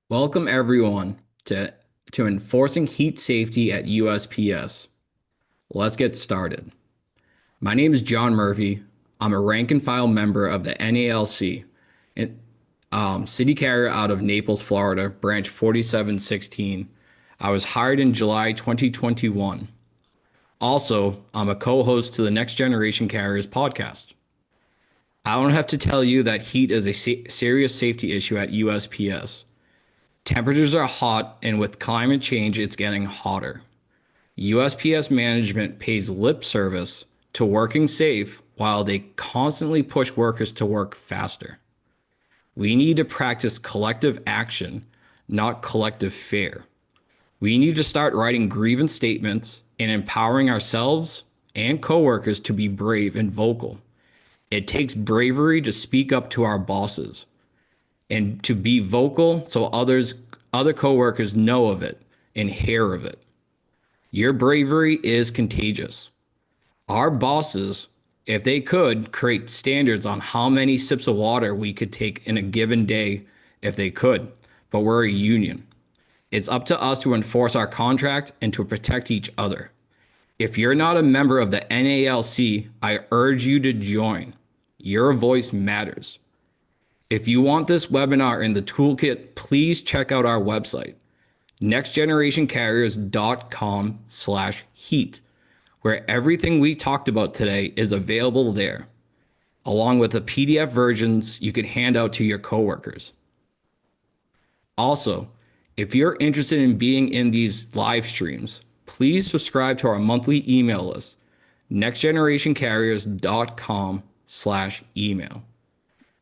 Welcome everyone to enforcing heat safety at USPS. Let's get started. My name is John Murphy. I'm a rank and file member of the NALC, and city carrier out of Naples, Florida, branch 4716. I was hired in July 2021. Also, I'm a co-host to the Next Generation Carriers podcast. I don't have to tell you that heat is a serious safety issue at USPS. Temperatures are hot, and with climate change, it's getting hotter. USPS management pays lip service to working safe while they constantly push workers to work faster. We need to practice collective action, not collective fear. We need to start writing grievance statements and empowering ourselves and coworkers to be brave and vocal. It takes bravery to speak up to our bosses and to be vocal so other coworkers know of it and hear of it. Your bravery is contagious. Our bosses, if they could, create standards on how many sips of water we could take in a given day if they could, but we're a union. It's up to us to enforce our contract and to protect each other. If you're not a member of the NALC, I urge you to join. Your voice matters. If you want this webinar in the toolkit, please check out our website, nextgenerationcarriers.com/heat, where everything we talked about today is available there, along with the PDF versions you can hand out to your coworkers. Also, if you're interested in being in these live streams, please subscribe to our monthly email list, nextgenerationcarriers.com/email.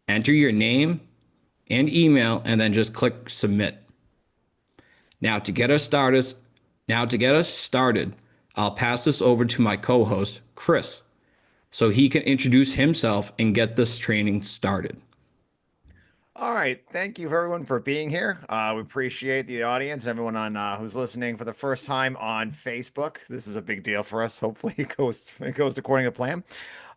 Enter your name and email and then just click submit. Now to get us started, I'll pass this over to my co-host, Chris, so he can introduce himself and get this training started. All right. Thank you everyone for being here. We appreciate the audience, everyone on who's listening for the first time on Facebook. This is a big deal for us. Hopefully it goes according to plan.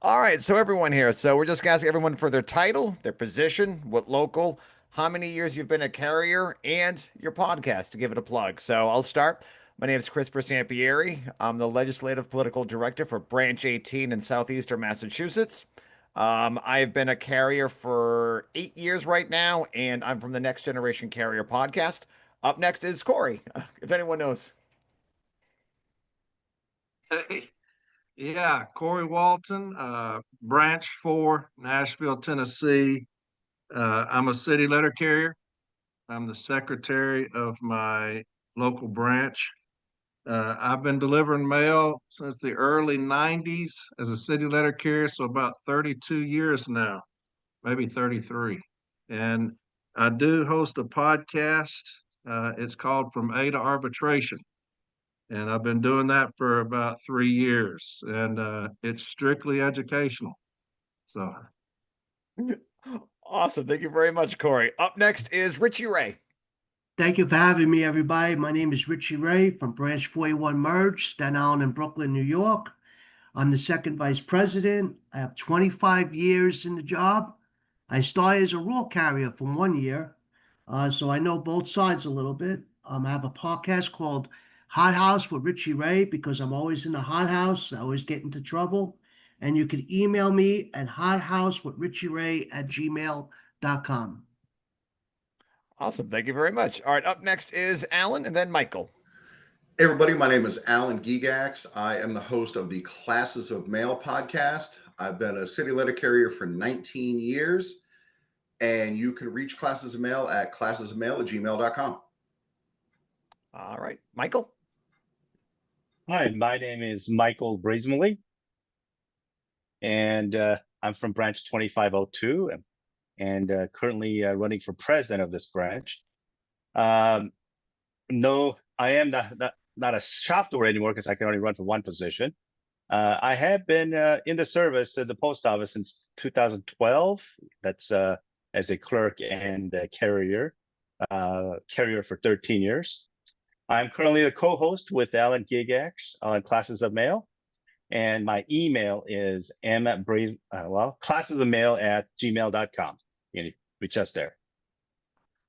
All right, so everyone here. So we're just gonna ask everyone for their title, their position, what local, how many years you've been a carrier, and your podcast to give it a plug. So I'll start. My name is Christopher Sampieri. I'm the legislative political director for Branch 18 in southeastern Massachusetts. I've been a carrier for 8 years right now, and I'm from the Next Generation Carrier podcast. Up next is Corey, if anyone knows. Hey, yeah, Corey Walton, Branch 4, Nashville, Tennessee. I'm a city letter carrier. I'm the secretary of my local branch. I've been delivering mail since the early 90s as a city letter carrier, so about 32 years now, maybe 33. And I do host a podcast. It's called From A to Arbitration. And I've been doing that for about 3 years, and it's strictly educational. So, Awesome. Thank you very much, Corey. Up next is Richie Ray. Thank you for having me, everybody. My name is Richie Ray from Branch 41 Merge, Staten Island and Brooklyn, New York. I'm the second vice president. I have 25 years in the job. I started as a rural carrier for 1 year, so I know both sides a little bit. I have a podcast called Hot House with Richie Ray because I'm always in the hot house. I always get into trouble. And you can email me at hothousewithrichieray@gmail.com. Awesome. Thank you very much. All right. Up next is Alan and then Michael. Hey everybody, my name is Alan Gegax. I am the host of the Classes of Mail podcast. I've been a city letter carrier for 19 years, and you can reach Classes of Mail at classesofmail@gmail.com. All right. Michael. Hi, my name is Michael Brazenly, and I'm from Branch 2502 and currently running for president of this branch. No, I am not a shop steward anymore because I can only run for one position. I have been in the service at the post office since 2012. That's as a clerk and a carrier for 13 years. I'm currently a co-host with Alan Gegax on Classes of Mail, and my email is classesofmail@gmail.com. You can reach us there.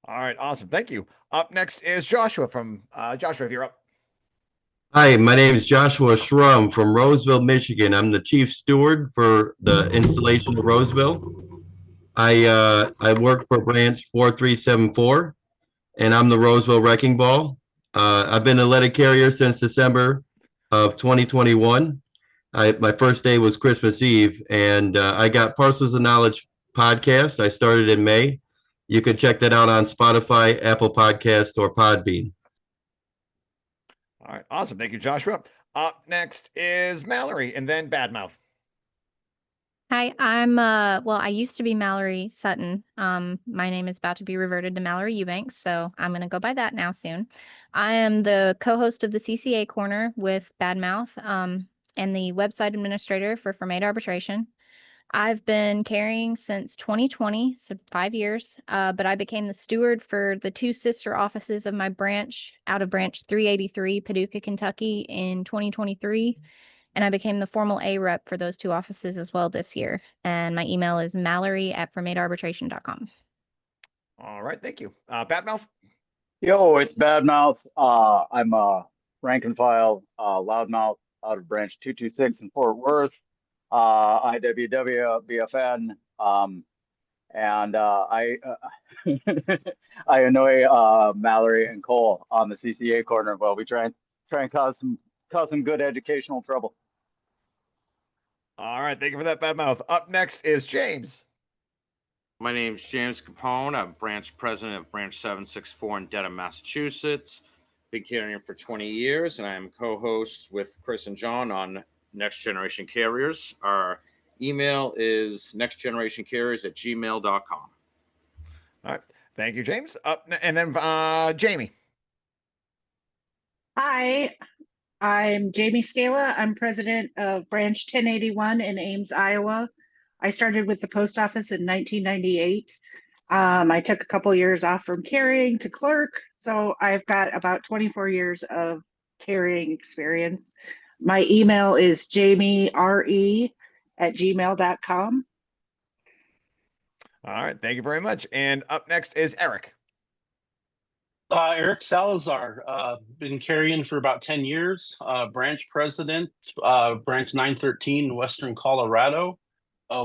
All right, awesome. Thank you. Up next is Joshua from Joshua, if you're up. Hi, my name is Joshua Schrum from Roseville, Michigan. I'm the chief steward for the installation of Roseville. I work for branch 4374, and I'm the Roseville Wrecking Ball. I've been a letter carrier since December of 2021. My first day was Christmas Eve, and I got Parcels of Knowledge podcast. I started in May. You can check that out on Spotify, Apple Podcast, or Podbean. All right, awesome. Thank you, Joshua. Up next is Mallory, and then Badmouth. Hi, I'm I used to be Mallory Sutton. My name is about to be reverted to Mallory Eubanks, so I'm gonna go by that now soon. I am the co-host of the CCA Corner with Badmouth, and the website administrator for From A to Arbitration. I've been carrying since 2020, so 5 years, but I became the steward for the two sister offices of my branch out of branch 383, Paducah, Kentucky in 2023. And I became the formal A rep for those two offices as well this year. And my email is mallory@formatearbitration.com. All right, thank you. Badmouth. Yo, it's Badmouth. I'm a rank and file loudmouth out of branch 226 in Fort Worth, IWW BFN, and I annoy Mallory and Cole on the CCA corner while we try and cause some good educational trouble. All right, thank you for that, Badmouth. Up next is James. My name is James Capone. I'm branch president of branch 764 in Dedham, Massachusetts. Been carrying for 20 years, and I am co-host with Chris and John on Next Generation Carriers. Our email is nextgenerationcarriers@gmail.com. All right, thank you, James. And then Jamie. Hi, I'm Jamie Scala. I'm president of Branch 1081 in Ames, Iowa. I started with the post office in 1998. I took a couple years off from carrying to clerk, so I've got about 24 years of carrying experience. My email is jamiere@gmail.com. All right, thank you very much. And up next is Eric. Eric Salazar, been carrying for about 10 years, branch president, branch 913 in Western Colorado.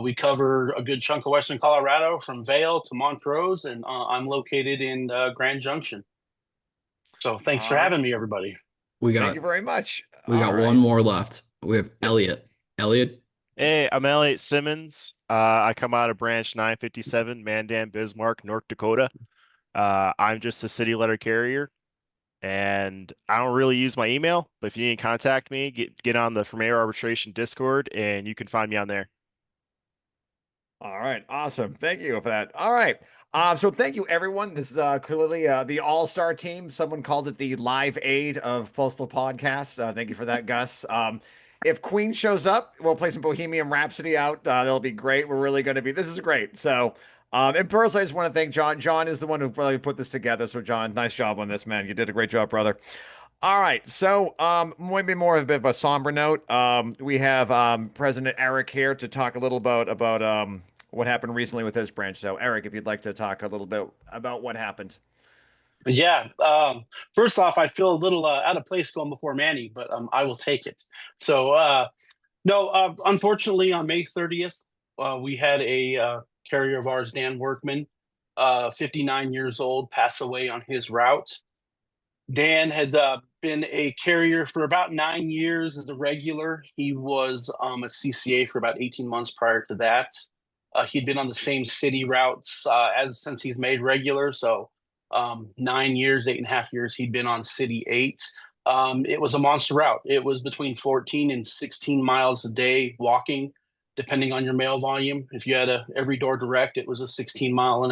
We cover a good chunk of Western Colorado from Vail to Montrose, and I'm located in Grand Junction. So thanks for having me, everybody. Thank you very much. We got one more left. We have Elliot. Elliot. Hey, I'm Elliot Simmons. I come out of branch 957, Mandan, Bismarck, North Dakota. I'm just a city letter carrier, and I don't really use my email, but if you need to contact me, get on the From A to Arbitration Discord, and you can find me on there. All right, awesome. Thank you for that. All right. So thank you, everyone. This is clearly the all-star team. Someone called it the Live Aid of Postal Podcast. Thank you for that, Gus. If Queen shows up, we'll play some Bohemian Rhapsody out. That'll be great. We're really going to be, this is great. So, and personally, I just want to thank John. John is the one who really put this together. So John, nice job on this, man. You did a great job, brother. All right. So, maybe more of a bit of a somber note. We have President Eric here to talk a little about what happened recently with his branch. So Eric, if you'd like to talk a little bit about what happened. Yeah. First off, I feel a little out of place going before Manny, but I will take it. So, no, unfortunately, on May 30th, we had a carrier of ours, Dan Workman, 59 years old, pass away on his route. Dan had been a carrier for about 9 years as a regular. He was a CCA for about 18 months prior to that. He'd been on the same city routes since he's made regular. So 9 years, 8.5 years, he'd been on City 8. It was a monster route. It was between 14 and 16 miles a day walking, depending on your mail volume. If you had a every door direct, it was a 16 mile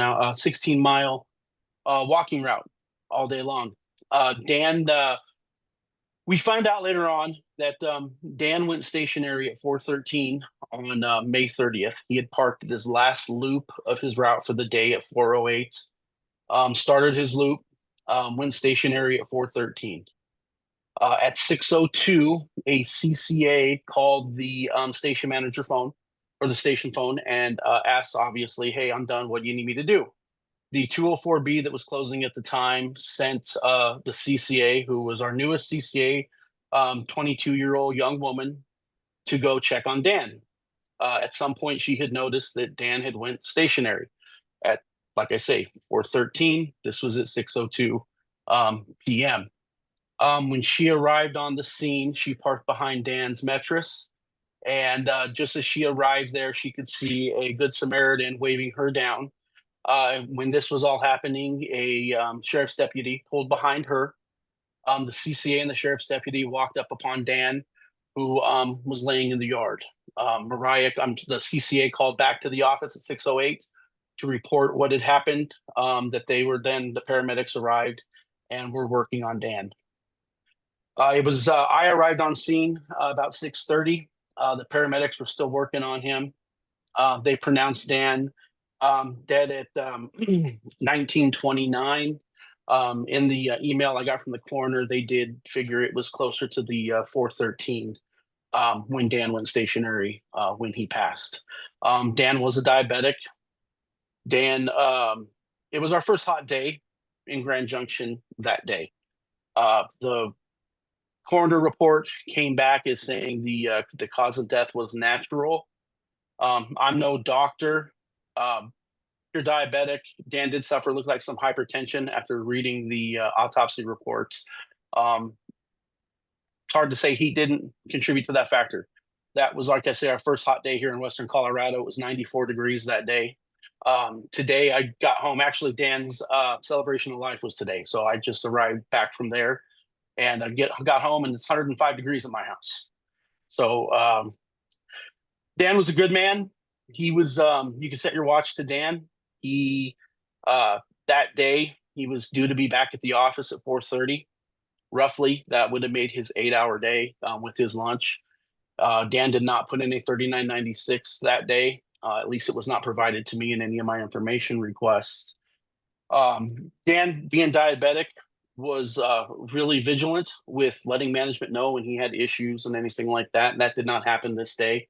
walking route all day long. Dan, we find out later on that Dan went stationary at 413 on May 30th. He had parked at his last loop of his route for the day at 408. Started his loop, went stationary at 413. At 6:02, a CCA called the station manager phone or the station phone and asked, obviously, hey, I'm done. What do you need me to do? The 204B that was closing at the time sent the CCA, who was our newest CCA, 22-year-old young woman, to go check on Dan. At some point, she had noticed that Dan had went stationary at, like I say, 4:13. This was at 6:02 p.m. When she arrived on the scene, she parked behind Dan's mattress. And just as she arrived there, she could see a Good Samaritan waving her down. When this was all happening, a sheriff's deputy pulled behind her. The CCA and the sheriff's deputy walked up upon Dan, who was laying in the yard. The CCA called back to the office at 6:08 to report what had happened. The paramedics arrived and were working on Dan. I arrived on scene about 6:30. The paramedics were still working on him. They pronounced Dan dead at 1929. In the email I got from the coroner, they did figure it was closer to the 4:13 when Dan went stationary when he passed. Dan was a diabetic. It was our first hot day in Grand Junction that day. The coroner report came back as saying the cause of death was natural. I'm no doctor. You're diabetic. Dan did suffer, looked like some hypertension after reading the autopsy reports. It's hard to say he didn't contribute to that factor. That was, like I say, our first hot day here in Western Colorado. It was 94 degrees that day. Today I got home. Actually, Dan's celebration of life was today. So I just arrived back from there and I got home and it's 105 degrees at my house. So Dan was a good man. He was, you can set your watch to Dan. That day he was due to be back at the office at 4:30. Roughly, that would have made his 8-hour day with his lunch. Dan did not put in a 3996 that day. At least it was not provided to me in any of my information requests. Dan, being diabetic, was really vigilant with letting management know when he had issues and anything like that. And that did not happen this day.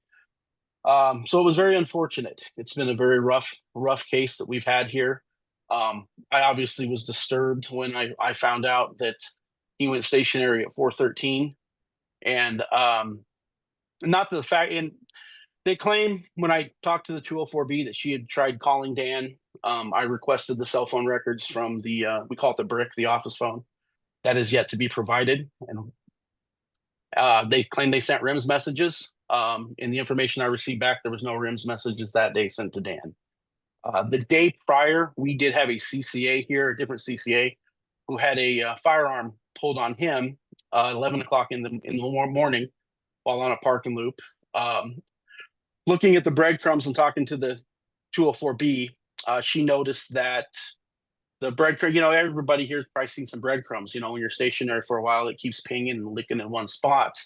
So it was very unfortunate. It's been a very rough case that we've had here. I obviously was disturbed when I found out that he went stationary at 4:13, and not the fact. And they claim when I talked to the 204B that she had tried calling Dan. I requested the cell phone records from the we call it the brick, the office phone. That is yet to be provided, and they claim they sent RIMS messages. In the information I received back, there was no RIMS messages that day sent to Dan. The day prior, we did have a CCA here, a different CCA, who had a firearm pulled on him 11 o'clock in the morning while on a parking loop. Looking at the breadcrumbs and talking to the 204B, she noticed that the breadcrumb, everybody here has probably seen some breadcrumbs. When you're stationary for a while, it keeps pinging and licking in one spot.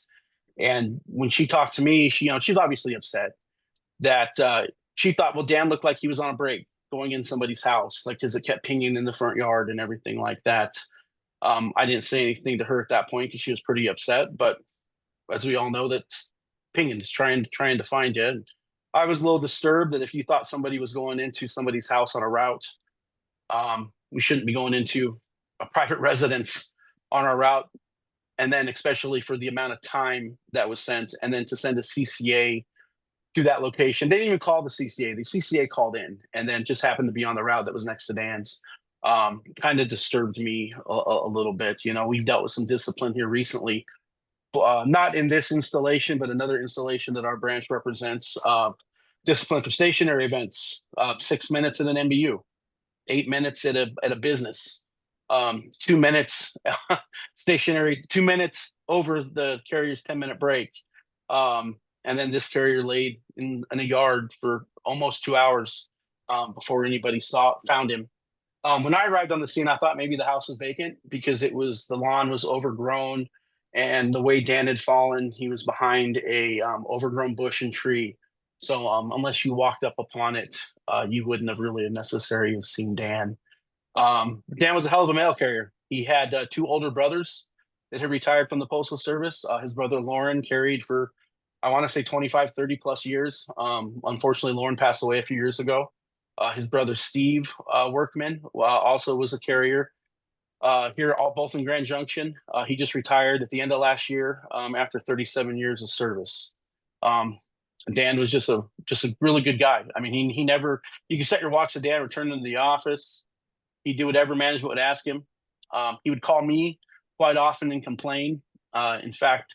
And when she talked to me, she's obviously upset that she thought, well, Dan looked like he was on a break going in somebody's house, like, because it kept pinging in the front yard and everything like that. I didn't say anything to her at that point because she was pretty upset. But as we all know, that's pinging, is trying to find you. And I was a little disturbed that if you thought somebody was going into somebody's house on a route, we shouldn't be going into a private residence on our route. And then especially for the amount of time that was sent, and then to send a CCA to that location. They didn't even call the CCA. The CCA called in and then just happened to be on the route that was next to Dan's. Kind of disturbed me a little bit. We've dealt with some discipline here recently, not in this installation, but another installation that our branch represents. Discipline for stationary events, 6 minutes at an MBU, 8 minutes at a business, 2 minutes stationary, 2 minutes over the carrier's 10-minute break. And then this carrier laid in a yard for almost 2 hours before anybody found him. When I arrived on the scene, I thought maybe the house was vacant because the lawn was overgrown, and the way Dan had fallen, he was behind a overgrown bush and tree. So unless you walked up upon it, you wouldn't have really necessarily have seen Dan. Dan was a hell of a mail carrier. He had 2 older brothers that had retired from the Postal Service. His brother Lauren carried for, I want to say 25, 30 plus years. Unfortunately, Lauren passed away a few years ago. His brother Steve Workman also was a carrier here, both in Grand Junction. He just retired at the end of last year after 37 years of service. Dan was just a really good guy. I mean, he never, you could set your watch to Dan, return into the office. He'd do whatever management would ask him. He would call me quite often and complain. In fact,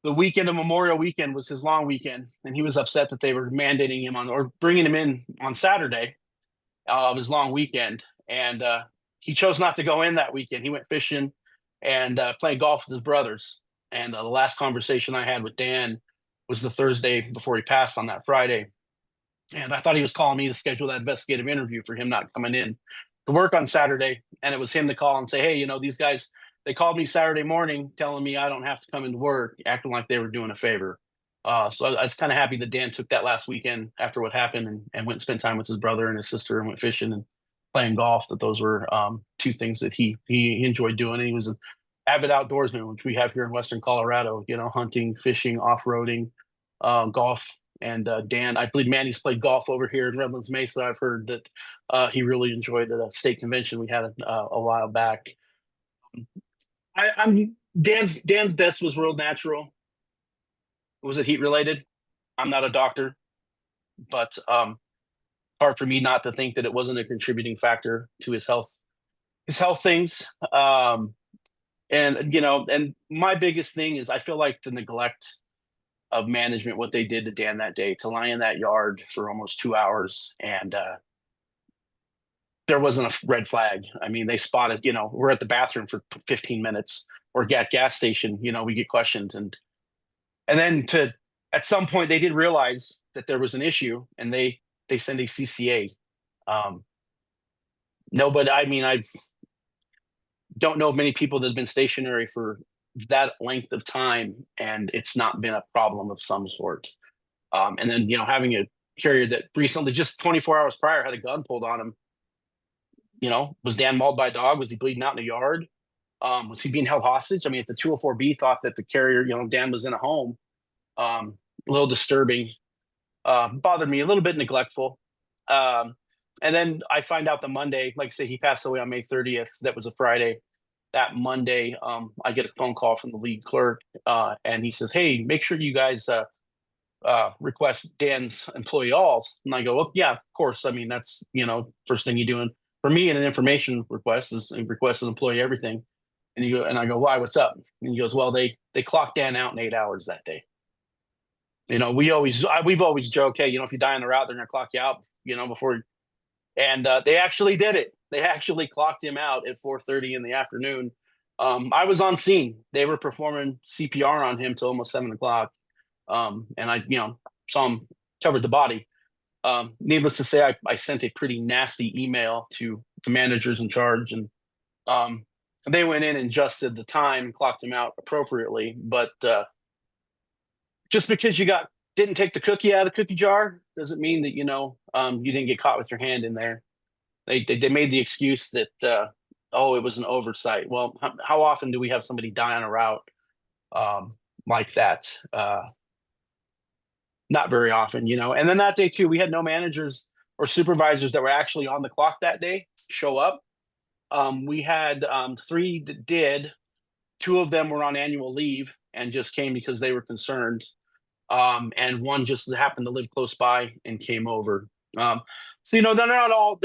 the weekend of Memorial Weekend was his long weekend, and he was upset that they were mandating him on or bringing him in on Saturday of his long weekend. And he chose not to go in that weekend. He went fishing and playing golf with his brothers. And the last conversation I had with Dan was the Thursday before he passed on that Friday. And I thought he was calling me to schedule that investigative interview for him not coming in to work on Saturday. And it was him to call and say, hey, you know, these guys, they called me Saturday morning telling me I don't have to come into work, acting like they were doing a favor. So I was kind of happy that Dan took that last weekend after what happened and went and spent time with his brother and his sister and went fishing and playing golf. That those were two things that he enjoyed doing. And he was an avid outdoorsman, which we have here in Western Colorado, you know, hunting, fishing, off-roading, golf. And Dan, I believe Manny's played golf over here in Redlands Mesa. I've heard that he really enjoyed the state convention we had a while back. I'm Dan's death was real natural. Was it heat related? I'm not a doctor, but hard for me not to think that it wasn't a contributing factor to his health things. And you know, and my biggest thing is I feel like the neglect of management, what they did to Dan that day, to lie in that yard for almost 2 hours, and there wasn't a red flag. I mean, they spotted, you know, we're at the bathroom for 15 minutes or at gas station, you know, we get questions, and then at some point they did realize that there was an issue, and they send a CCA. Nobody, I mean, I don't know of many people that have been stationary for that length of time and it's not been a problem of some sort. And then, you know, having a carrier that recently, just 24 hours prior, had a gun pulled on him. You know, was Dan mauled by a dog? Was he bleeding out in the yard? Was he being held hostage? I mean, if the 204B thought that the carrier, you know, Dan was in a home, a little disturbing, bothered me, a little bit neglectful. And then I find out the Monday, like I say, he passed away on May 30th. That was a Friday. That Monday, I get a phone call from the lead clerk, and he says, hey, make sure you guys request Dan's employee alls. And I go, well, yeah, of course. I mean, that's, you know, first thing you do. And for me, in an information request is request an employee everything. And I go, why, what's up? And he goes, well, they clocked Dan out in 8 hours that day. You know, we've always joked, hey, you know, if you die on the route, they're going to clock you out, you know, before. And they actually did it. They actually clocked him out at 4:30 in the afternoon. I was on scene. They were performing CPR on him till almost 7 o'clock. And I, you know, saw him, covered the body. Needless to say, I sent a pretty nasty email to the managers in charge, and they went in and adjusted the time and clocked him out appropriately. But just because you didn't take the cookie out of the cookie jar doesn't mean that, you know, you didn't get caught with your hand in there. They made the excuse that oh, it was an oversight. Well, how often do we have somebody die on a route like that? Not very often, you know. And then that day too, we had no managers or supervisors that were actually on the clock that day show up. We had 3 that did. 2 of them were on annual leave and just came because they were concerned. And 1 just happened to live close by and came over. So, you know, they're not all,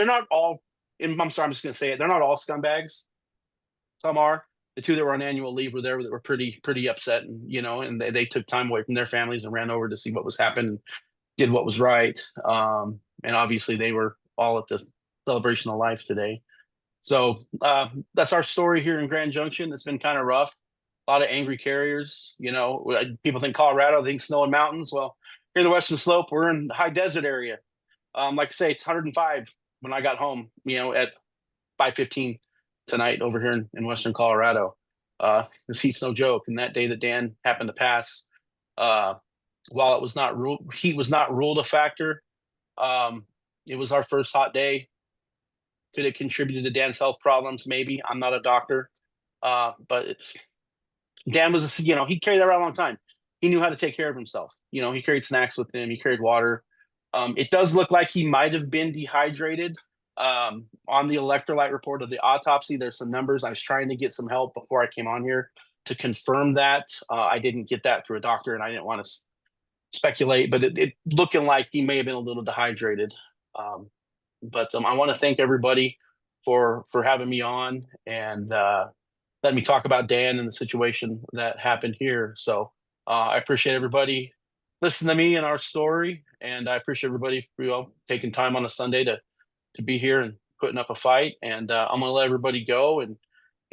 I'm sorry, I'm just going to say it. They're not all scumbags. Some are. The 2 that were on annual leave were there that were pretty upset, and, you know, and they took time away from their families and ran over to see what was happening, did what was right. And obviously they were all at the celebration of life today. So that's our story here in Grand Junction. It's been kind of rough. A lot of angry carriers. You know, people think Colorado, they think snow and mountains. Well, here in the Western Slope, we're in the high desert area. Like I say, it's 105 when I got home, you know, at 5:15 tonight over here in Western Colorado. This heat's no joke. And that day that Dan happened to pass, while it was not heat was not ruled a factor, it was our first hot day. Could it contributed to Dan's health problems? Maybe. I'm not a doctor, but Dan was, you know, he carried that around a long time. He knew how to take care of himself. You know, he carried snacks with him. He carried water. It does look like he might have been dehydrated. On the electrolyte report of the autopsy, there's some numbers. I was trying to get some help before I came on here to confirm that. I didn't get that through a doctor, and I didn't want to speculate, but it looking like he may have been a little dehydrated. But I want to thank everybody for having me on and let me talk about Dan and the situation that happened here. So I appreciate everybody listening to me and our story, and I appreciate everybody for taking time on a Sunday to be here and putting up a fight. And I'm gonna let everybody go and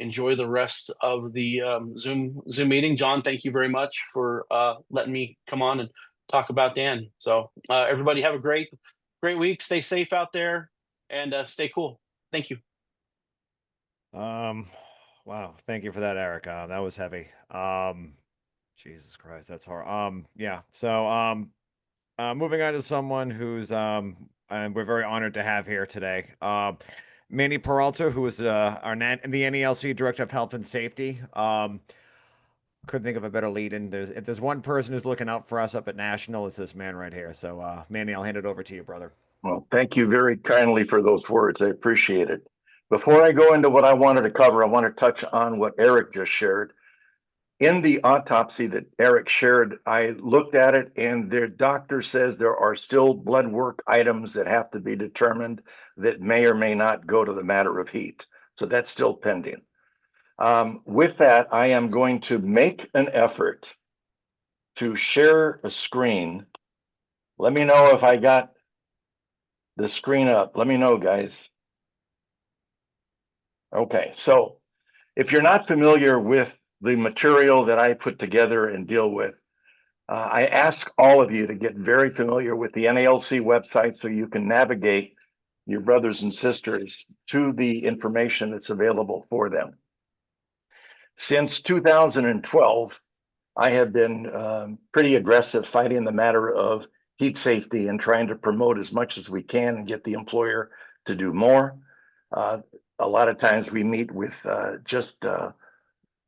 enjoy the rest of the Zoom meeting. John, thank you very much for letting me come on and talk about Dan. So everybody have a great week. Stay safe out there and stay cool. Thank you. Wow, thank you for that, Eric. That was heavy. Jesus Christ, that's hard. Yeah. So moving on to someone who's and we're very honored to have here today. Manny Peralta, who is the NELC Director of Health and Safety. Couldn't think of a better lead-in. If there's one person who's looking out for us up at National, it's this man right here. So Manny, I'll hand it over to you, brother. Well, thank you very kindly for those words. I appreciate it. Before I go into what I wanted to cover, I want to touch on what Eric just shared. In the autopsy that Eric shared, I looked at it and their doctor says there are still blood work items that have to be determined that may or may not go to the matter of heat. So that's still pending. With that, I am going to make an effort to share a screen. Let me know if I got the screen up. Let me know, guys. Okay, so if you're not familiar with the material that I put together and deal with, I ask all of you to get very familiar with the NALC website so you can navigate your brothers and sisters to the information that's available for them. Since 2012, I have been pretty aggressive fighting the matter of heat safety and trying to promote as much as we can and get the employer to do more. A lot of times we meet with just a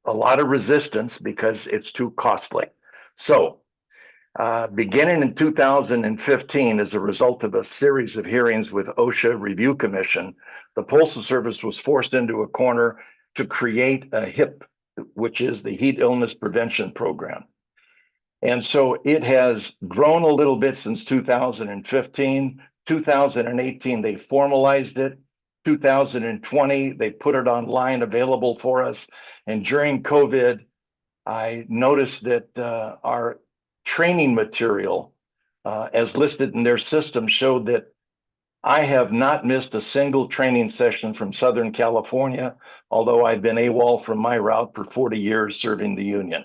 lot of resistance because it's too costly. So beginning in 2015, as a result of a series of hearings with OSHA Review Commission, the Postal Service was forced into a corner to create a HIP, which is the Heat Illness Prevention Program. And so it has grown a little bit since 2015. 2018, they formalized it. 2020, they put it online available for us. And during COVID, I noticed that our training material, as listed in their system, showed that I have not missed a single training session from Southern California, although I've been AWOL from my route for 40 years serving the union.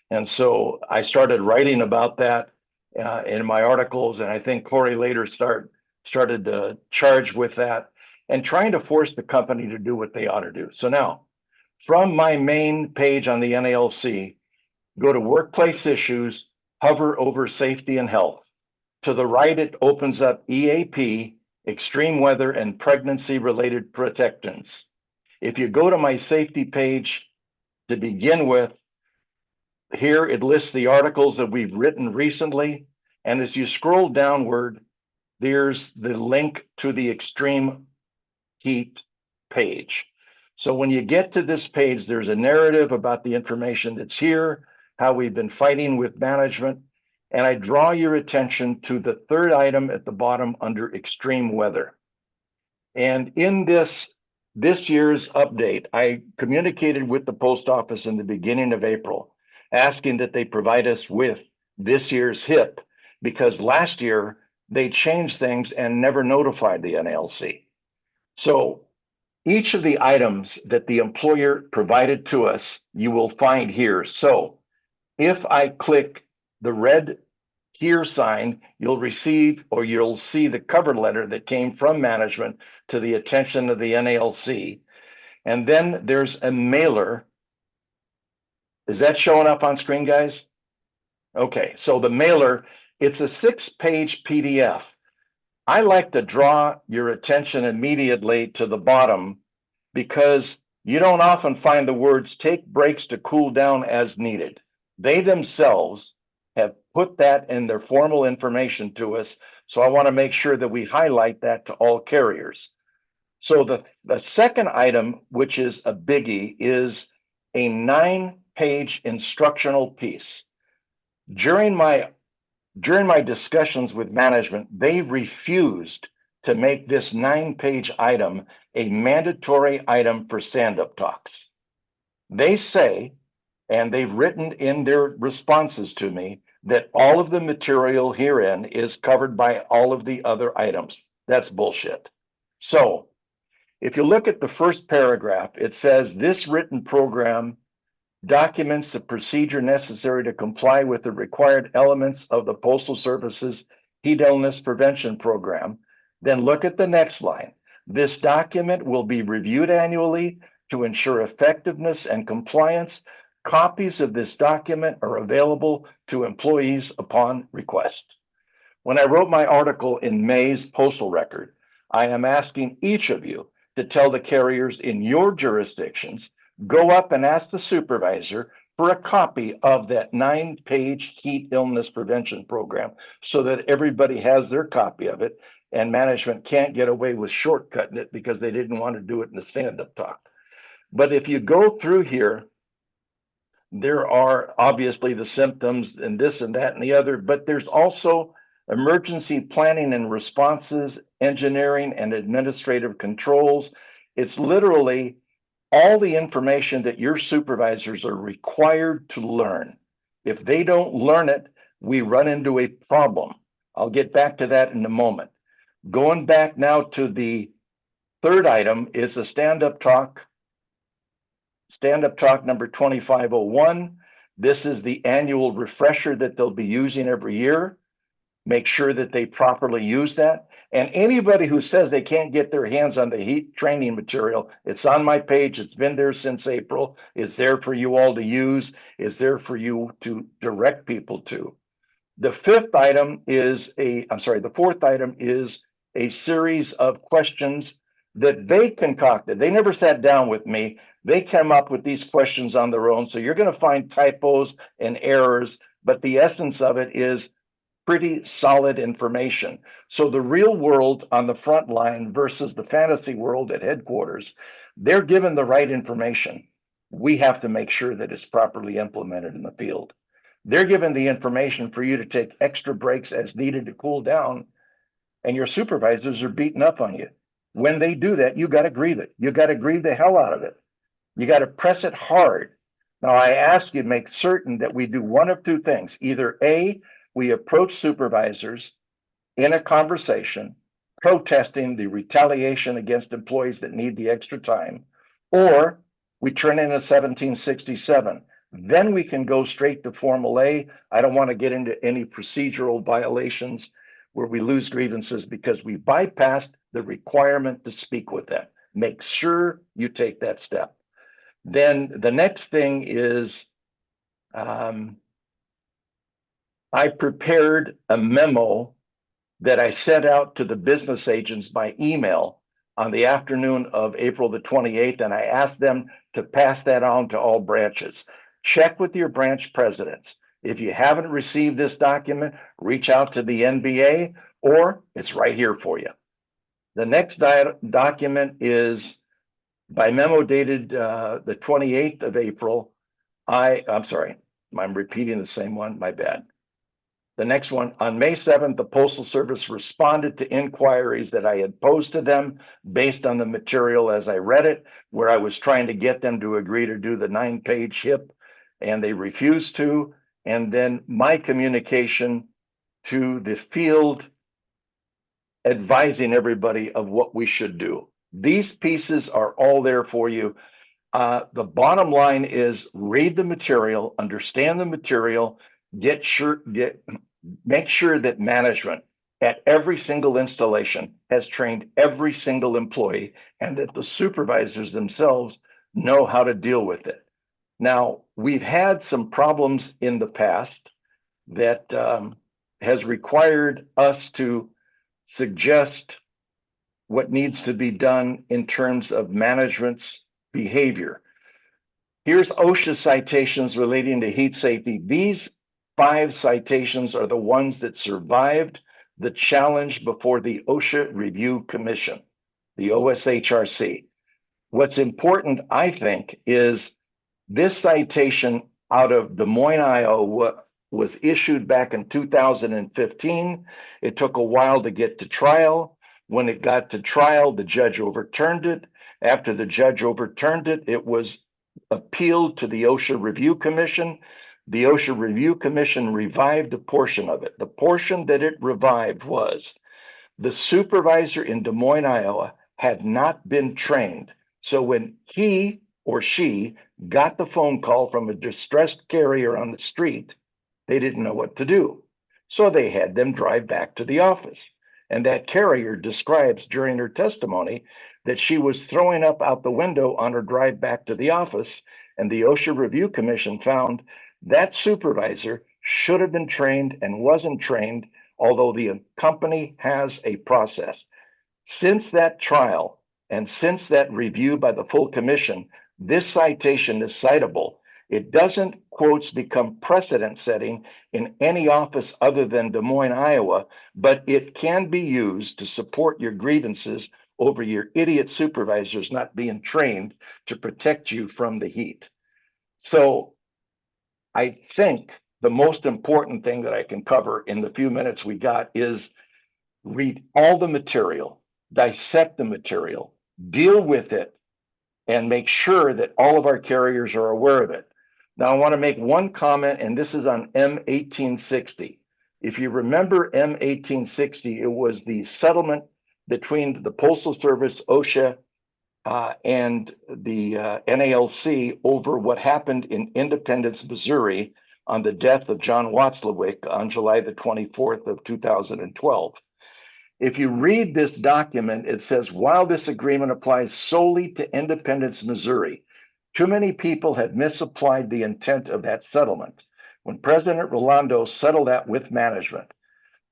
And so I started writing about that in my articles, and I think Corey later started to charge with that and trying to force the company to do what they ought to do. So now, from my main page on the NALC, go to Workplace Issues, hover over Safety and Health. To the right, it opens up EAP, Extreme Weather and Pregnancy-Related Protectants. If you go to my safety page to begin with, here it lists the articles that we've written recently. And as you scroll downward, there's the link to the Extreme Heat page. So when you get to this page, there's a narrative about the information that's here, how we've been fighting with management. And I draw your attention to the third item at the bottom under extreme weather. And in this year's update, I communicated with the post office in the beginning of April, asking that they provide us with this year's HIP, because last year they changed things and never notified the NLC. So each of the items that the employer provided to us, you will find here. So if I click the red here sign, you'll receive, or you'll see the cover letter that came from management to the attention of the NALC. And then there's a mailer. Is that showing up on screen, guys? Okay, so the mailer, it's a 6-page PDF. I like to draw your attention immediately to the bottom because you don't often find the words "take breaks to cool down as needed." They themselves have put that in their formal information to us. So I want to make sure that we highlight that to all carriers. So the second item, which is a biggie, is a 9-page instructional piece. During my discussions with management, they refused to make this 9-page item a mandatory item for stand-up talks. They say, and they've written in their responses to me, that all of the material herein is covered by all of the other items. That's bullshit. So if you look at the first paragraph, it says this written program documents the procedure necessary to comply with the required elements of the Postal Service's heat illness prevention program. Then look at the next line. This document will be reviewed annually to ensure effectiveness and compliance. Copies of this document are available to employees upon request. When I wrote my article in May's Postal Record, I am asking each of you to tell the carriers in your jurisdictions, go up and ask the supervisor for a copy of that 9-page heat illness prevention program so that everybody has their copy of it and management can't get away with shortcutting it because they didn't want to do it in the stand-up talk. But if you go through here, there are obviously the symptoms and this and that and the other, but there's also emergency planning and responses, engineering and administrative controls. It's literally all the information that your supervisors are required to learn. If they don't learn it, we run into a problem. I'll get back to that in a moment. Going back now to the third item is a stand-up talk number 2501. This is the annual refresher that they'll be using every year. Make sure that they properly use that. And anybody who says they can't get their hands on the heat training material, it's on my page. It's been there since April. It's there for you all to use. It's there for you to direct people to. The fourth item is a series of questions that they concocted. They never sat down with me. They came up with these questions on their own. So you're going to find typos and errors, but the essence of it is pretty solid information. So the real world on the front line versus the fantasy world at headquarters, they're given the right information. We have to make sure that it's properly implemented in the field. They're given the information for you to take extra breaks as needed to cool down, and your supervisors are beating up on you. When they do that, you got to grieve it. You got to grieve the hell out of it. You got to press it hard. Now, I ask you to make certain that we do one of two things. Either A, we approach supervisors in a conversation, protesting the retaliation against employees that need the extra time, or we turn in a 1767. Then we can go straight to Formal A. I don't want to get into any procedural violations where we lose grievances because we bypassed the requirement to speak with them. Make sure you take that step. Then the next thing is I prepared a memo that I sent out to the business agents by email on the afternoon of April the 28th, and I asked them to pass that on to all branches. Check with your branch presidents. If you haven't received this document, reach out to the NBA, or it's right here for you. The next document is by memo dated the 28th of April. I'm sorry, I'm repeating the same one, my bad. The next one, on May 7th, the Postal Service responded to inquiries that I had posed to them based on the material as I read it, where I was trying to get them to agree to do the 9-page HIP, and they refused to. And then my communication to the field advising everybody of what we should do. These pieces are all there for you. The bottom line is read the material, understand the material, make sure that management at every single installation has trained every single employee and that the supervisors themselves know how to deal with it. Now, we've had some problems in the past that has required us to suggest what needs to be done in terms of management's behavior. Here's OSHA citations relating to heat safety. These 5 citations are the ones that survived the challenge before the OSHA Review Commission, the OSHRC. What's important, I think, is this citation out of Des Moines, Iowa, was issued back in 2015. It took a while to get to trial. When it got to trial, the judge overturned it. After the judge overturned it, it was appealed to the OSHA Review Commission. The OSHA Review Commission revived a portion of it. The portion that it revived was the supervisor in Des Moines, Iowa, had not been trained. So when he or she got the phone call from a distressed carrier on the street, they didn't know what to do. So they had them drive back to the office. And that carrier describes during her testimony that she was throwing up out the window on her drive back to the office. And the OSHA Review Commission found that supervisor should have been trained and wasn't trained, although the company has a process. Since that trial and since that review by the full commission, this citation is citable. It doesn't, quotes, become precedent setting in any office other than Des Moines, Iowa, but it can be used to support your grievances over your idiot supervisors not being trained to protect you from the heat. So I think the most important thing that I can cover in the few minutes we got is read all the material, dissect the material, deal with it, and make sure that all of our carriers are aware of it. Now, I want to make one comment, and this is on M1860. If you remember M1860, it was the settlement between the Postal Service, OSHA, and the NALC over what happened in Independence, Missouri on the death of John Watzlawick on July the 24th of 2012. If you read this document, it says, while this agreement applies solely to Independence, Missouri, too many people have misapplied the intent of that settlement. When President Rolando settled that with management,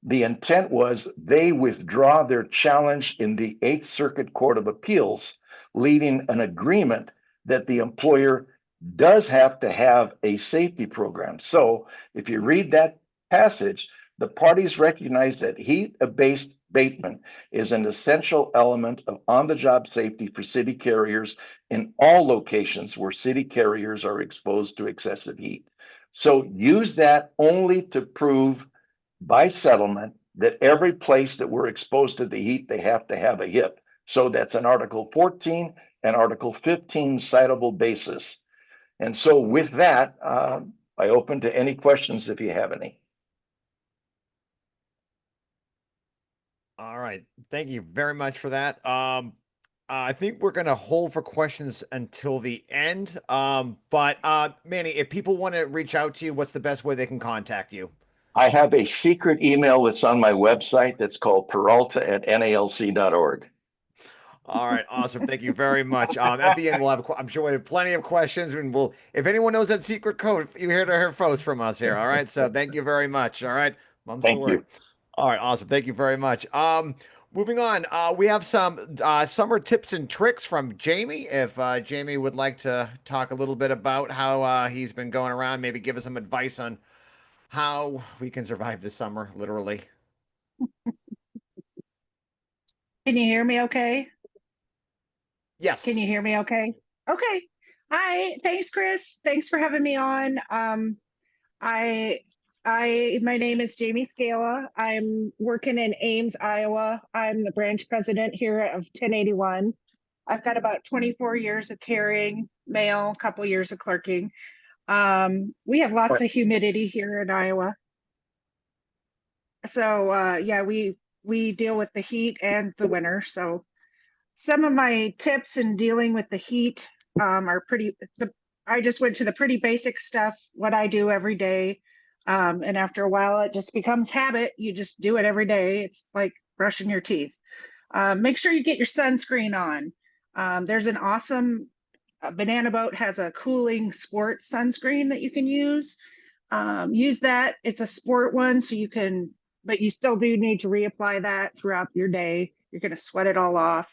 the intent was they withdraw their challenge in the Eighth Circuit Court of Appeals, leaving an agreement that the employer does have to have a safety program. So if you read that passage, the parties recognize that heat-based abatement is an essential element of on-the-job safety for city carriers in all locations where city carriers are exposed to excessive heat. So use that only to prove by settlement that every place that we're exposed to the heat, they have to have a HIP. So that's an Article 14 and Article 15 citable basis. And so with that, I open to any questions if you have any. All right. Thank you very much for that. I think we're going to hold for questions until the end. But Manny, if people want to reach out to you, what's the best way they can contact you? I have a secret email that's on my website that's called peralta@nalc.org. All right, awesome. Thank you very much. At the end, we'll have, I'm sure we have plenty of questions, and we'll, if anyone knows that secret code, you hear to hear first from us here. All right, so thank you very much. All right, mum's the Thank word. you. All right, awesome. Thank you very much. Moving on, we have some summer tips and tricks from Jamie. If Jamie would like to talk a little bit about how he's been going around, maybe give us some advice on how we can survive this summer, literally. Can you hear me okay? Yes. Can you hear me okay? Okay. Hi. Thanks, Chris. Thanks for having me on. My name is Jamie Scala. I'm working in Ames, Iowa. I'm the branch president here of 1081. I've got about 24 years of carrying mail, a couple years of clerking. We have lots of humidity here in Iowa. So yeah, we deal with the heat and the winter. So some of my tips in dealing with the heat are I just went to the pretty basic stuff, what I do every day. And after a while, it just becomes habit. You just do it every day. It's like brushing your teeth. Make sure you get your sunscreen on. There's an awesome Banana Boat has a cooling sport sunscreen that you can use. Use that. It's a sport one, so you can, but you still do need to reapply that throughout your day. You're going to sweat it all off.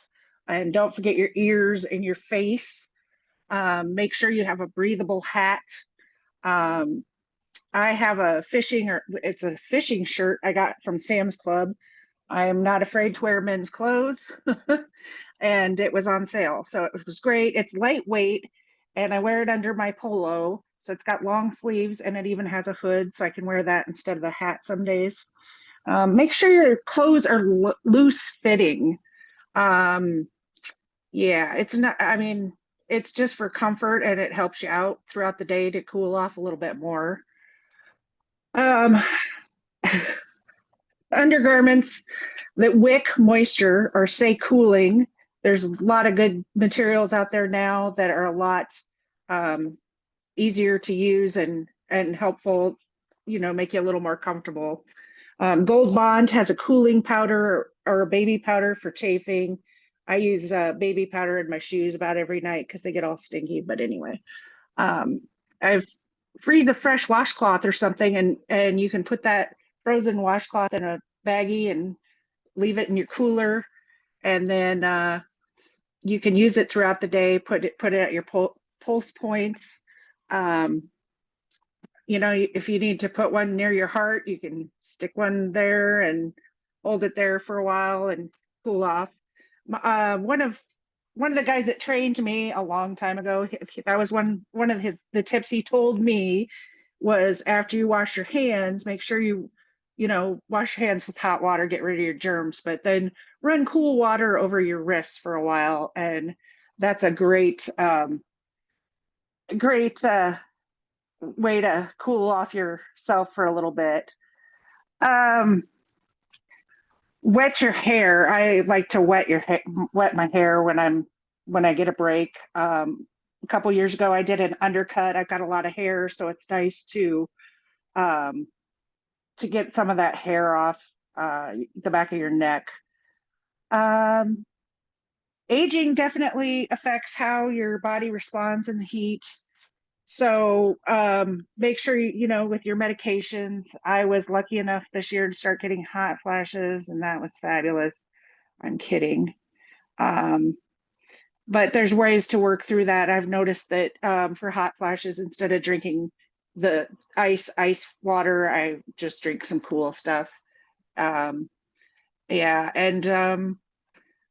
And don't forget your ears and your face. Make sure you have a breathable hat. I have a it's a fishing shirt I got from Sam's Club. I am not afraid to wear men's clothes. And it was on sale. So it was great. It's lightweight and I wear it under my polo. So it's got long sleeves and it even has a hood. So I can wear that instead of the hat some days. Make sure your clothes are loose fitting. Yeah, it's not, I mean, it's just for comfort and it helps you out throughout the day to cool off a little bit more. Um, Undergarments that wick moisture or stay cooling. There's a lot of good materials out there now that are a lot um, easier to use and helpful, make you a little more comfortable. Gold Bond has a cooling powder or a baby powder for chafing. I use baby powder in my shoes about every night because they get all stinky. But anyway, I've freed the fresh washcloth or something, and you can put that frozen washcloth in a baggie and leave it in your cooler, and then you can use it throughout the day. Put it at your pulse points. Um, if you need to put one near your heart, you can stick one there and hold it there for a while and cool off. One of the guys that trained me a long time ago, that was one of the tips he told me was after you wash your hands, make sure you wash your hands with hot water, get rid of your germs, but then run cool water over your wrists for a while, and that's a great way to cool off yourself for a little bit. Um, Wet your hair. I like to wet my hair when I get a break. A couple years ago, I did an undercut. I've got a lot of hair, so it's nice um, to get some of that hair off the back of your neck. Um, Aging definitely affects how your body responds in the heat. So make sure with your medications. I was lucky enough this year to start getting hot flashes, and that was fabulous. I'm kidding. Um, but there's ways to work through that. I've noticed that for hot flashes, instead of drinking the ice water, I just drink some cool stuff. Um, yeah, and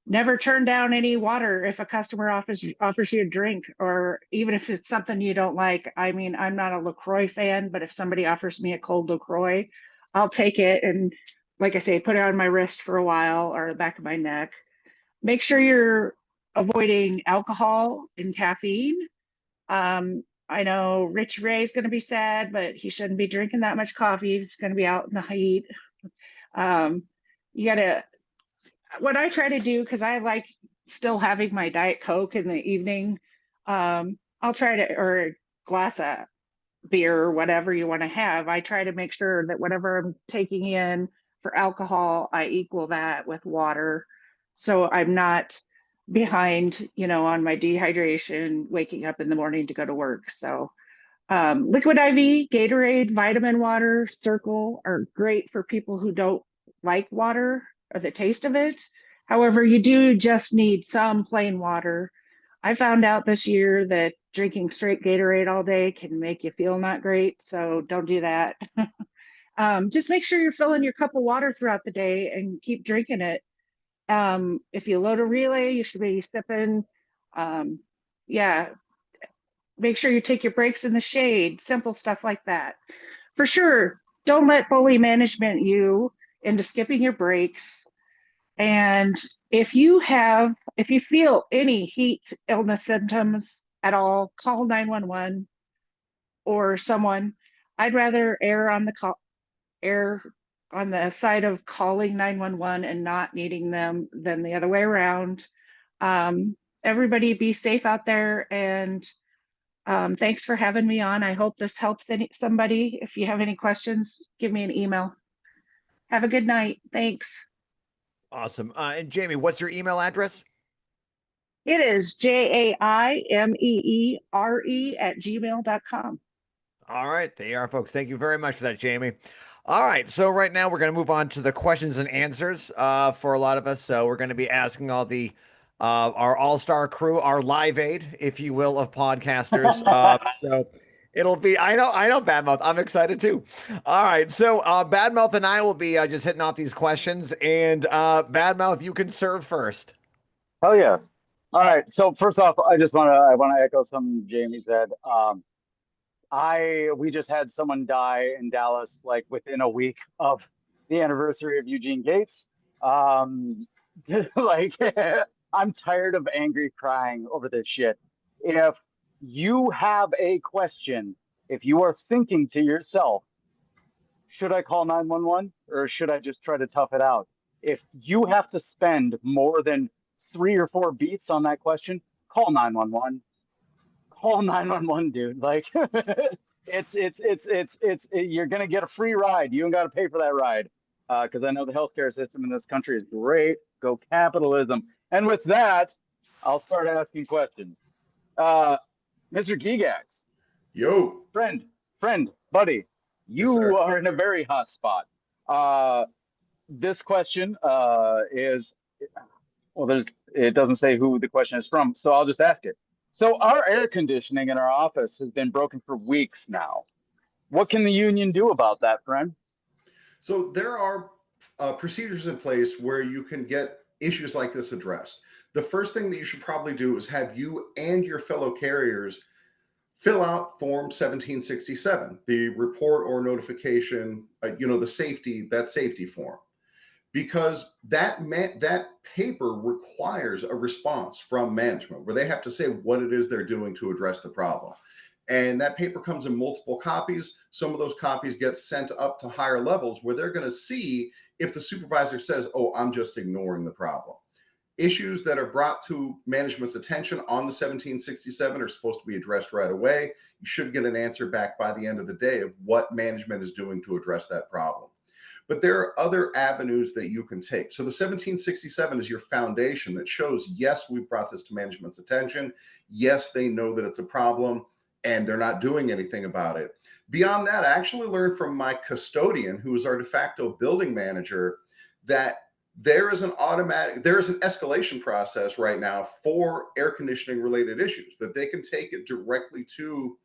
never turn down any water if a customer offers you a drink, or even if it's something you don't like. I mean, I'm not a LaCroix fan, but if somebody offers me a cold LaCroix, I'll take it and, like I say, put it on my wrist for a while or the back of my neck. Make sure you're avoiding alcohol and caffeine. I know Rich Ray's going to be sad, but he shouldn't be drinking that much coffee. He's going to be out in the heat. Um, you got to What I try to do, because I like still having my Diet Coke in the evening, I'll try to, or a glass of beer or whatever you want to have. I try to make sure that whatever I'm taking in for alcohol, I equal that with water. So I'm not behind, on my dehydration, waking up in the morning to go to work. So Liquid IV, Gatorade, vitamin water, Circle are great for people who don't like water or the taste of it. However, you do just need some plain water. I found out this year that drinking straight Gatorade all day can make you feel not great, so don't do that. Just make sure you're filling your cup of water throughout the day and keep drinking it. If you load a relay, you should be sipping. Yeah, make sure you take your breaks in the shade, simple stuff like that. For sure, don't let bully management you into skipping your breaks. And if you feel any heat illness symptoms at all, call 911 or someone. I'd rather err on the side of calling 911 and not needing them than the other way around. Everybody be safe out there, and thanks for having me on. I hope this helps somebody. If you have any questions, give me an email. Have a good night. Thanks. Awesome. And Jamie, what's your email address? It is JAIMEERE@gmail.com. All right, there you are, folks. Thank you very much for that, Jamie. All right, so right now we're going to move on to the questions and answers for a lot of us. So we're going to be asking all the our all-star crew, our live aid, if you will, of podcasters. So It'll be, I know, Badmouth. I'm excited too. All right. So, Badmouth and I will be just hitting off these questions. And, Badmouth, you can serve first. Oh yeah. All right. So first off, I want to echo something Jamie said. We just had someone die in Dallas like within a week of the anniversary of Eugene Gates. Um, like I'm tired of angry crying over this shit. If you have a question, if you are thinking to yourself, should I call 911 or should I just try to tough it out? If you have to spend more than 3 or 4 beats on that question, call 911. Call 911, dude. Like you're gonna get a free ride. You don't gotta pay for that ride. Because I know the healthcare system in this country is great. Go capitalism. And with that, I'll start asking questions. Mr. Gegax, Yo, friend, buddy, yes, you sir. are in a very hot spot. This question is well, it doesn't say who the question is from, so I'll just ask it. So our air conditioning in our office has been broken for weeks now. What can the union do about that, friend? So there are procedures in place where you can get issues like this addressed. The first thing that you should probably do is have you and your fellow carriers fill out Form 1767, the report or notification, that safety form, because that paper requires a response from management where they have to say what it is they're doing to address the problem. And that paper comes in multiple copies. Some of those copies get sent up to higher levels where they're going to see if the supervisor says, oh, I'm just ignoring the problem. Issues that are brought to management's attention on the 1767 are supposed to be addressed right away. You should get an answer back by the end of the day of what management is doing to address that problem. But there are other avenues that you can take. So the 1767 is your foundation that shows, yes, we brought this to management's attention. Yes, they know that it's a problem and they're not doing anything about it. Beyond that, I actually learned from my custodian, who is our de facto building manager, that there is an escalation process right now for air conditioning related issues, that they can take it directly to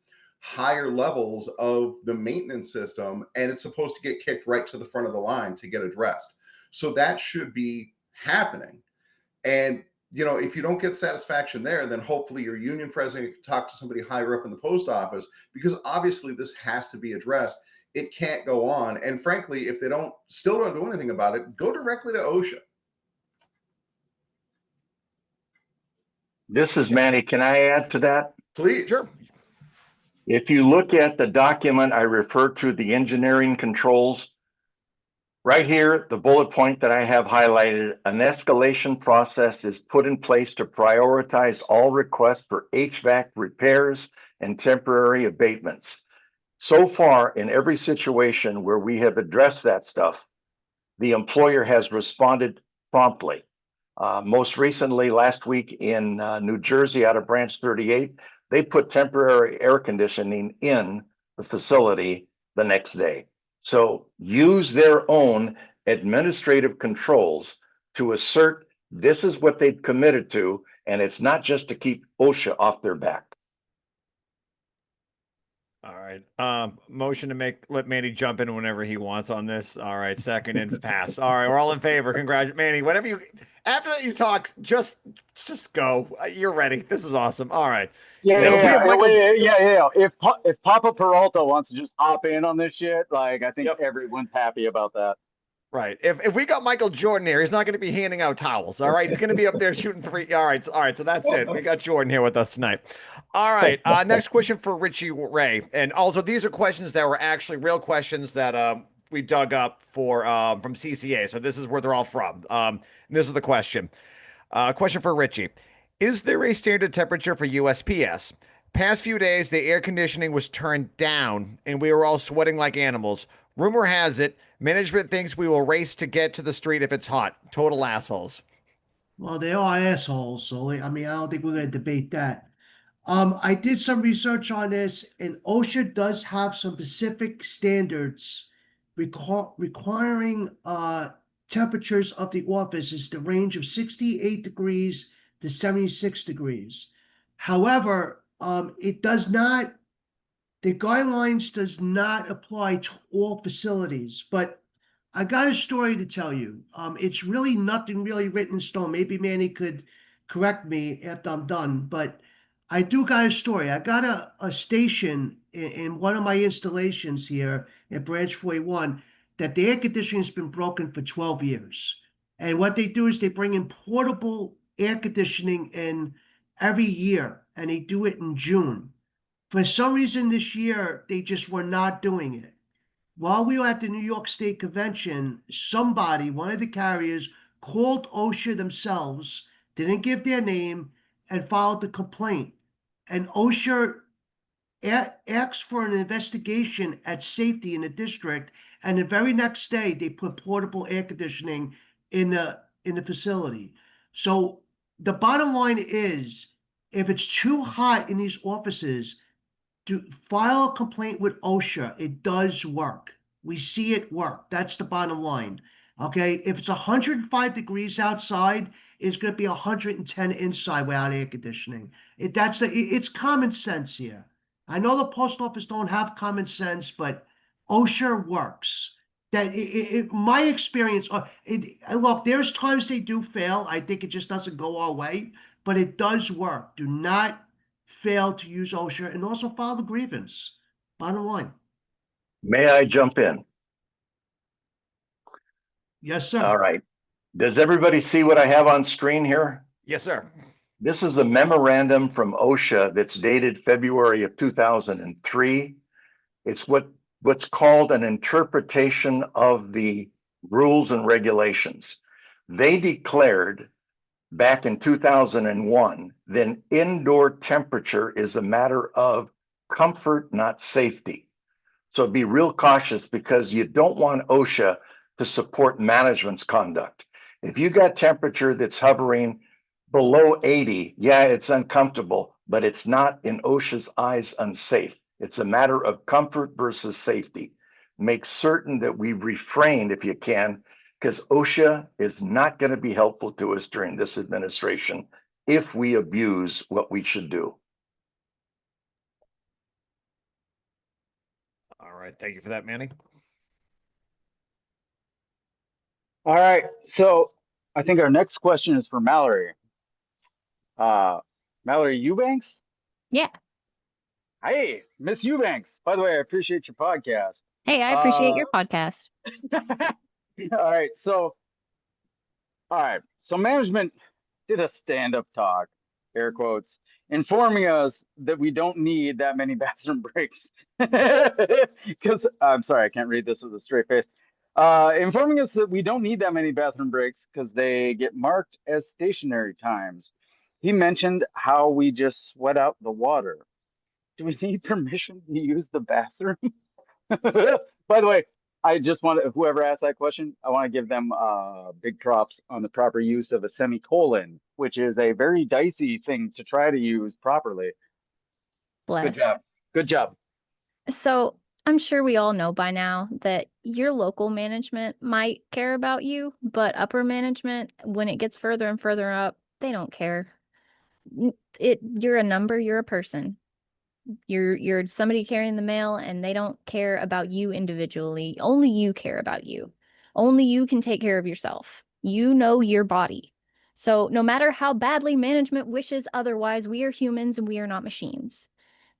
higher levels of the maintenance system, and it's supposed to get kicked right to the front of the line to get addressed. So that should be happening. And if you don't get satisfaction there, then hopefully your union president can talk to somebody higher up in the post office, because obviously this has to be addressed. It can't go on. And frankly, if they still don't do anything about it, go directly to OSHA. This is Manny. Can I add to that? Please. Sure. If you look at the document I refer to, the engineering controls, right here, the bullet point that I have highlighted, an escalation process is put in place to prioritize all requests for HVAC repairs and temporary abatements. So far, in every situation where we have addressed that stuff, the employer has responded promptly. Most recently, last week in New Jersey, out of Branch 38, they put temporary air conditioning in the facility the next day. So use their own administrative controls to assert this is what they've committed to, and it's not just to keep OSHA off their back. All right. Motion to let Manny jump in whenever he wants on this. All right. Second and passed. All right. We're all in favor. Congratulations, Manny. After that you talk, just go. You're ready. This is awesome. All right. Yeah. If Papa Peralta wants to just hop in on this shit, like I think everyone's happy about that. Right. If we got Michael Jordan here, he's not going to be handing out towels. All right. He's going to be up there shooting three. All right. So that's it. We got Jordan here with us tonight. All right. Next question for Richie Ray. And also, these are questions that were actually real questions that we dug up from CCA. So this is where they're all from. This is the question. Question for Richie. Is there a standard temperature for USPS? Past few days, the air conditioning was turned down and we were all sweating like animals. Rumor has it, management thinks we will race to get to the street if it's hot. Total assholes. Well, they are assholes, so I don't think we're going to debate that. I did some research on this, and OSHA does have some specific standards requiring temperatures of the office is the range of 68 degrees to 76 degrees. However, the guidelines does not apply to all facilities, but I got a story to tell you. It's really nothing really written in stone. Maybe Manny could correct me after I'm done, but I do got a story. I got a station in one of my installations here at Branch 41 that the air conditioning has been broken for 12 years. And what they do is they bring in portable air conditioning in every year, and they do it in June. For some reason this year, they just were not doing it. While we were at the New York State Convention, somebody, one of the carriers, called OSHA themselves, didn't give their name, and filed a complaint. And OSHA asked for an investigation at safety in the district, and the very next day they put portable air conditioning in the facility. So the bottom line is, if it's too hot in these offices, to file a complaint with OSHA. It does work. We see it work. That's the bottom line. Okay, if it's 105 degrees outside, it's going to be 110 inside without air conditioning. It's common sense here. I know the post office don't have common sense, but OSHA works. My experience, look, there's times they do fail. I think it just doesn't go our way, but it does work. Do not fail to use OSHA, and also file the grievance. Bottom line. May I jump in? Yes, sir. All right. Does everybody see what I have on screen here? Yes, sir. This is a memorandum from OSHA that's dated February of 2003. It's what's called an interpretation of the rules and regulations. They declared back in 2001 that indoor temperature is a matter of comfort, not safety. So be real cautious, because you don't want OSHA to support management's conduct. If you got temperature that's hovering below 80, yeah, it's uncomfortable, but it's not, in OSHA's eyes, unsafe. It's a matter of comfort versus safety. Make certain that we refrain if you can, because OSHA is not going to be helpful to us during this administration if we abuse what we should do. All right. Thank you for that, Manny. All right, so I think our next question is for Mallory. Mallory Eubanks? Yeah. Hey, Miss Eubanks. By the way, I appreciate your podcast. Hey, I appreciate your podcast. All right. So management did a stand-up talk, air quotes, informing us that we don't need that many bathroom breaks. Because I'm sorry, I can't read this with a straight face. Informing us that we don't need that many bathroom breaks because they get marked as stationary times. He mentioned how we just sweat out the water. Do we need permission to use the bathroom? By the way, I just want to, whoever asked that question, I want to give them big props on the proper use of a semicolon, which is a very dicey thing to try to use properly. Bless. Good job. Good job. So I'm sure we all know by now that your local management might care about you, but upper management, when it gets further and further up, they don't care. You're a number, you're a person. You're somebody carrying the mail, and they don't care about you individually. Only you care about you. Only you can take care of yourself. You know your body. So no matter how badly management wishes otherwise, we are humans and we are not machines.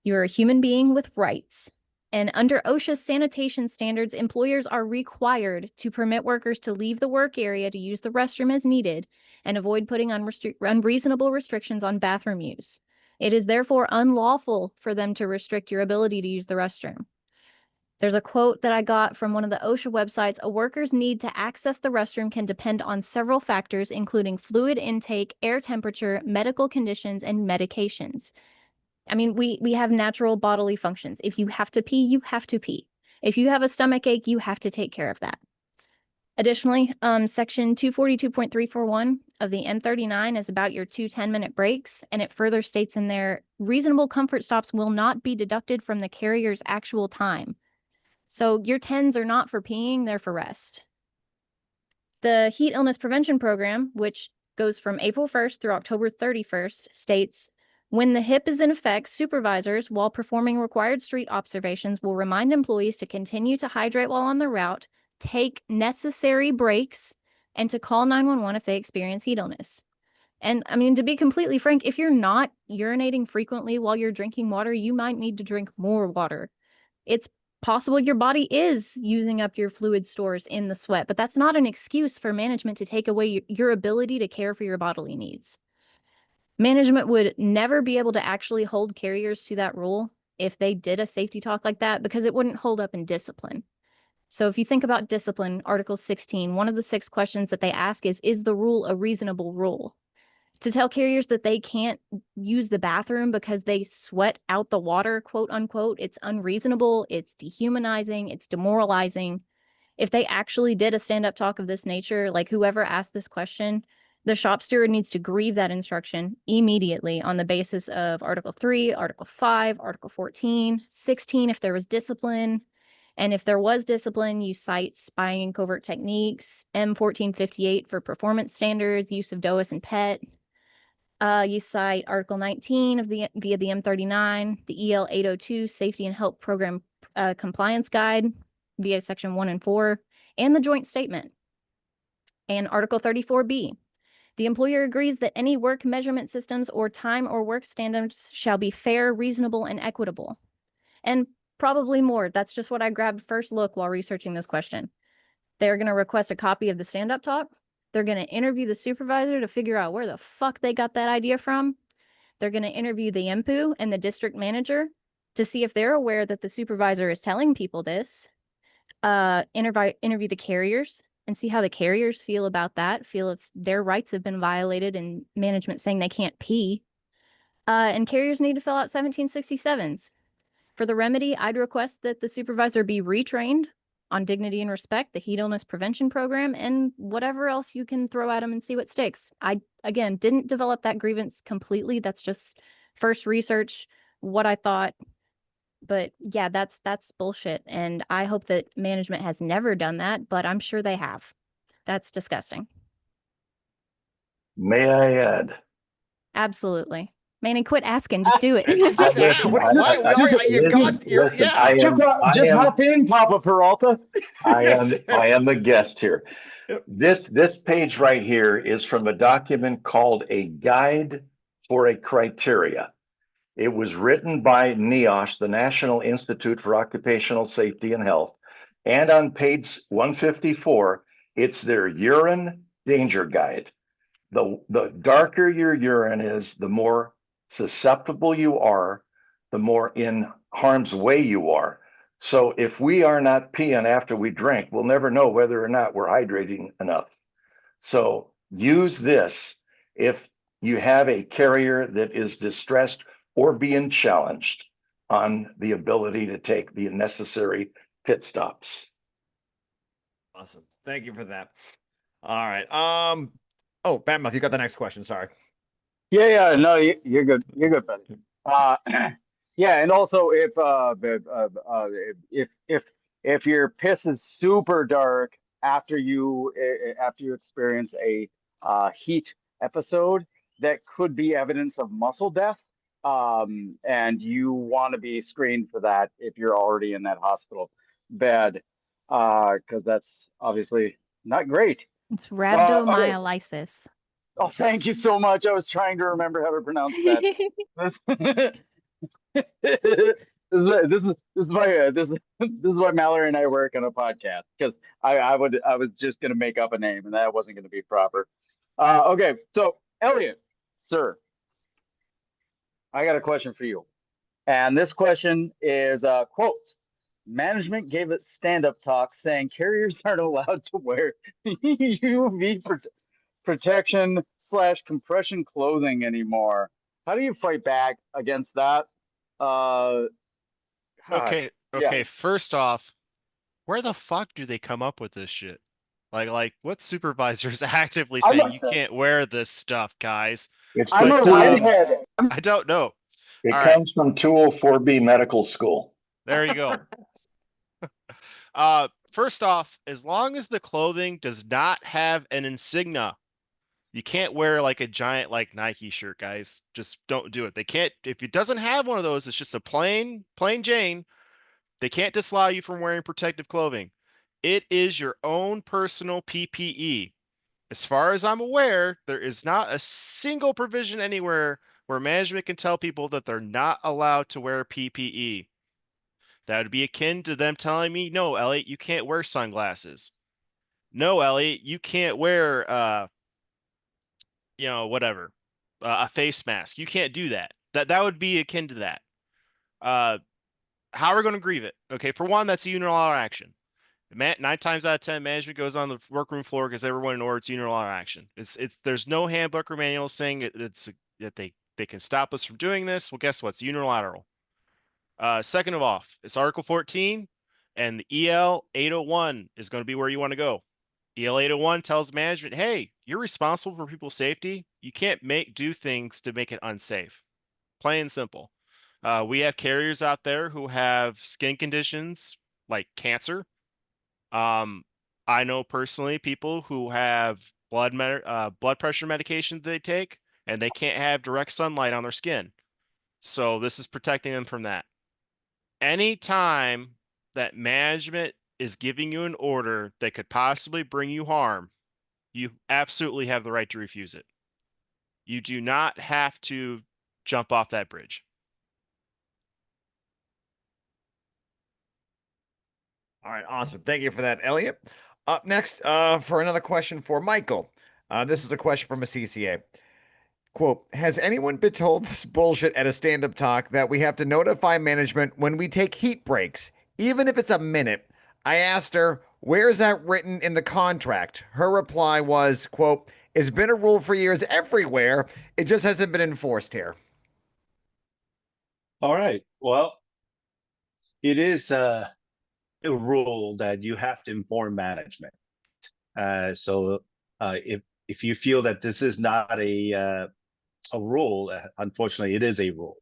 You're a human being with rights. And under OSHA's sanitation standards, employers are required to permit workers to leave the work area to use the restroom as needed and avoid putting unreasonable restrictions on bathroom use. It is therefore unlawful for them to restrict your ability to use the restroom. There's a quote that I got from one of the OSHA websites. A worker's need to access the restroom can depend on several factors, including fluid intake, air temperature, medical conditions, and medications. I mean, we have natural bodily functions. If you have to pee, you have to pee. If you have a stomach ache, you have to take care of that. Additionally, section 242.341 of the N39 is about your 2 10-minute breaks, and it further states in there, reasonable comfort stops will not be deducted from the carrier's actual time. So your 10s are not for peeing, they're for rest. The Heat Illness Prevention Program, which goes from April 1st through October 31st, states When the HIP is in effect, supervisors, while performing required street observations, will remind employees to continue to hydrate while on the route, take necessary breaks, and to call 911 if they experience heat illness. And I mean, to be completely frank, if you're not urinating frequently while you're drinking water, you might need to drink more water. It's possible your body is using up your fluid stores in the sweat, but that's not an excuse for management to take away your ability to care for your bodily needs. Management would never be able to actually hold carriers to that rule if they did a safety talk like that, because it wouldn't hold up in discipline. So if you think about discipline, Article 16, one of the 6 questions that they ask is the rule a reasonable rule? To tell carriers that they can't use the bathroom because they sweat out the water, quote unquote, it's unreasonable, it's dehumanizing, it's demoralizing. If they actually did a stand-up talk of this nature, like whoever asked this question, the shop steward needs to grieve that instruction immediately on the basis of Article 3, Article 5, Article 14, 16 if there was discipline. And if there was discipline, you cite spying and covert techniques, M1458 for performance standards, use of DOAS and PET. You cite Article 19 of the via the M39, the EL 802 Safety and Health Program Compliance Guide via Section 1 and 4, and the Joint Statement. And Article 34B, the employer agrees that any work measurement systems or time or work standards shall be fair, reasonable, and equitable. And probably more. That's just what I grabbed first look while researching this question. They're going to request a copy of the stand-up talk. They're going to interview the supervisor to figure out where the fuck they got that idea from. They're going to interview the MPU and the district manager to see if they're aware that the supervisor is telling people this. Interview the carriers and see how the carriers feel about that, feel if their rights have been violated and management saying they can't pee. And carriers need to fill out 1767s. For the remedy, I'd request that the supervisor be retrained on dignity and respect, the heat illness prevention program, and whatever else you can throw at them and see what sticks. I, again, didn't develop that grievance completely. That's just first research, what I thought. But yeah, that's bullshit. And I hope that management has never done that, but I'm sure they have. That's disgusting. May I add? Absolutely. Manny, quit asking. Just do it. Just why you got your listen, yeah. Just hop in, Papa Peralta. I am a guest here. This page right here is from a document called A Guide for a Criteria. It was written by NIOSH, the National Institute for Occupational Safety and Health. And on page 154, it's their urine danger guide. The darker your urine is, the more susceptible you are, the more in harm's way you are. So if we are not peeing after we drink, we'll never know whether or not we're hydrating enough. So use this if you have a carrier that is distressed or being challenged on the ability to take the necessary pit stops. Awesome. Thank you for that. All right. Oh, Batmouth, you got the next question. Sorry. Yeah. No, you're good. You're good, buddy. Yeah, and also if your piss is super dark after you experience a heat episode, that could be evidence of muscle death. And you want to be screened for that if you're already in that hospital bed, because that's obviously not great. It's rhabdomyolysis. Oh, thank you so much. I was trying to remember how to pronounce that. This is why Mallory and I work on a podcast, because I was just gonna make up a name and that wasn't gonna be proper. Okay, so Elliot, sir, I got a question for you, and this question is quote: management gave it stand-up talk saying carriers aren't allowed to wear UV protection / compression clothing anymore. How do you fight back against that? Okay, yeah. first off, where the fuck do they come up with this shit? Like what supervisor's actively saying you can't wear this stuff, guys? I'm a redhead. I don't know. It All comes from 204B medical school. There you go. First off, as long as the clothing does not have an insignia You can't wear like a giant like Nike shirt, guys. Just don't do it. They can't, if it doesn't have one of those, it's just a plain Jane. They can't disallow you from wearing protective clothing. It is your own personal PPE. As far as I'm aware, there is not a single provision anywhere where management can tell people that they're not allowed to wear PPE. That would be akin to them telling me, no, Elliot, you can't wear sunglasses. No, Elliot, you can't wear, whatever, a face mask. You can't do that. That would be akin to that. How are we going to grieve it? Okay, for one, that's a unilateral action. 9 times out of 10, management goes on the workroom floor because everyone in order it's unilateral action. There's no handbook or manual saying that they can stop us from doing this. Well, guess what? It's unilateral. Second of all, it's Article 14, and the EL 801 is going to be where you want to go. EL 801 tells management, hey, you're responsible for people's safety. You can't do things to make it unsafe. Plain and simple. We have carriers out there who have skin conditions like cancer. I know personally people who have blood pressure medication they take, and they can't have direct sunlight on their skin. So this is protecting them from that. Anytime that management is giving you an order that could possibly bring you harm, you absolutely have the right to refuse it. You do not have to jump off that bridge. All right, awesome. Thank you for that, Elliot. Up next, for another question for Michael. This is a question from a CCA. Quote, has anyone been told this bullshit at a stand-up talk that we have to notify management when we take heat breaks, even if it's a minute? I asked her, where's that written in the contract? Her reply was, quote, it's been a rule for years everywhere. It just hasn't been enforced here. All right. Well, it is a rule that you have to inform management. So if you feel that this is not a rule, unfortunately, it is a rule.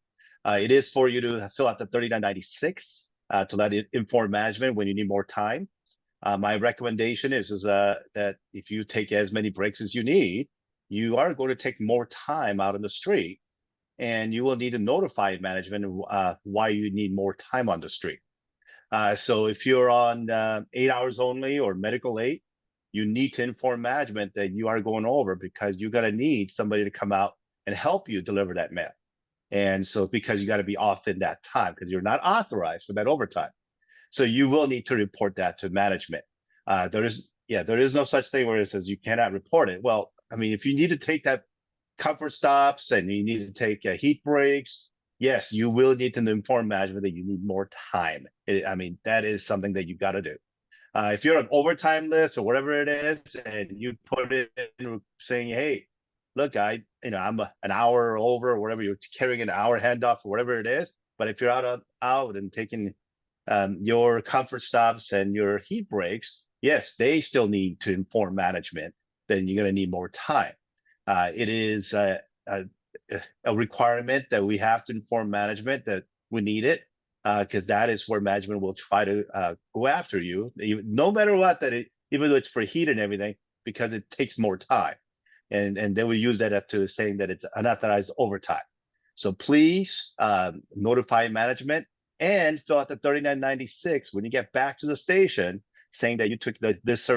It is for you to fill out the 3996 to let it inform management when you need more time. My recommendation is that if you take as many breaks as you need, you are going to take more time out on the street, and you will need to notify management why you need more time on the street. So if you're on 8 hours only or medical aid, you need to inform management that you are going over because you're going to need somebody to come out and help you deliver that mail. And so because you got to be off in that time because you're not authorized for that overtime. So you will need to report that to management. There is no such thing where it says you cannot report it. Well, I mean, if you need to take that comfort stops and you need to take heat breaks, yes, you will need to inform management that you need more time. I mean, that is something that you got to do. If you're on overtime list or whatever it is, and you put it in saying, "Hey, look, I'm an hour over or whatever, you're carrying an hour handoff or whatever it is." But if you're out and taking your comfort stops and your heat breaks, yes, they still need to inform management. Then you're going to need more time. It is a requirement that we have to inform management that we need it. Because that is where management will try to go after you, no matter what. Even though it's for heat and everything, because it takes more time, and they will use that up to saying that it's unauthorized overtime. So please notify management and fill out the 3996 when you get back to the station, saying that you took this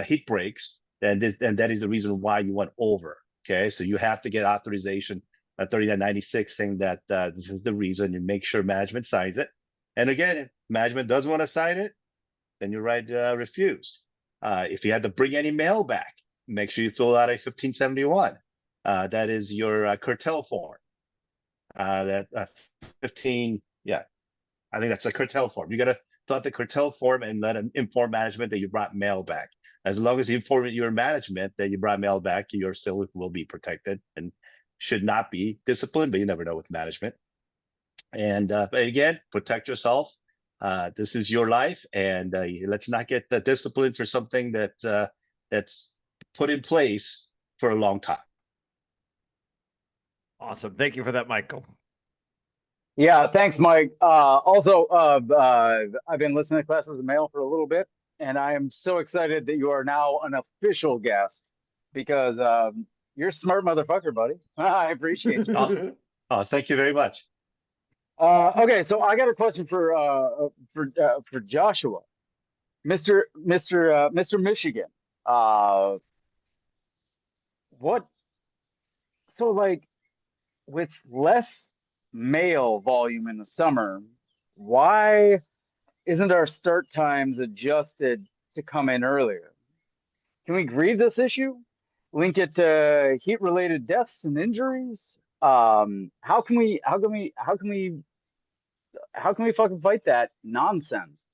heat breaks, and that is the reason why you went over. Okay, so you have to get authorization. 3996 saying that this is the reason, and make sure management signs it. And again, if management doesn't want to sign it, then you write refuse. If you had to bring any mail back, make sure you fill out a 1571. That is your curtail form. That 15, yeah, I think that's a curtail form. You got to fill out the curtail form and let them inform management that you brought mail back. As long as you inform your management that you brought mail back, your still will be protected and should not be disciplined, but you never know with management. And but again, protect yourself. This is your life, and let's not get the discipline for something that's put in place for a long time. Awesome. Thank you for that, Michael. Yeah, thanks, Mike. Also, I've been listening to Classes of Mail for a little bit, and I am so excited that you are now an official guest because You're a smart motherfucker, buddy. I appreciate you. Oh, thank you very much. Okay, so I got a question for Joshua, Mr. Michigan. Uh, what? So like with less mail volume in the summer, why isn't our start times adjusted to come in earlier? Can we grieve this issue? Link it to heat-related deaths and injuries? How can we fucking fight that nonsense?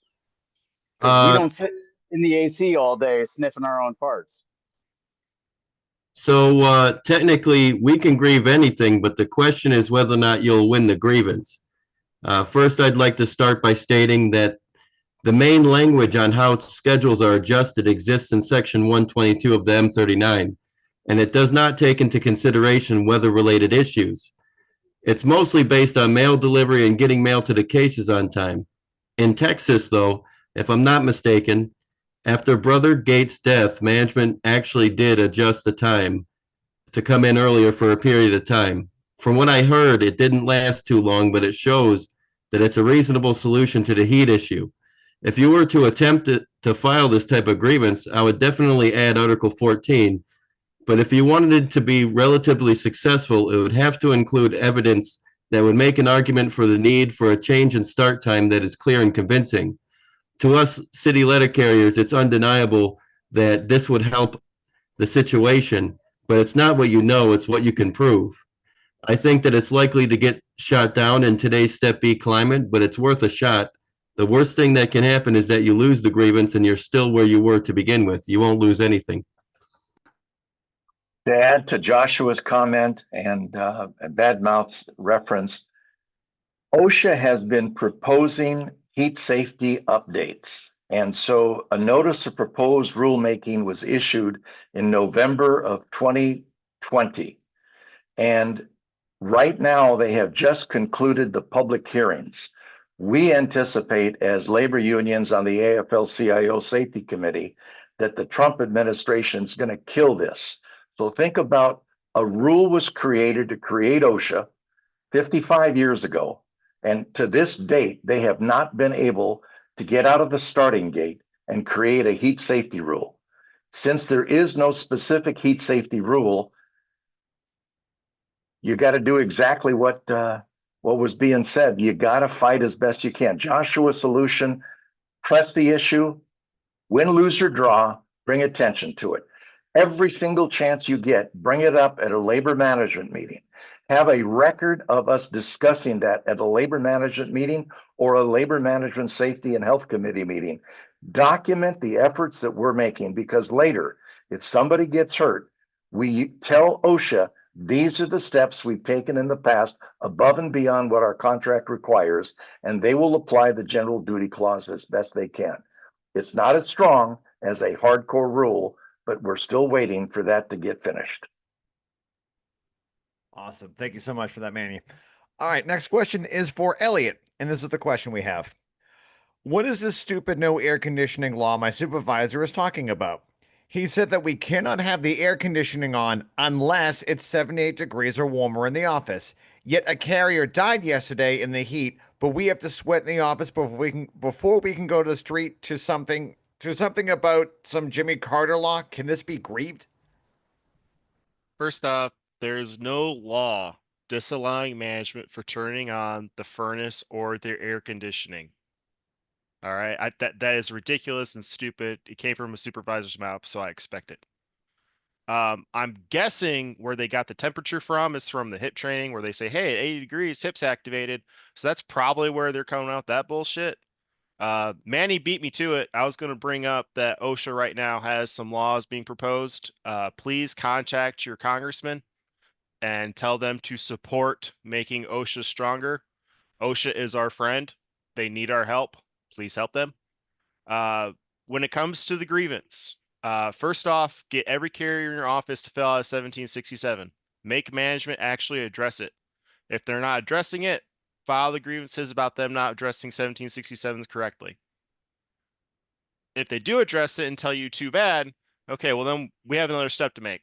Because we Uh, don't sit in the AC all day sniffing our own farts. so technically, we can grieve anything, but the question is whether or not you'll win the grievance. First, I'd like to start by stating that the main language on how schedules are adjusted exists in Section 122 of the M39, and it does not take into consideration weather-related issues. It's mostly based on mail delivery and getting mail to the cases on time. In Texas, though, if I'm not mistaken, after Brother Gates' death, management actually did adjust the time to come in earlier for a period of time. From what I heard, it didn't last too long, but it shows that it's a reasonable solution to the heat issue. If you were to attempt to file this type of grievance, I would definitely add Article 14. But if you wanted it to be relatively successful, it would have to include evidence that would make an argument for the need for a change in start time that is clear and convincing. To us city letter carriers, it's undeniable that this would help the situation, but it's not what you know, it's what you can prove. I think that it's likely to get shot down in today's Step B climate, but it's worth a shot. The worst thing that can happen is that you lose the grievance and you're still where you were to begin with. You won't lose anything. To add to Joshua's comment and Badmouth's reference, OSHA has been proposing heat safety updates. And so a notice of proposed rulemaking was issued in November of 2020. And right now they have just concluded the public hearings. We anticipate, as labor unions on the AFL-CIO Safety Committee, that the Trump administration is going to kill this. So think about a rule was created to create OSHA 55 years ago. And to this date, they have not been able to get out of the starting gate and create a heat safety rule. Since there is no specific heat safety rule, you got to do exactly what was being said. You got to fight as best you can. Joshua's solution: press the issue, win, lose, or draw, bring attention to it. Every single chance you get, bring it up at a labor management meeting. Have a record of us discussing that at a labor management meeting or a labor management safety and health committee meeting. Document the efforts that we're making, because later, if somebody gets hurt, we tell OSHA, these are the steps we've taken in the past above and beyond what our contract requires, and they will apply the general duty clause as best they can. It's not as strong as a hardcore rule, but we're still waiting for that to get finished. Awesome. Thank you so much for that, Manny. All right, next question is for Elliot, and this is the question we have. What is this stupid no air conditioning law my supervisor is talking about? He said that we cannot have the air conditioning on unless it's 78 degrees or warmer in the office. Yet a carrier died yesterday in the heat, but we have to sweat in the office before we can go to the street to something about some Jimmy Carter law. Can this be grieved? First off, there's no law disallowing management for turning on the furnace or their air conditioning. All right, that is ridiculous and stupid. It came from a supervisor's mouth, so I expect it. I'm guessing where they got the temperature from is from the hip training, where they say, hey, at 80 degrees, hips activated. So that's probably where they're coming out with that bullshit. Manny beat me to it. I was going to bring up that OSHA right now has some laws being proposed. Please contact your congressman and tell them to support making OSHA stronger. OSHA is our friend. They need our help. Please help them. When it comes to the grievance, first off, get every carrier in your office to fill out a 1767. Make management actually address it. If they're not addressing it, file the grievances about them not addressing 1767s correctly. If they do address it and tell you too bad, okay, well then we have another step to make.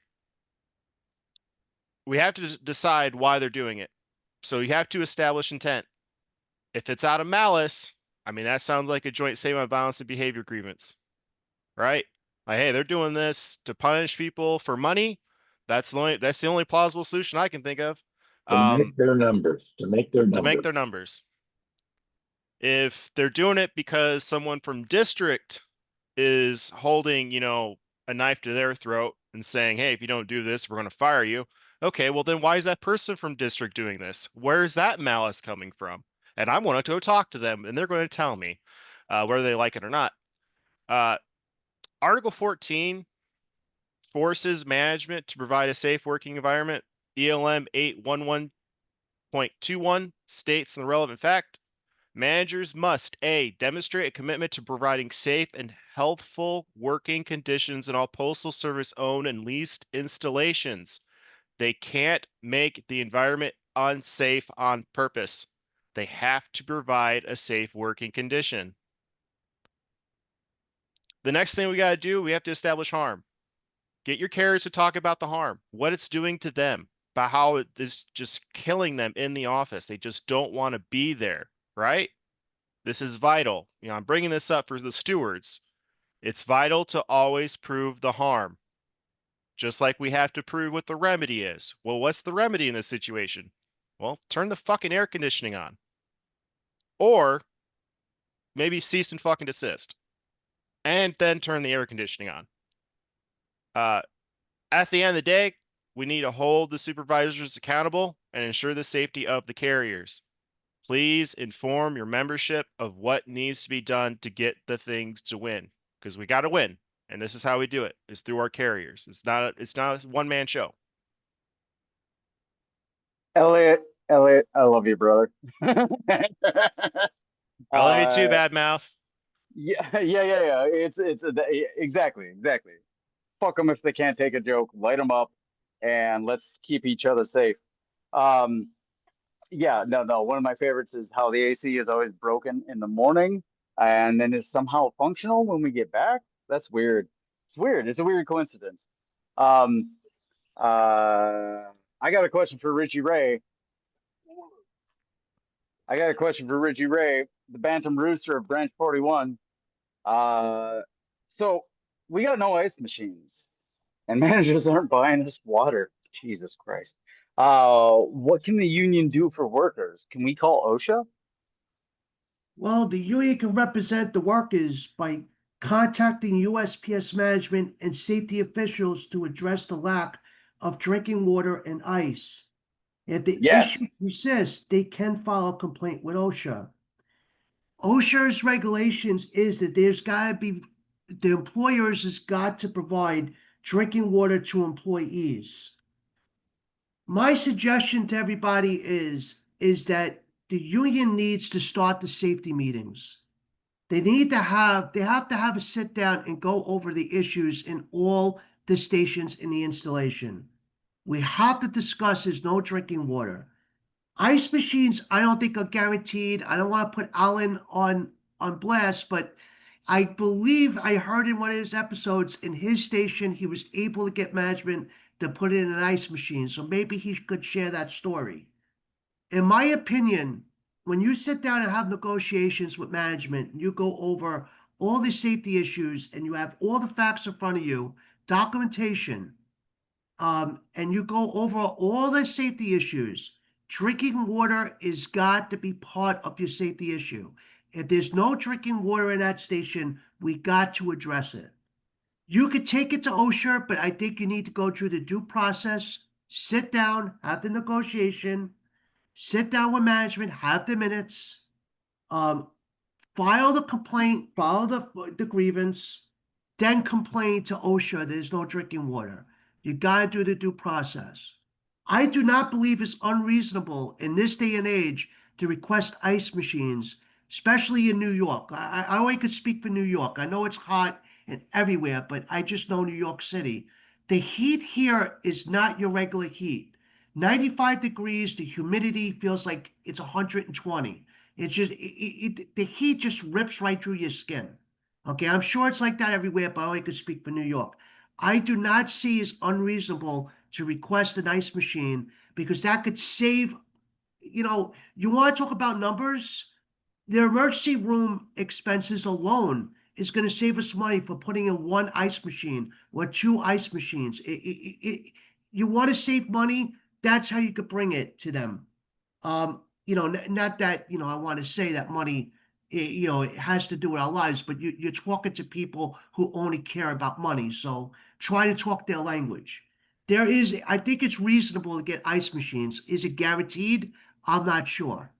we have to decide why they're doing it. So you have to establish intent. If it's out of malice, I mean, that sounds like a joint statement of violence and behavior grievance, right? Like, hey, they're doing this to punish people for money. That's the only plausible solution I can think of. To make their numbers. To make their To make numbers. their numbers. If they're doing it because someone from district is holding, a knife to their throat and saying, hey, if you don't do this, we're going to fire you. Okay, well, then why is that person from district doing this? Where's that malice coming from? And I'm going to go talk to them, and they're going to tell me whether they like it or not. Article 14 forces management to provide a safe working environment. ELM 811.21 states in the relevant fact, managers must A, demonstrate a commitment to providing safe and healthful working conditions in all Postal Service owned and leased installations. They can't make the environment unsafe on purpose. They have to provide a safe working condition. The next thing we got to do, we have to establish harm. Get your carriers to talk about the harm, what it's doing to them, about how it is just killing them in the office. They just don't want to be there, right? This is vital. I'm bringing this up for the stewards. It's vital to always prove the harm, just like we have to prove what the remedy is. Well, what's the remedy in this situation? Well, turn the fucking air conditioning on. Or maybe cease and fucking desist. And then turn the air conditioning on. At the end of the day, we need to hold the supervisors accountable and ensure the safety of the carriers. Please inform your membership of what needs to be done to get the things to win, because we got to win, and this is how we do it: is through our carriers. It's not a one-man show. Elliot, I love you, brother. I love you too, bad mouth. Yeah. It's exactly. Fuck them if they can't take a joke. Light them up, and let's keep each other safe. Yeah, no. One of my favorites is how the AC is always broken in the morning and then is somehow functional when we get back. That's weird. It's weird. It's a weird coincidence. Um, I got a question for Richie Ray. The Bantam Rooster of Branch 41. So we got no ice machines, and managers aren't buying us water. Jesus Christ. What can the union do for workers? Can we call OSHA? Well, the union can represent the workers by contacting USPS management and safety officials to address the lack of drinking water and ice. If the issue persists, they can file a complaint with OSHA. OSHA's regulations is that the employers has got to provide drinking water to employees. My suggestion to everybody is that the union needs to start the safety meetings. They have to have a sit down and go over the issues in all the stations in the installation. We have to discuss there's no drinking water. Ice machines, I don't think are guaranteed. I don't want to put Alan on blast, but I believe I heard in one of his episodes in his station, he was able to get management to put in an ice machine. So maybe he could share that story. In my opinion, when you sit down and have negotiations with management, and you go over all the safety issues and you have all the facts in front of you, documentation, and you go over all the safety issues, drinking water is got to be part of your safety issue. If there's no drinking water in that station, we got to address it. You could take it to OSHA, but I think you need to go through the due process, sit down, have the negotiation, sit down with management, have the minutes, file the complaint, file the grievance, then complain to OSHA there's no drinking water. You got to do the due process. I do not believe it's unreasonable in this day and age to request ice machines, especially in New York. I only could speak for New York. I know it's hot and everywhere, but I just know New York City. The heat here is not your regular heat. 95 degrees, the humidity feels like it's 120. It's just, the heat just rips right through your skin. Okay, I'm sure it's like that everywhere, but I only could speak for New York. I do not see as unreasonable to request an ice machine because that could save, you want to talk about numbers? Their emergency room expenses alone is going to save us money for putting in one ice machine or two ice machines. You want to save money? That's how you could bring it to them. Not that, I want to say that money, it has to do with our lives, but you're talking to people who only care about money. So try to talk their language. I think it's reasonable to get ice machines. Is it guaranteed? I'm not sure.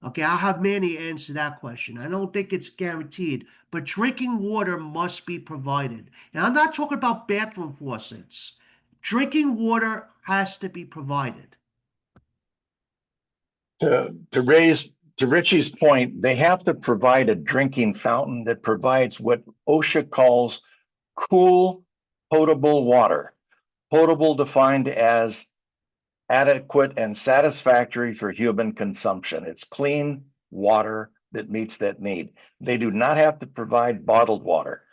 Okay, I'll have Manny answer that question. I don't think it's guaranteed, but drinking water must be provided. Now, I'm not talking about bathroom faucets. Drinking water has to be provided. To Richie's point, they have to provide a drinking fountain that provides what OSHA calls cool, potable water. Potable defined as adequate and satisfactory for human consumption. It's clean water that meets that need. They do not have to provide bottled water.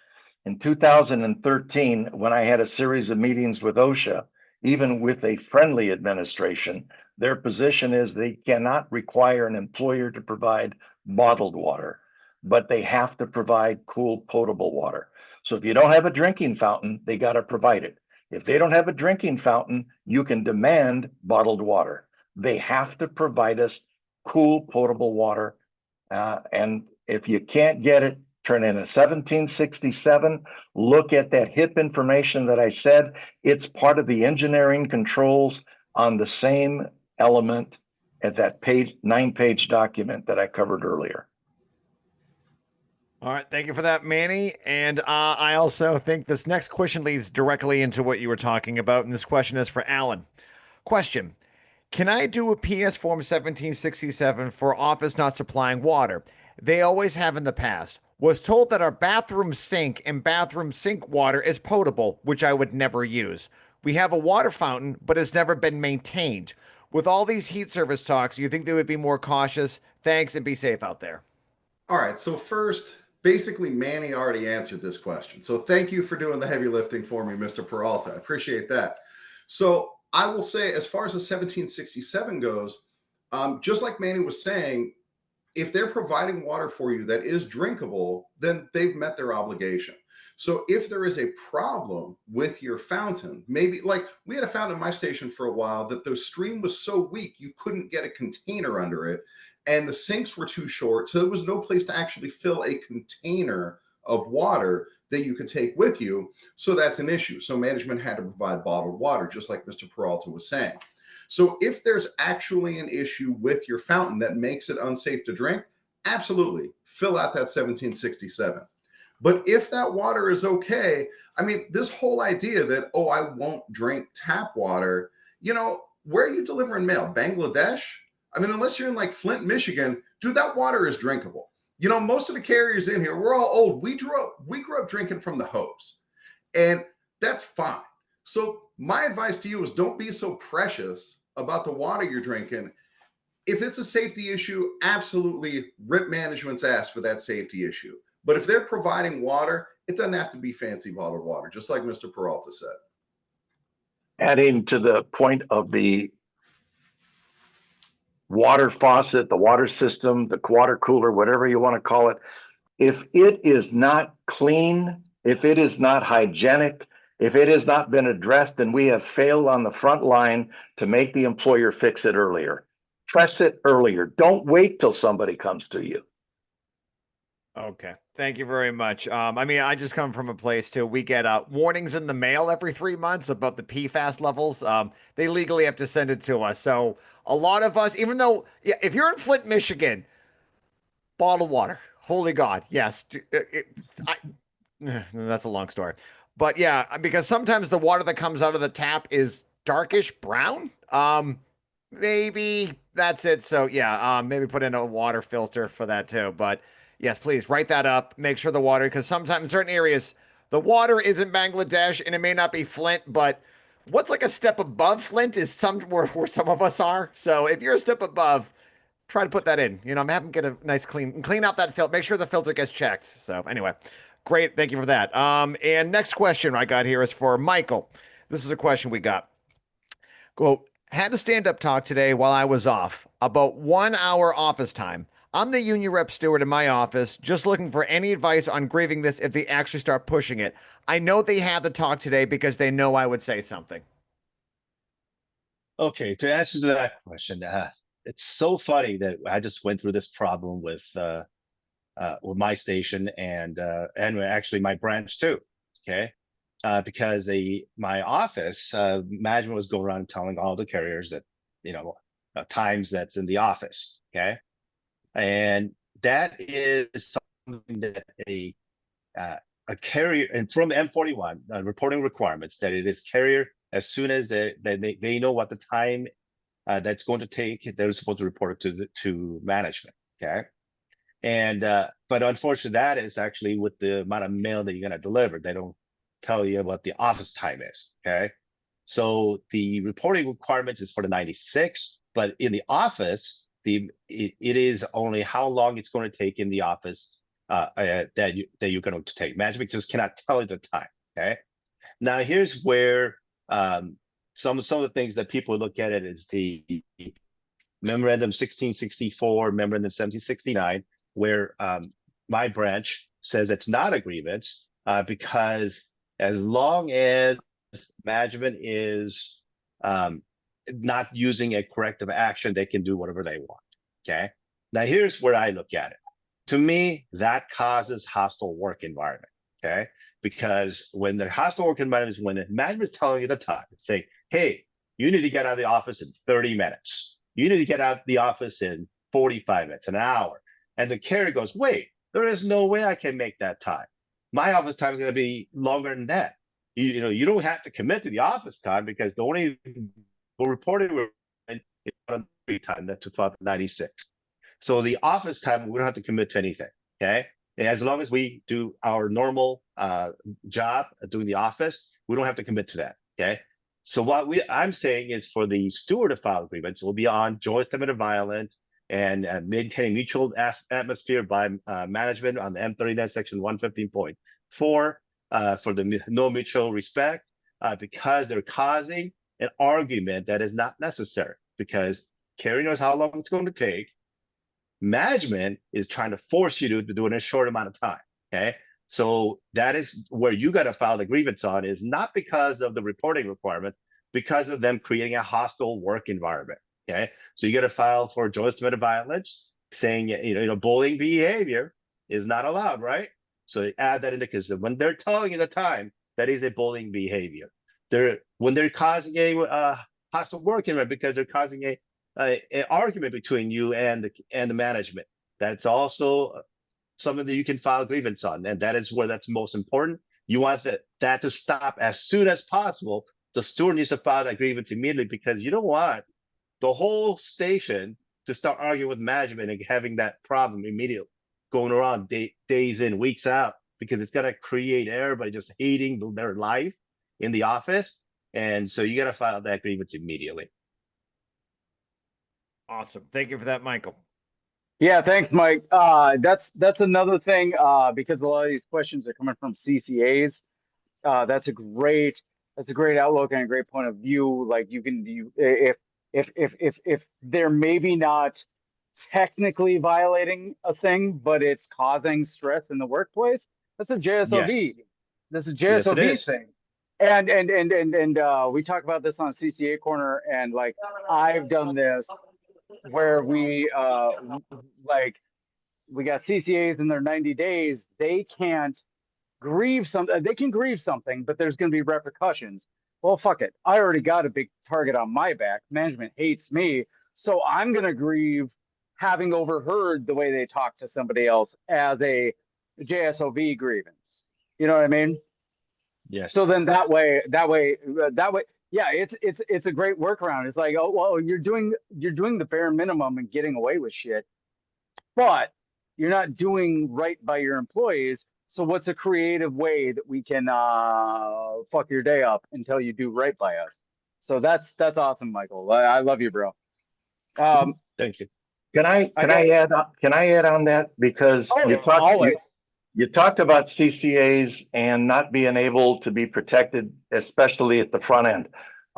In 2013, when I had a series of meetings with OSHA, even with a friendly administration, their position is they cannot require an employer to provide bottled water, but they have to provide cool, potable water. So if you don't have a drinking fountain, they got to provide it. If they don't have a drinking fountain, you can demand bottled water. They have to provide us cool, potable water. And if you can't get it, turn in a 1767, look at that HIP information that I said. It's part of the engineering controls on the same element at that 9-page document that I covered earlier. All right, thank you for that, Manny. And I also think this next question leads directly into what you were talking about. And this question is for Alan. Question: can I do a PS Form 1767 for office not supplying water? They always have in the past. Was told that our bathroom sink and bathroom sink water is potable, which I would never use. We have a water fountain, but it's never been maintained. With all these heat service talks, you think they would be more cautious? Thanks, and be safe out there. All right. So first, basically, Manny already answered this question. So thank you for doing the heavy lifting for me, Mr. Peralta. I appreciate that. So I will say, as far as the 1767 goes, just like Manny was saying, if they're providing water for you that is drinkable, then they've met their obligation. So if there is a problem with your fountain, maybe like we had a fountain at my station for a while that the stream was so weak you couldn't get a container under it, and the sinks were too short, so there was no place to actually fill a container of water that you could take with you. So that's an issue. So management had to provide bottled water, just like Mr. Peralta was saying. So if there's actually an issue with your fountain that makes it unsafe to drink, absolutely fill out that 1767. But if that water is okay, I mean, this whole idea that, oh, I won't drink tap water, where are you delivering mail? Bangladesh? I mean, unless you're in like Flint, Michigan, dude, that water is drinkable. Most of the carriers in here, we're all old. We grew up drinking from the hose, and that's fine. So my advice to you is don't be so precious about the water you're drinking. If it's a safety issue, absolutely rip management's ass for that safety issue. But if they're providing water, it doesn't have to be fancy bottled water, just like Mr. Peralta said. Adding to the point of the water faucet, the water system, the water cooler, whatever you want to call it, if it is not clean, if it is not hygienic, if it has not been addressed, then we have failed on the front line to make the employer fix it earlier. Press it earlier. Don't wait till somebody comes to you. Okay. Thank you very much. I just come from a place too. We get warnings in the mail every 3 months about the PFAS levels. They legally have to send it to us. So a lot of us, even though, if you're in Flint, Michigan, bottled water. Holy God. Yes. That's a long story. But yeah, because sometimes the water that comes out of the tap is darkish brown. Maybe that's it. So yeah, maybe put in a water filter for that too. But yes, please write that up. Make sure the water, because sometimes in certain areas, the water is in Bangladesh and it may not be Flint, but what's like a step above Flint is where some of us are. So if you're a step above, try to put that in. Have them get a nice clean out that filter. Make sure the filter gets checked. So anyway, great. Thank you for that. And next question I got here is for Michael. This is a question we got. Quote, had a stand-up talk today while I was off, about 1 hour office time. I'm the union rep steward in my office, just looking for any advice on grieving this if they actually start pushing it. I know they had the talk today because they know I would say something. Okay, to answer to that question, it's so funny that I just went through this problem with my station and actually my branch too. Okay, because my office management was going around telling all the carriers that times that's in the office. Okay, and that is something that a carrier and from M41 reporting requirements that it is carrier as soon as they know what the time that's going to take, they're supposed to report it to management. Okay. And but unfortunately, that is actually with the amount of mail that you're going to deliver. They don't tell you what the office time is. Okay. So the reporting requirements is for the 96, but in the office, it is only how long it's going to take in the office that you're going to take. Management just cannot tell you the time. Okay. Now here's where some of the things that people look at it is the Memorandum 1664, Memorandum 1769, where my branch says it's not a grievance because as long as management is not using a corrective action, they can do whatever they want. Okay. Now here's where I look at it. To me, that causes hostile work environment. Okay. Because when the hostile work environment is when the management is telling you the time, say, hey, you need to get out of the office in 30 minutes. You need to get out of the office in 45 minutes, an hour. And the carrier goes, wait, there is no way I can make that time. My office time is going to be longer than that. You don't have to commit to the office time because the only reported time that's 2096. So the office time, we don't have to commit to anything. Okay. And as long as we do our normal job doing the office, we don't have to commit to that. Okay. So what I'm saying is for the steward to file agreements, will be on joint committed violence and maintaining mutual atmosphere by management on the M39 section 115.4 for the no mutual respect because they're causing an argument that is not necessary because carrier knows how long it's going to take. Management is trying to force you to do it in a short amount of time. Okay. So that is where you got to file the grievance on is not because of the reporting requirement, because of them creating a hostile work environment. Okay. So you got to file for joint committed violence saying, bullying behavior is not allowed, right? So they add that in because when they're telling you the time, that is a bullying behavior. When they're causing a hostile work environment because they're causing an argument between you and the management. That's also something that you can file grievance on, and that is where that's most important. You want that to stop as soon as possible. The steward needs to file that grievance immediately because you don't want the whole station to start arguing with management and having that problem immediately going around days in, weeks out, because it's going to create everybody just hating their life in the office. And so you got to file that grievance immediately. Awesome. Thank you for that, Michael. Yeah, thanks, Mike. That's another thing because a lot of these questions are coming from CCAs. That's a great outlook and a great point of view. Like if they're maybe not technically violating a thing, but it's causing stress in the workplace, that's a JSOV. Yes. That's a Yes, it JSOV is. thing. And we talk about this on CCA Corner, and like I've done this where we got CCAs in their 90 days, they can't grieve something. They can grieve something, but there's going to be repercussions. Well, fuck it. I already got a big target on my back. Management hates me. So I'm going to grieve having overheard the way they talk to somebody else as a JSOV grievance. You know what I mean? Yes. So then that way, yeah, it's a great workaround. It's like, oh, well, you're doing the bare minimum and getting away with shit, but you're not doing right by your employees. So what's a creative way that we can fuck your day up until you do right by us? So that's awesome, Michael. I love you, bro. Thank you. Can I add on that because you talked about CCAs and not being able to be protected, especially at the front end.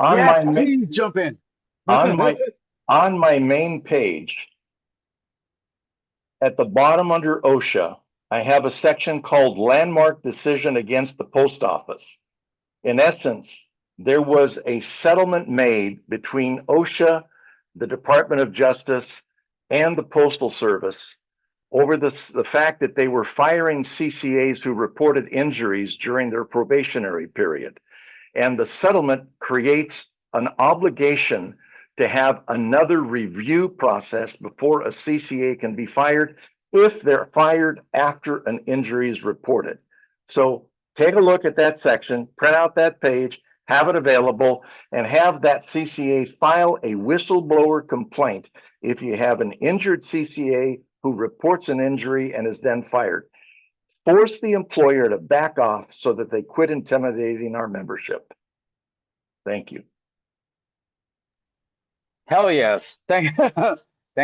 On Yes, my please jump in. on my on my main page, at the bottom under OSHA, I have a section called Landmark Decision Against the Post Office. In essence, there was a settlement made between OSHA, the Department of Justice, and the Postal Service over the fact that they were firing CCAs who reported injuries during their probationary period. And the settlement creates an obligation to have another review process before a CCA can be fired if they're fired after an injury is reported. So take a look at that section, print out that page, have it available, and have that CCA file a whistleblower complaint if you have an injured CCA who reports an injury and is then fired. Force the employer to back off so that they quit intimidating our membership. Thank you. Hell yes. Thank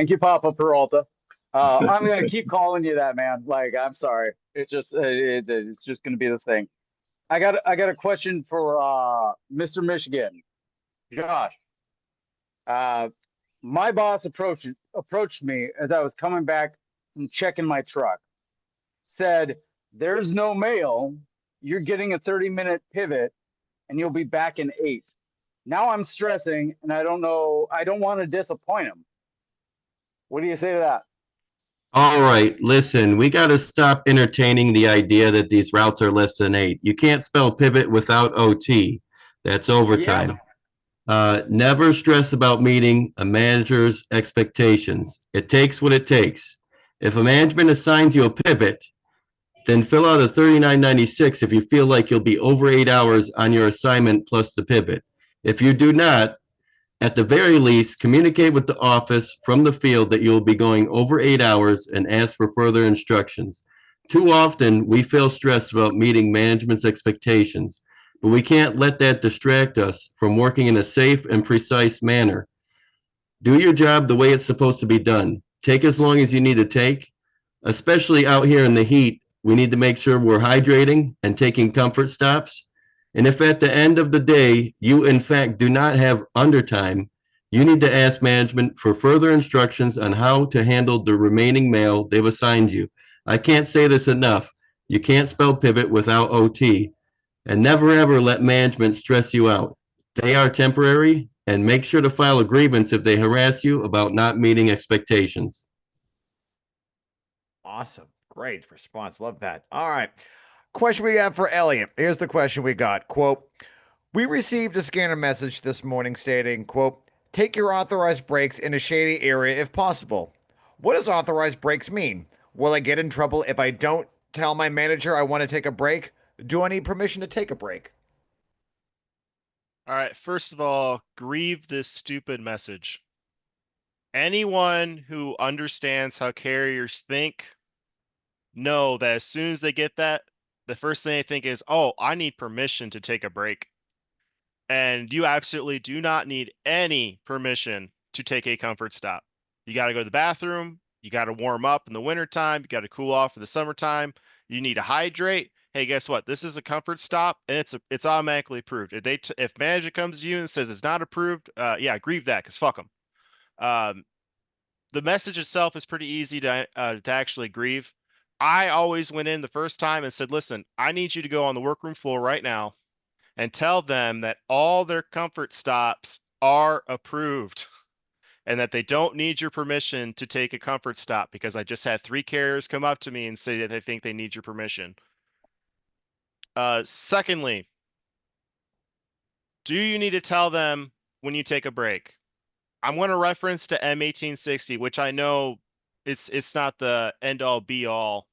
you, Papa Peralta. I'm gonna keep calling you that, man. Like, I'm sorry. It's just it's just gonna be the thing. I got a question for Mr. Michigan, Josh. My boss approached me as I was coming back from checking my truck. Said, "There's no mail. You're getting a 30-minute pivot, and you'll be back in 8." Now I'm stressing, and I don't know. I don't want to disappoint him. What do you say to that? All right, listen, we got to stop entertaining the idea that these routes are less than 8. You can't spell pivot without OT. That's overtime. Never stress about meeting a manager's expectations. It takes what it takes. If a management assigns you a pivot, then fill out a 3996 if you feel like you'll be over 8 hours on your assignment plus the pivot. If you do not, at the very least, communicate with the office from the field that you will be going over 8 hours and ask for further instructions. Too often, we feel stressed about meeting management's expectations, but we can't let that distract us from working in a safe and precise manner. Do your job the way it's supposed to be done. Take as long as you need to take. Especially out here in the heat, we need to make sure we're hydrating and taking comfort stops. And if at the end of the day, you in fact do not have undertime, you need to ask management for further instructions on how to handle the remaining mail they've assigned you. I can't say this enough. You can't spell pivot without OT. And never ever let management stress you out. They are temporary, and make sure to file a grievance if they harass you about not meeting expectations. Awesome. Great response. Love that. All right. Question we got for Elliot. Here's the question we got. Quote, we received a scanner message this morning stating, quote, take your authorized breaks in a shady area if possible. What does authorized breaks mean? Will I get in trouble if I don't tell my manager I want to take a break? Do I need permission to take a break? All right, first of all, grieve this stupid message. Anyone who understands how carriers think know that as soon as they get that, the first thing they think is, oh, I need permission to take a break. And you absolutely do not need any permission to take a comfort stop. You got to go to the bathroom. You got to warm up in the wintertime. You got to cool off in the summertime. You need to hydrate. Hey, guess what? This is a comfort stop, and it's automatically approved. If manager comes to you and says it's not approved, yeah, grieve that, because fuck them. The message itself is pretty easy to actually grieve. I always went in the first time and said, listen, I need you to go on the workroom floor right now and tell them that all their comfort stops are approved and that they don't need your permission to take a comfort stop, because I just had 3 carriers come up to me and say that they think they need your permission. Secondly, do you need to tell them when you take a break? I'm going to reference to M1860, which I know it's not the end all be all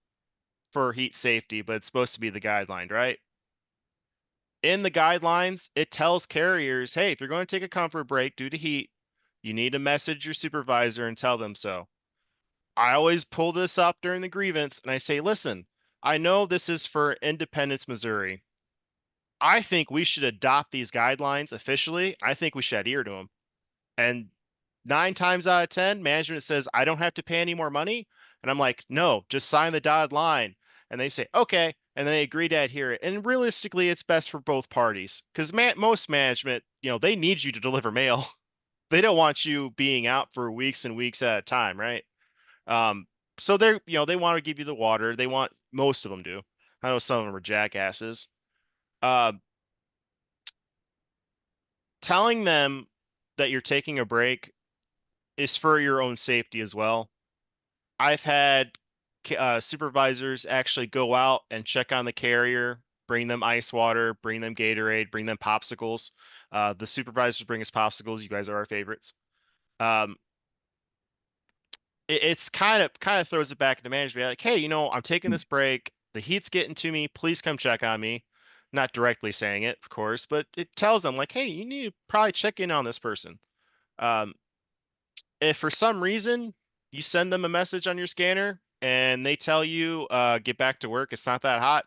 for heat safety, but it's supposed to be the guideline, right? In the guidelines, it tells carriers, hey, if you're going to take a comfort break due to heat, you need to message your supervisor and tell them so. I always pull this up during the grievance and I say, listen, I know this is for Independence, Missouri. I think we should adopt these guidelines officially. I think we should adhere to them. And 9 times out of 10, management says, I don't have to pay any more money. And I'm like, no, just sign the dotted line. And they say, okay. and they agree to adhere it. And realistically, it's best for both parties because most management, they need you to deliver mail. They don't want you being out for weeks and weeks at a time, right? So they want to give you the water. Most of them do. I know some of them are jackasses. Telling them that you're taking a break is for your own safety as well. I've had supervisors actually go out and check on the carrier, bring them ice water, bring them Gatorade, bring them popsicles. The supervisors bring us popsicles. You guys are our favorites. It's kind of throws it back into management. Like, hey, I'm taking this break. The heat's getting to me. Please come check on me. Not directly saying it, of course, but it tells them like, hey, you need to probably check in on this person. If for some reason you send them a message on your scanner and they tell you get back to work, it's not that hot,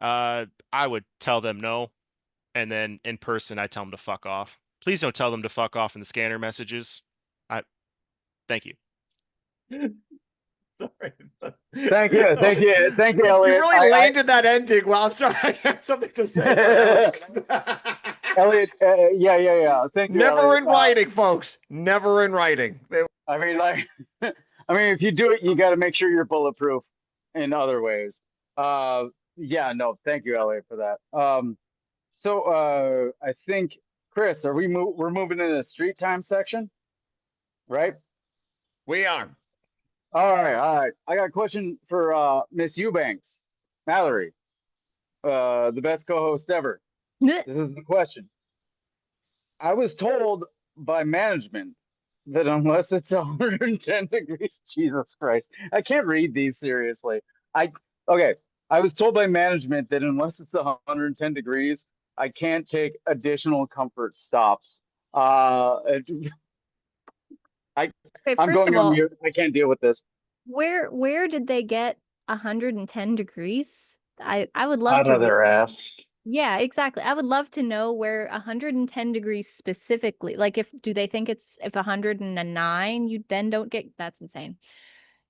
I would tell them no, and then in person I tell them to fuck off. Please don't tell them to fuck off in the scanner messages. Thank you. Sorry. Thank you, You Elliot. really landed that ending. Well, I'm sorry. I have something to say. Elliot, yeah. Thank you, Never Elliot. in writing, folks. Never in writing. I mean, like, if you do it, you got to make sure you're bulletproof in other ways. Yeah, no, thank you, Elliot, for that. So I think, Chris, we're moving into the street time section, right? We are. All right. I got a question for Miss Eubanks, Mallory, the best co-host ever. This is the question. I was told by management that unless it's 110 degrees, Jesus Christ, I can't read these seriously. Okay. I was told by management that unless it's 110 degrees, I can't take additional comfort stops. Okay, I'm first of going on all, mute. I can't deal with this. where did they get 110 degrees? I would love Out to of their ass. Yeah, exactly. I would love to know where 110 degrees specifically, like do they think if 109 you then don't get, that's insane.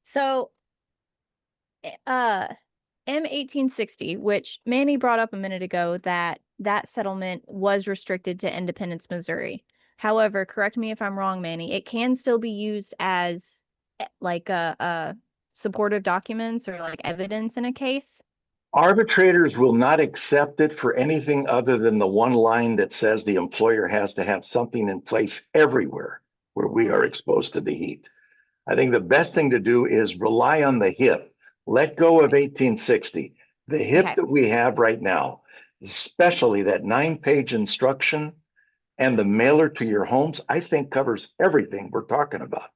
So M1860, which Manny brought up a minute ago, that settlement was restricted to Independence, Missouri. However, correct me if I'm wrong, Manny, it can still be used as like a supportive documents or like evidence in a case. Arbitrators will not accept it for anything other than the one line that says the employer has to have something in place everywhere where we are exposed to the heat. I think the best thing to do is rely on the HIP. Let go of 1860. The HIP that we have right now, especially that 9-page instruction and the mailer to your homes, I think covers everything we're talking about.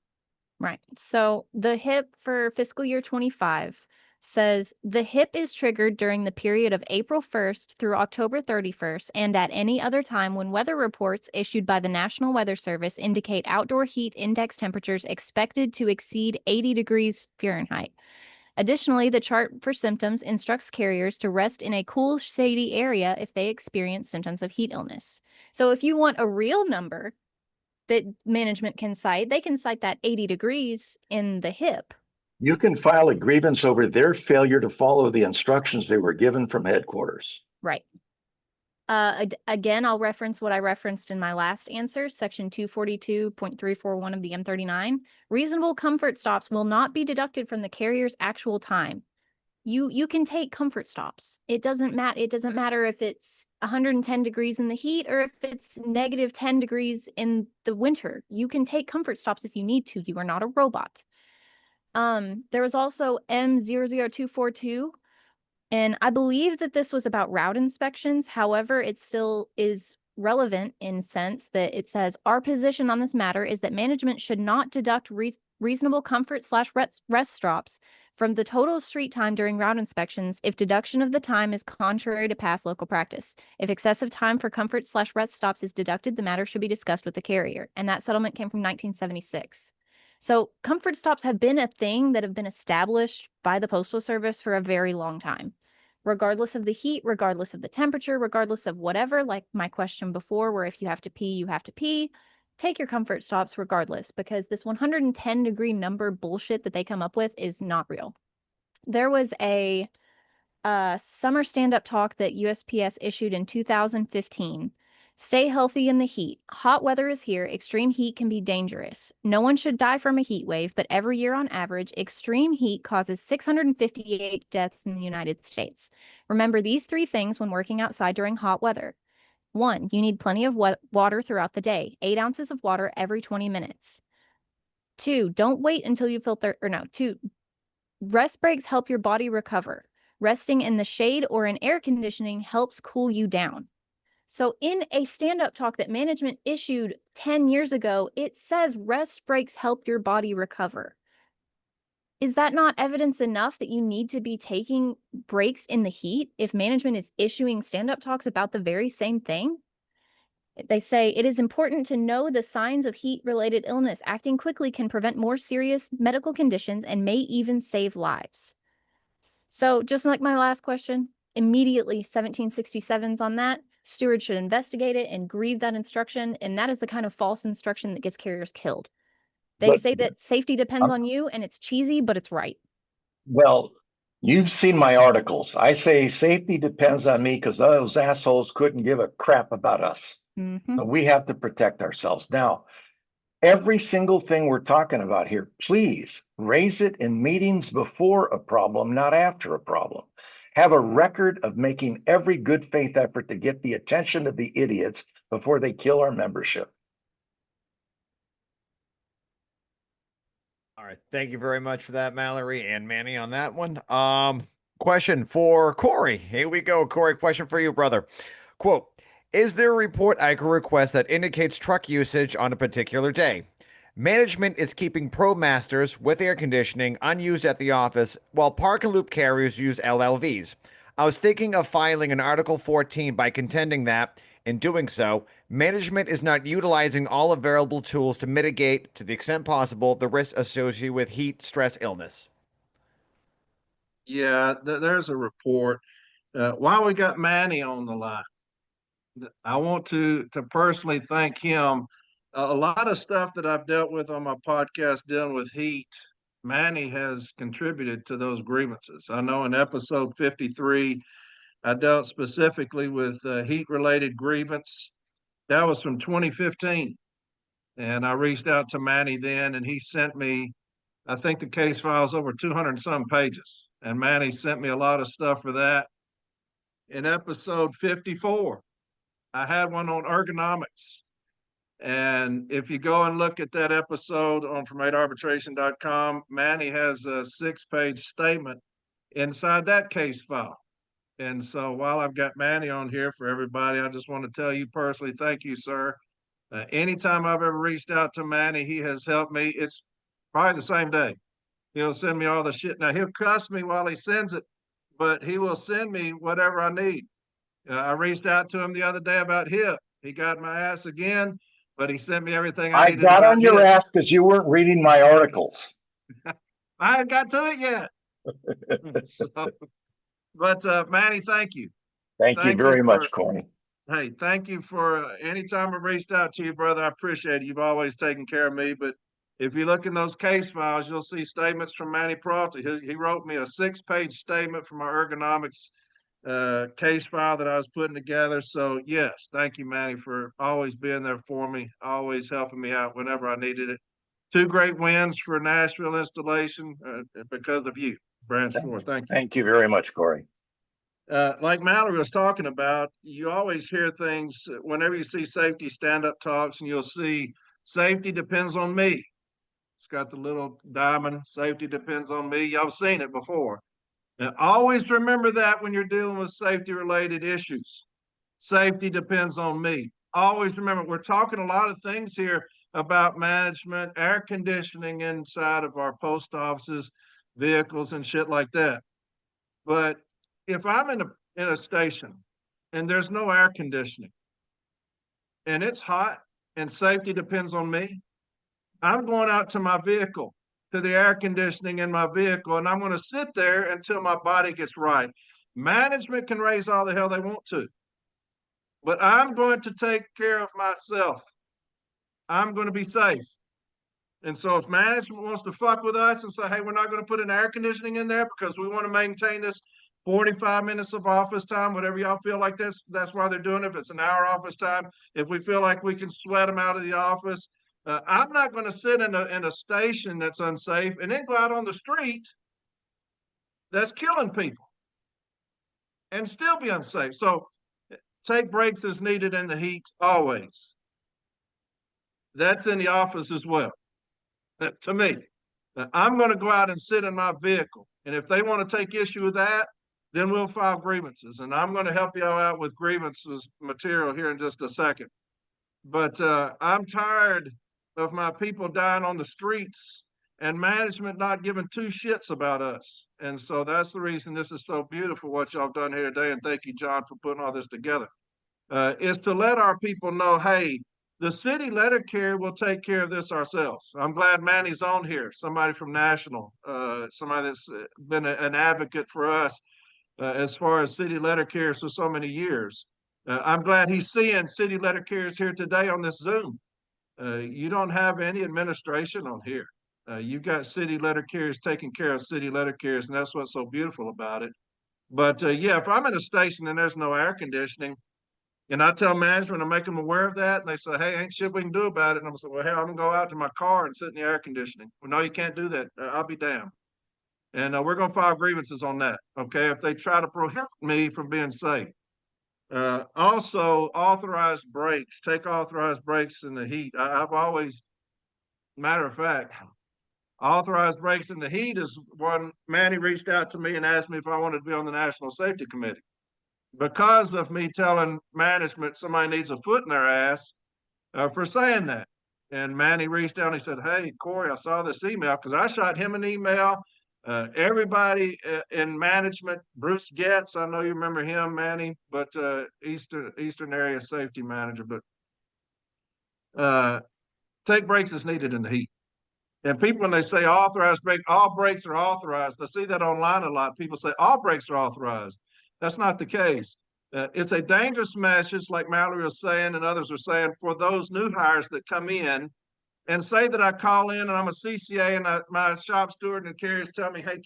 Right. So the HIP for fiscal year 25 says the HIP is triggered during the period of April 1st through October 31st and at any other time when weather reports issued by the National Weather Service indicate outdoor heat index temperatures expected to exceed 80 degrees Fahrenheit. Additionally, the chart for symptoms instructs carriers to rest in a cool, shady area if they experience symptoms of heat illness. So if you want a real number that management can cite, they can cite that 80 degrees in the HIP. You can file a grievance over their failure to follow the instructions they were given from headquarters. Right. Again, I'll reference what I referenced in my last answer, section 242.341 of the M39. Reasonable comfort stops will not be deducted from the carrier's actual time. You can take comfort stops. It doesn't matter if it's 110 degrees in the heat or if it's negative 10 degrees in the winter. You can take comfort stops if you need to. You are not a robot. There was also M00242, and I believe that this was about route inspections. However, it still is relevant in sense that it says our position on this matter is that management should not deduct reasonable comfort / rest stops from the total street time during route inspections if deduction of the time is contrary to past local practice. If excessive time for comfort / rest stops is deducted, the matter should be discussed with the carrier. And that settlement came from 1976. So comfort stops have been a thing that have been established by the Postal Service for a very long time. Regardless of the heat, regardless of the temperature, regardless of whatever, like my question before, where if you have to pee, you have to pee, take your comfort stops regardless, because this 110 degree number bullshit that they come up with is not real. There was a summer stand-up talk that USPS issued in 2015. Stay healthy in the heat. Hot weather is here. Extreme heat can be dangerous. No one should die from a heat wave, but every year on average, extreme heat causes 658 deaths in the United States. Remember these 3 things when working outside during hot weather. 1, you need plenty of water throughout the day, 8 ounces of water every 20 minutes. 2, don't wait until you feel 2, rest breaks help your body recover. Resting in the shade or in air conditioning helps cool you down. So in a stand-up talk that management issued 10 years ago, it says rest breaks help your body recover. Is that not evidence enough that you need to be taking breaks in the heat if management is issuing stand-up talks about the very same thing? They say it is important to know the signs of heat-related illness. Acting quickly can prevent more serious medical conditions and may even save lives. So just like my last question, immediately 1767's on that. Stewards should investigate it and grieve that instruction. And that is the kind of false instruction that gets carriers killed. They say that safety depends on you, and it's cheesy, but it's right. Well, you've seen my articles. I say safety depends on me because those assholes couldn't give a crap about us. So we have to protect ourselves. Now, every single thing we're talking about here, please raise it in meetings before a problem, not after a problem. Have a record of making every good faith effort to get the attention of the idiots before they kill our membership. All right. Thank you very much for that, Mallory and Manny, on that one. Question for Corey. Here we go. Corey, question for you, brother. Quote, is there a report I could request that indicates truck usage on a particular day? Management is keeping ProMasters with air conditioning unused at the office while park and loop carriers use LLVs. I was thinking of filing an Article 14 by contending that, in doing so, management is not utilizing all available tools to mitigate, to the extent possible, the risks associated with heat, stress, illness. Yeah, there's a report. While we got Manny on the line, I want to personally thank him. A lot of stuff that I've dealt with on my podcast dealing with heat, Manny has contributed to those grievances. I know in episode 53, I dealt specifically with heat-related grievance. That was from 2015. And I reached out to Manny then, and he sent me, I think the case file is over 200 and some pages. And Manny sent me a lot of stuff for that. In episode 54, I had one on ergonomics. And if you go and look at that episode on promatearbitration.com, Manny has a 6-page statement inside that case file. And so while I've got Manny on here for everybody, I just want to tell you personally, thank you, sir. Anytime I've ever reached out to Manny, he has helped me. It's probably the same day. He'll send me all the shit. Now, he'll cuss me while he sends it, but he will send me whatever I need. I reached out to him the other day about HIP. He got my ass again, but he sent me everything I needed. I got on your ass because you weren't reading my articles. I hadn't got to it yet. So, but Manny, thank you. Thank you very much, Corey. Hey, thank you for anytime I've reached out to you, brother. I appreciate it. You've always taken care of me. But if you look in those case files, you'll see statements from Manny Peralta. He wrote me a 6-page statement from my ergonomics case file that I was putting together. So yes, thank you, Manny, for always being there for me, always helping me out whenever I needed it. 2 great wins for Nashville installation because of you, Branch 4. Thank you. Thank you very much, Corey. Like Mallory was talking about, you always hear things whenever you see safety stand-up talks, and you'll see safety depends on me. It's got the little diamond, safety depends on me. Y'all seen it before. Now, always remember that when you're dealing with safety-related issues. Safety depends on me. Always remember, we're talking a lot of things here about management, air conditioning inside of our post offices, vehicles, and shit like that. But if I'm in a station and there's no air conditioning and it's hot and safety depends on me, I'm going out to my vehicle, to the air conditioning in my vehicle, and I'm going to sit there until my body gets right. Management can raise all the hell they want to, but I'm going to take care of myself. I'm going to be safe. And so if management wants to fuck with us and say, hey, we're not going to put an air conditioning in there because we want to maintain this 45 minutes of office time, whatever y'all feel like that's why they're doing it. If it's an hour office time, if we feel like we can sweat them out of the office, I'm not going to sit in a station that's unsafe and then go out on the street that's killing people and still be unsafe. So take breaks as needed in the heat always. That's in the office as well. To me, I'm going to go out and sit in my vehicle. And if they want to take issue with that, then we'll file grievances. And I'm going to help y'all out with grievances material here in just a second. But I'm tired of my people dying on the streets and management not giving two shits about us. And so that's the reason this is so beautiful, what y'all have done here today. And thank you, John, for putting all this together. Is to let our people know, hey, the city letter carrier will take care of this ourselves. I'm glad Manny's on here, somebody from National, somebody that's been an advocate for us as far as city letter carriers for so many years. I'm glad he's seeing city letter carriers here today on this Zoom. You don't have any administration on here. You've got city letter carriers taking care of city letter carriers, and that's what's so beautiful about it. But yeah, if I'm in a station and there's no air conditioning, and I tell management, I make them aware of that, and they say, hey, ain't shit we can do about it. And I'm saying, well, hell, I'm gonna go out to my car and sit in the air conditioning. Well, no, you can't do that. I'll be damned. And we're gonna file grievances on that, okay, if they try to prohibit me from being safe. Also, authorized breaks, take authorized breaks in the heat. I've always, matter of fact, authorized breaks in the heat is one Manny reached out to me and asked me if I wanted to be on the National Safety Committee. Because of me telling management somebody needs a foot in their ass for saying that. And Manny reached out and he said, hey, Corey, I saw this email because I shot him an email. Everybody in management, Bruce Getz, I know you remember him, Manny, but Eastern Area Safety Manager, but take breaks as needed in the heat. And people, when they say authorized break, all breaks are authorized. I see that online a lot. People say all breaks are authorized. That's not the case. It's a dangerous message, like Mallory was saying and others are saying, for those new hires that come in and say that I call in and I'm a CCA and my shop steward and carriers tell me, hey,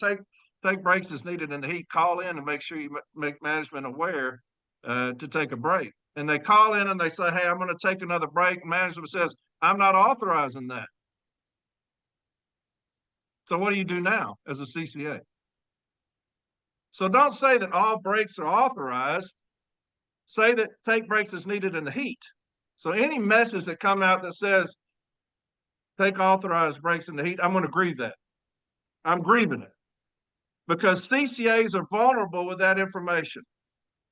take breaks as needed in the heat. Call in and make sure you make management aware to take a break. And they call in and they say, hey, I'm going to take another break. Management says, I'm not authorizing that. So what do you do now as a CCA? So don't say that all breaks are authorized. Say that take breaks as needed in the heat. So any message that come out that says take authorized breaks in the heat, I'm going to grieve that. I'm grieving it because CCAs are vulnerable with that information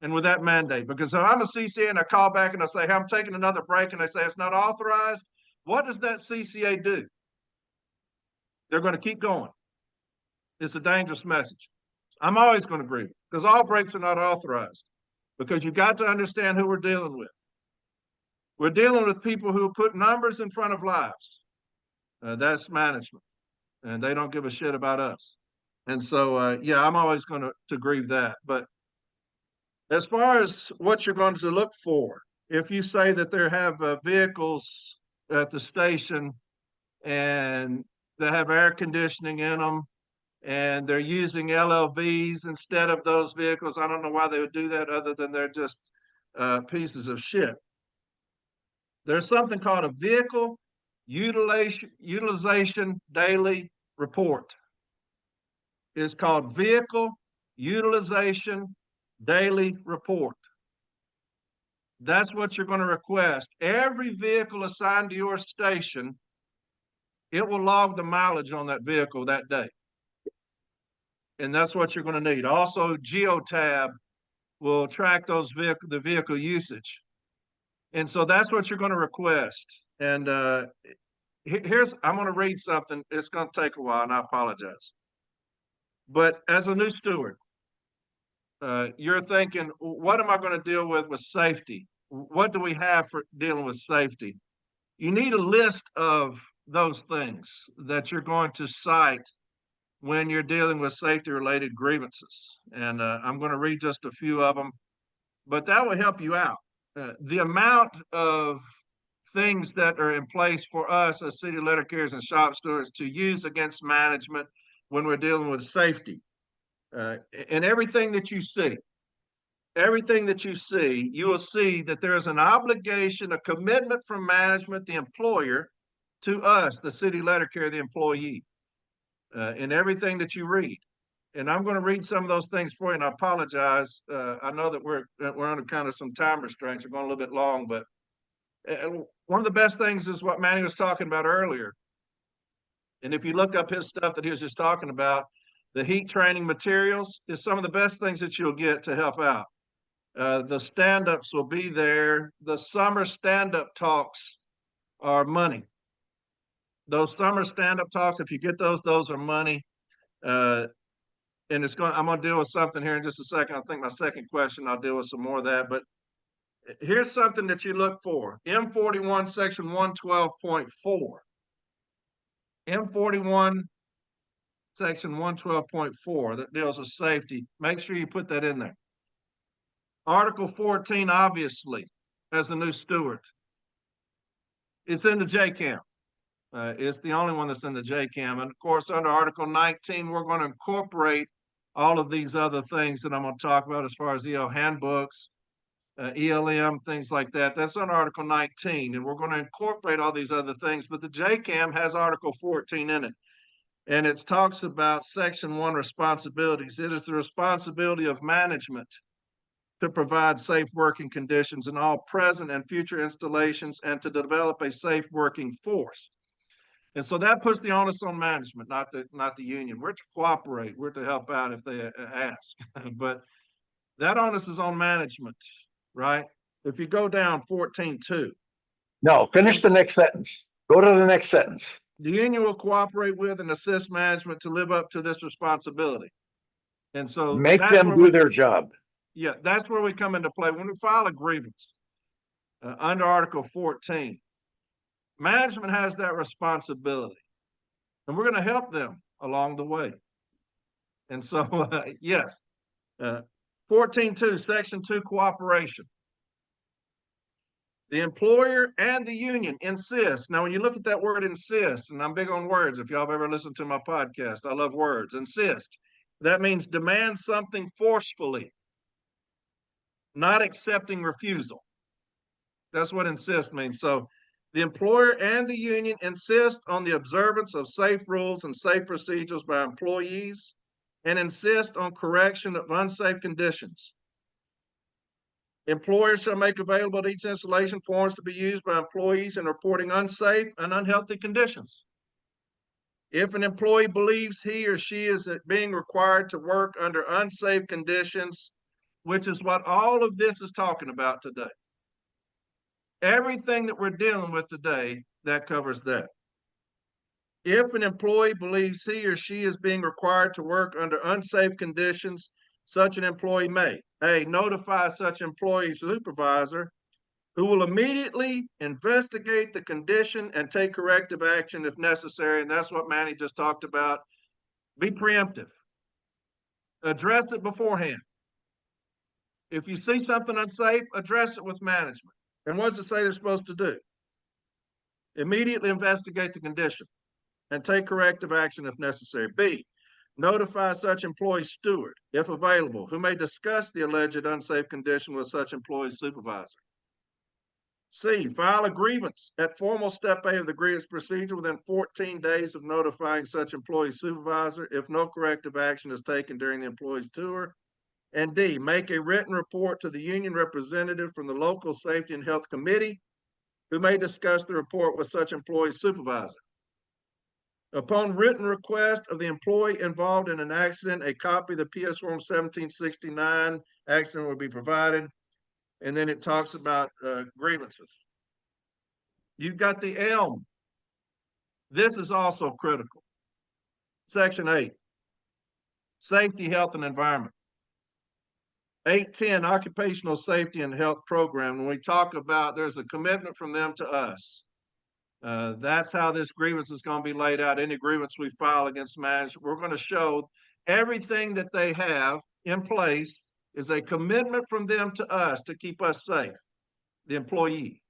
and with that mandate. Because if I'm a CCA and I call back and I say, hey, I'm taking another break, and they say it's not authorized, what does that CCA do? They're going to keep going. It's a dangerous message. I'm always going to agree because all breaks are not authorized, because you've got to understand who we're dealing with. We're dealing with people who put numbers in front of lives. That's management, and they don't give a shit about us. And so, yeah, I'm always going to grieve that. But as far as what you're going to look for, if you say that there have vehicles at the station and they have air conditioning in them, and they're using LLVs instead of those vehicles, I don't know why they would do that other than they're just pieces of shit. There's something called a vehicle utilization daily report. It's called vehicle utilization daily report. That's what you're going to request. Every vehicle assigned to your station, it will log the mileage on that vehicle that day. And that's what you're going to need. Also, Geotab will track the vehicle usage. And so that's what you're going to request. And I'm going to read something. It's going to take a while, and I apologize. But as a new steward, you're thinking, what am I going to deal with safety? What do we have for dealing with safety? You need a list of those things that you're going to cite when you're dealing with safety-related grievances. And I'm going to read just a few of them, but that will help you out. The amount of things that are in place for us as city letter carriers and shop stewards to use against management when we're dealing with safety. And everything that you see, you will see that there's an obligation, a commitment from management, the employer, to us, the city letter carrier, the employee, in everything that you read. And I'm going to read some of those things for you, and I apologize. I know that we're under kind of some time restraints. We're going a little bit long, but one of the best things is what Manny was talking about earlier. And if you look up his stuff that he was just talking about, the heat training materials is some of the best things that you'll get to help out. The stand-ups will be there. The summer stand-up talks are money. Those summer stand-up talks, if you get those are money. And I'm going to deal with something here in just a second. I think my second question, I'll deal with some more of that. But here's something that you look for. M41 section 112.4. M41 section 112.4 that deals with safety. Make sure you put that in there. Article 14, obviously, as a new steward. It's in the JCAM. It's the only one that's in the JCAM. And of course, under Article 19, we're going to incorporate all of these other things that I'm going to talk about as far as EO handbooks, ELM, things like that. That's under Article 19, and we're going to incorporate all these other things. But the JCAM has Article 14 in it, and it talks about Section 1 responsibilities. It is the responsibility of management to provide safe working conditions in all present and future installations and to develop a safe working force. And so that puts the onus on management, not the union. We're to cooperate. We're to help out if they ask. But that onus is on management, right? If you go down 14.2. No, finish the next sentence. Go to the next sentence. The union will cooperate with and assist management to live up to this responsibility. And so make them do their job. Yeah, that's where we come into play. When we file a grievance under Article 14, management has that responsibility, and we're going to help them along the way. And so, yes, 14.2, Section 2, cooperation. The employer and the union insist. Now, when you look at that word insist, and I'm big on words, if y'all have ever listened to my podcast, I love words. Insist. That means demand something forcefully, not accepting refusal. That's what insist means. So the employer and the union insist on the observance of safe rules and safe procedures by employees and insist on correction of unsafe conditions. Employers shall make available at each installation forms to be used by employees in reporting unsafe and unhealthy conditions. If an employee believes he or she is being required to work under unsafe conditions, which is what all of this is talking about today. Everything that we're dealing with today, that covers that. If an employee believes he or she is being required to work under unsafe conditions, such an employee may, A, notify such employee supervisor, who will immediately investigate the condition and take corrective action if necessary. And that's what Manny just talked about. Be preemptive. Address it beforehand. If you see something unsafe, address it with management. And what does it say they're supposed to do? Immediately investigate the condition and take corrective action if necessary. B, notify such employee steward, if available, who may discuss the alleged unsafe condition with such employee's supervisor. C, file a grievance at formal step A of the grievance procedure within 14 days of notifying such employee supervisor if no corrective action is taken during the employee's tour. And D, make a written report to the union representative from the local safety and health committee, who may discuss the report with such employee supervisor. Upon written request of the employee involved in an accident, a copy of the PS Form 1769 accident will be provided. And then it talks about grievances. You've got the ELM. This is also critical. Section 8, safety, health, and environment. 8.10, occupational safety and health program. When we talk about, there's a commitment from them to us. That's how this grievance is going to be laid out. Any grievance we file against management, we're going to show everything that they have in place is a commitment from them to us to keep us safe, the employee.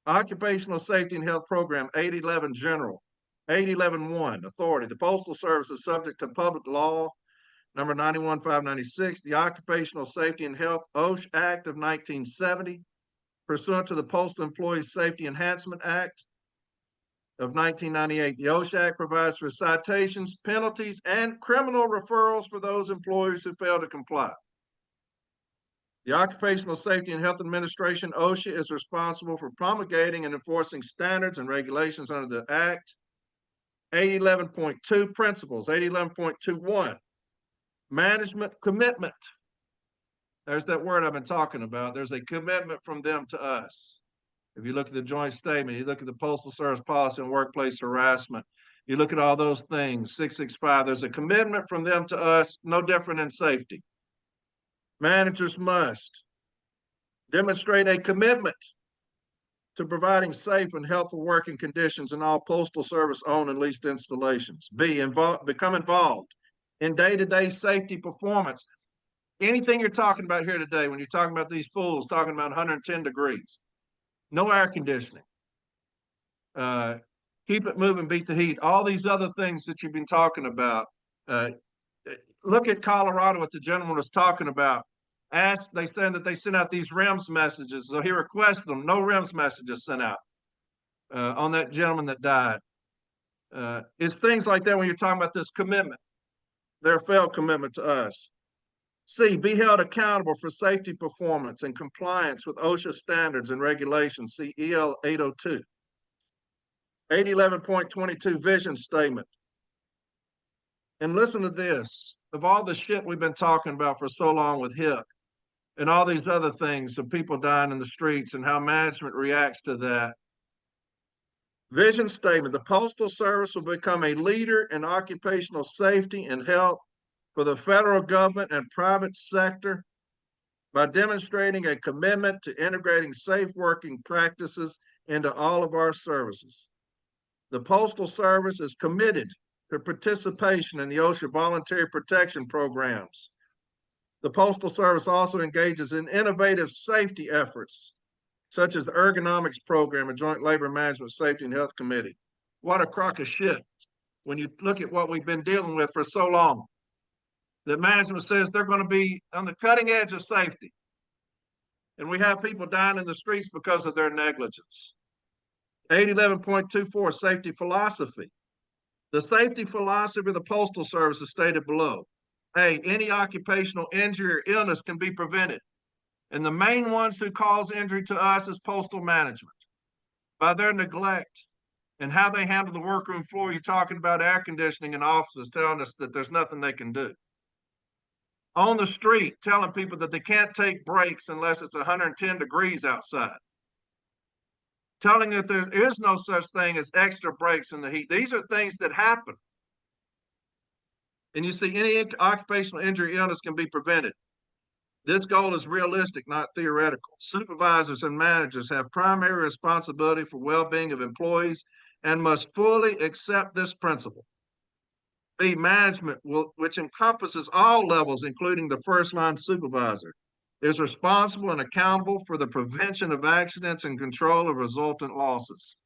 Occupational safety and health program, 811 general, 811.1 authority. The Postal Service is subject to public law Number 91,596, the Occupational Safety and Health OSH Act of 1970, pursuant to the Postal Employees Safety Enhancement Act of 1998. The OSH Act provides for citations, penalties, and criminal referrals for those employers who fail to comply. The Occupational Safety and Health Administration, OSHA, is responsible for promulgating and enforcing standards and regulations under the Act. 811.2 principles, 811.21, management commitment. There's that word I've been talking about. There's a commitment from them to us. If you look at the joint statement, you look at the Postal Service policy on workplace harassment, you look at all those things, 665, there's a commitment from them to us, no different in safety. Managers must demonstrate a commitment to providing safe and healthful working conditions in all Postal Service owned and leased installations. B, become involved in day-to-day safety performance. Anything you're talking about here today, when you're talking about these fools talking about 110 degrees, no air conditioning, keep it moving, beat the heat, all these other things that you've been talking about. Look at Colorado, what the gentleman was talking about. They said that they sent out these REMS messages. So he requested them, no REMS messages sent out on that gentleman that died. It's things like that when you're talking about this commitment, their failed commitment to us. C, be held accountable for safety performance and compliance with OSHA standards and regulations. See EL 802. 811.22 vision statement. And listen to this. Of all the shit we've been talking about for so long with HIP and all these other things of people dying in the streets and how management reacts to that. Vision statement, the Postal Service will become a leader in occupational safety and health for the federal government and private sector by demonstrating a commitment to integrating safe working practices into all of our services. The Postal Service is committed to participation in the OSHA voluntary protection programs. The Postal Service also engages in innovative safety efforts, such as the Ergonomics Program and Joint Labor Management Safety and Health Committee. What a crock of shit when you look at what we've been dealing with for so long. That management says they're going to be on the cutting edge of safety. And we have people dying in the streets because of their negligence. 811.24, safety philosophy. The safety philosophy of the Postal Service is stated below. A, any occupational injury or illness can be prevented. And the main ones who cause injury to us is postal management. By their neglect and how they handle the workroom floor, you're talking about air conditioning in offices, telling us that there's nothing they can do. On the street, telling people that they can't take breaks unless it's 110 degrees outside. Telling that there is no such thing as extra breaks in the heat. These are things that happen. And you see, any occupational injury illness can be prevented. This goal is realistic, not theoretical. Supervisors and managers have primary responsibility for well-being of employees and must fully accept this principle. B, management, which encompasses all levels, including the first-line supervisor, is responsible and accountable for the prevention of accidents and control of resultant losses.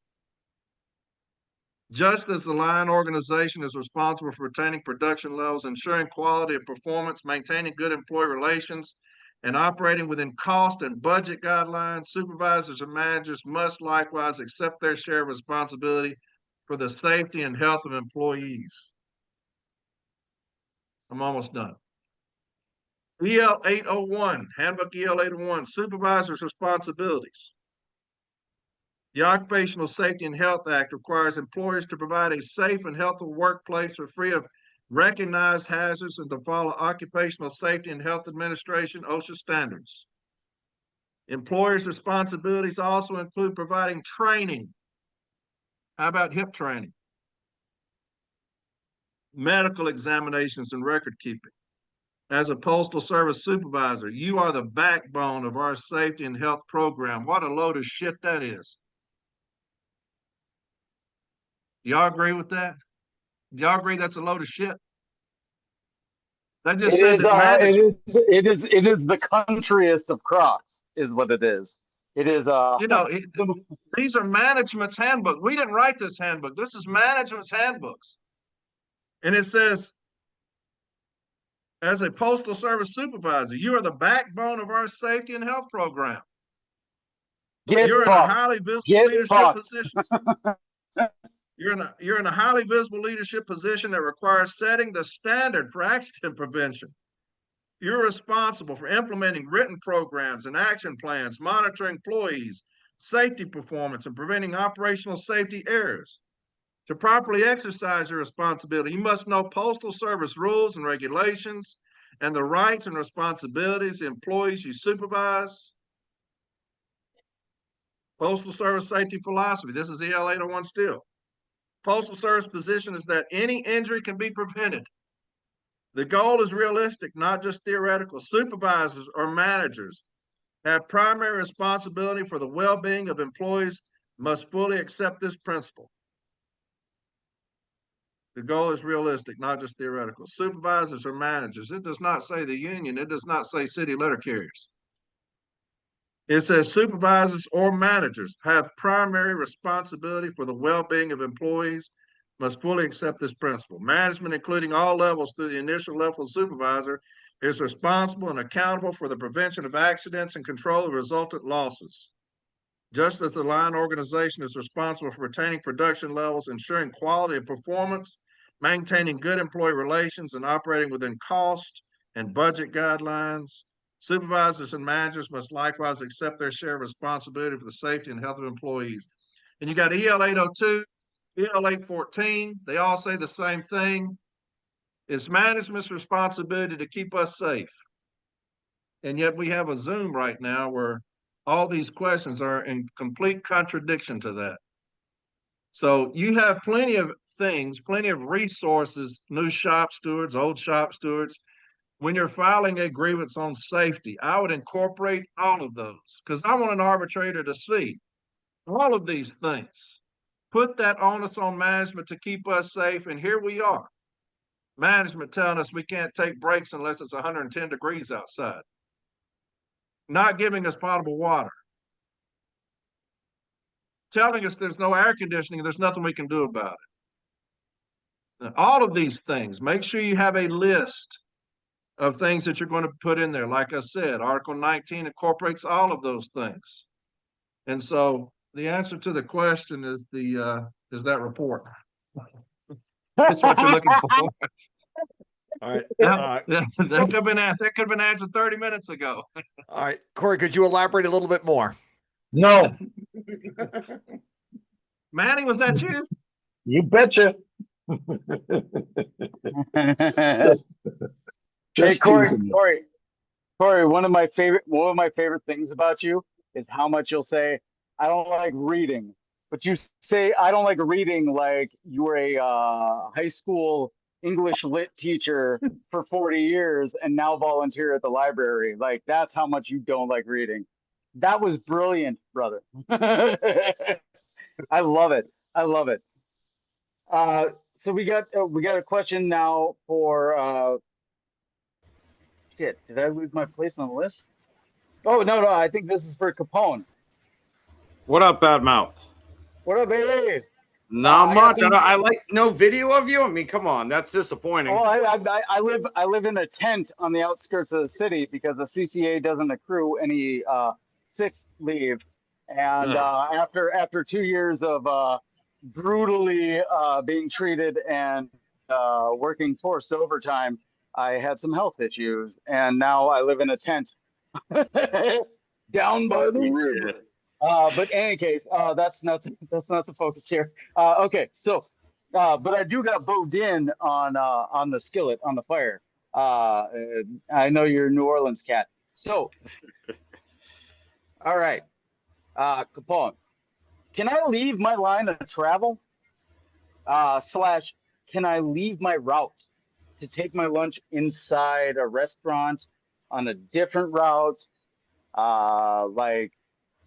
Just as the line organization is responsible for retaining production levels, ensuring quality of performance, maintaining good employee relations, and operating within cost and budget guidelines, supervisors and managers must likewise accept their share of responsibility for the safety and health of employees. I'm almost done. EL 801, Handbook EL 801, supervisors' responsibilities. The Occupational Safety and Health Act requires employers to provide a safe and healthy workplace free of recognized hazards and to follow Occupational Safety and Health Administration OSHA standards. Employers' responsibilities also include providing training. How about HIP training? Medical examinations and record keeping. As a Postal Service supervisor, you are the backbone of our safety and health program. What a load of shit that is. Y'all agree with that? Do y'all agree that's a load of shit? That just said that management. It is the countryest of crocs, is what it is. It is these are management's handbook. We didn't write this handbook. This is management's handbooks. And it says As a Postal Service supervisor, you are the backbone of our safety and health program. Get You're in a fucked. highly visible Get leadership fucked. position. You're in a highly visible leadership position that requires setting the standard for accident prevention. You're responsible for implementing written programs and action plans, monitoring employees' safety performance, and preventing operational safety errors. To properly exercise your responsibility, you must know Postal Service rules and regulations and the rights and responsibilities of employees you supervise. Postal Service safety philosophy. This is EL 801 still. Postal Service position is that any injury can be prevented. The goal is realistic, not just theoretical. Supervisors or managers have primary responsibility for the well-being of employees, must fully accept this principle. The goal is realistic, not just theoretical. Supervisors or managers. It does not say the union. It does not say city letter carriers. It says supervisors or managers have primary responsibility for the well-being of employees, must fully accept this principle. Management, including all levels through the initial level of supervisor, is responsible and accountable for the prevention of accidents and control of resultant losses. Just as the line organization is responsible for retaining production levels, ensuring quality of performance, maintaining good employee relations, and operating within cost and budget guidelines, supervisors and managers must likewise accept their share of responsibility for the safety and health of employees. And you got EL 802, EL 814, they all say the same thing. It's management's responsibility to keep us safe. And yet we have a Zoom right now where all these questions are in complete contradiction to that. So you have plenty of things, plenty of resources, new shop stewards, old shop stewards. When you're filing a grievance on safety, I would incorporate all of those because I want an arbitrator to see all of these things. Put that onus on management to keep us safe. And here we are. Management telling us we can't take breaks unless it's 110 degrees outside. Not giving us potable water. Telling us there's no air conditioning and there's nothing we can do about it. Now, all of these things, make sure you have a list of things that you're going to put in there. Like I said, Article 19 incorporates all of those things. And so the answer to the question is that report. That's what you're looking for. All right. That could have been answered 30 minutes ago. All right, Corey, could you elaborate a little bit more? No, Manny, was that you? you betcha. Hey, Corey, teasing you. Corey, one of my favorite things about you is how much you'll say, I don't like reading. But you say, I don't like reading like you were a high school English lit teacher for 40 years and now volunteer at the library. Like, that's how much you don't like reading. That was brilliant, brother. I love it. I love it. So we got a question now for shit. Did I lose my place on the list? Oh no, I think this is for Capone. What up, bad mouth? What up, baby? Not much. I like no video of you. I mean, come on, that's disappointing. Oh, I live in a tent on the outskirts of the city because the CCA doesn't accrue any sick leave, and after 2 years of brutally being treated and working forced overtime, I had some health issues, and now I live in a tent down by the river. But in any case, that's not the focus here. Okay, so but I do got bogged in on the skillet on the fire. I know you're a New Orleans cat. So, all right, Capone, can I leave my line of travel? / can I leave my route to take my lunch inside a restaurant on a different route?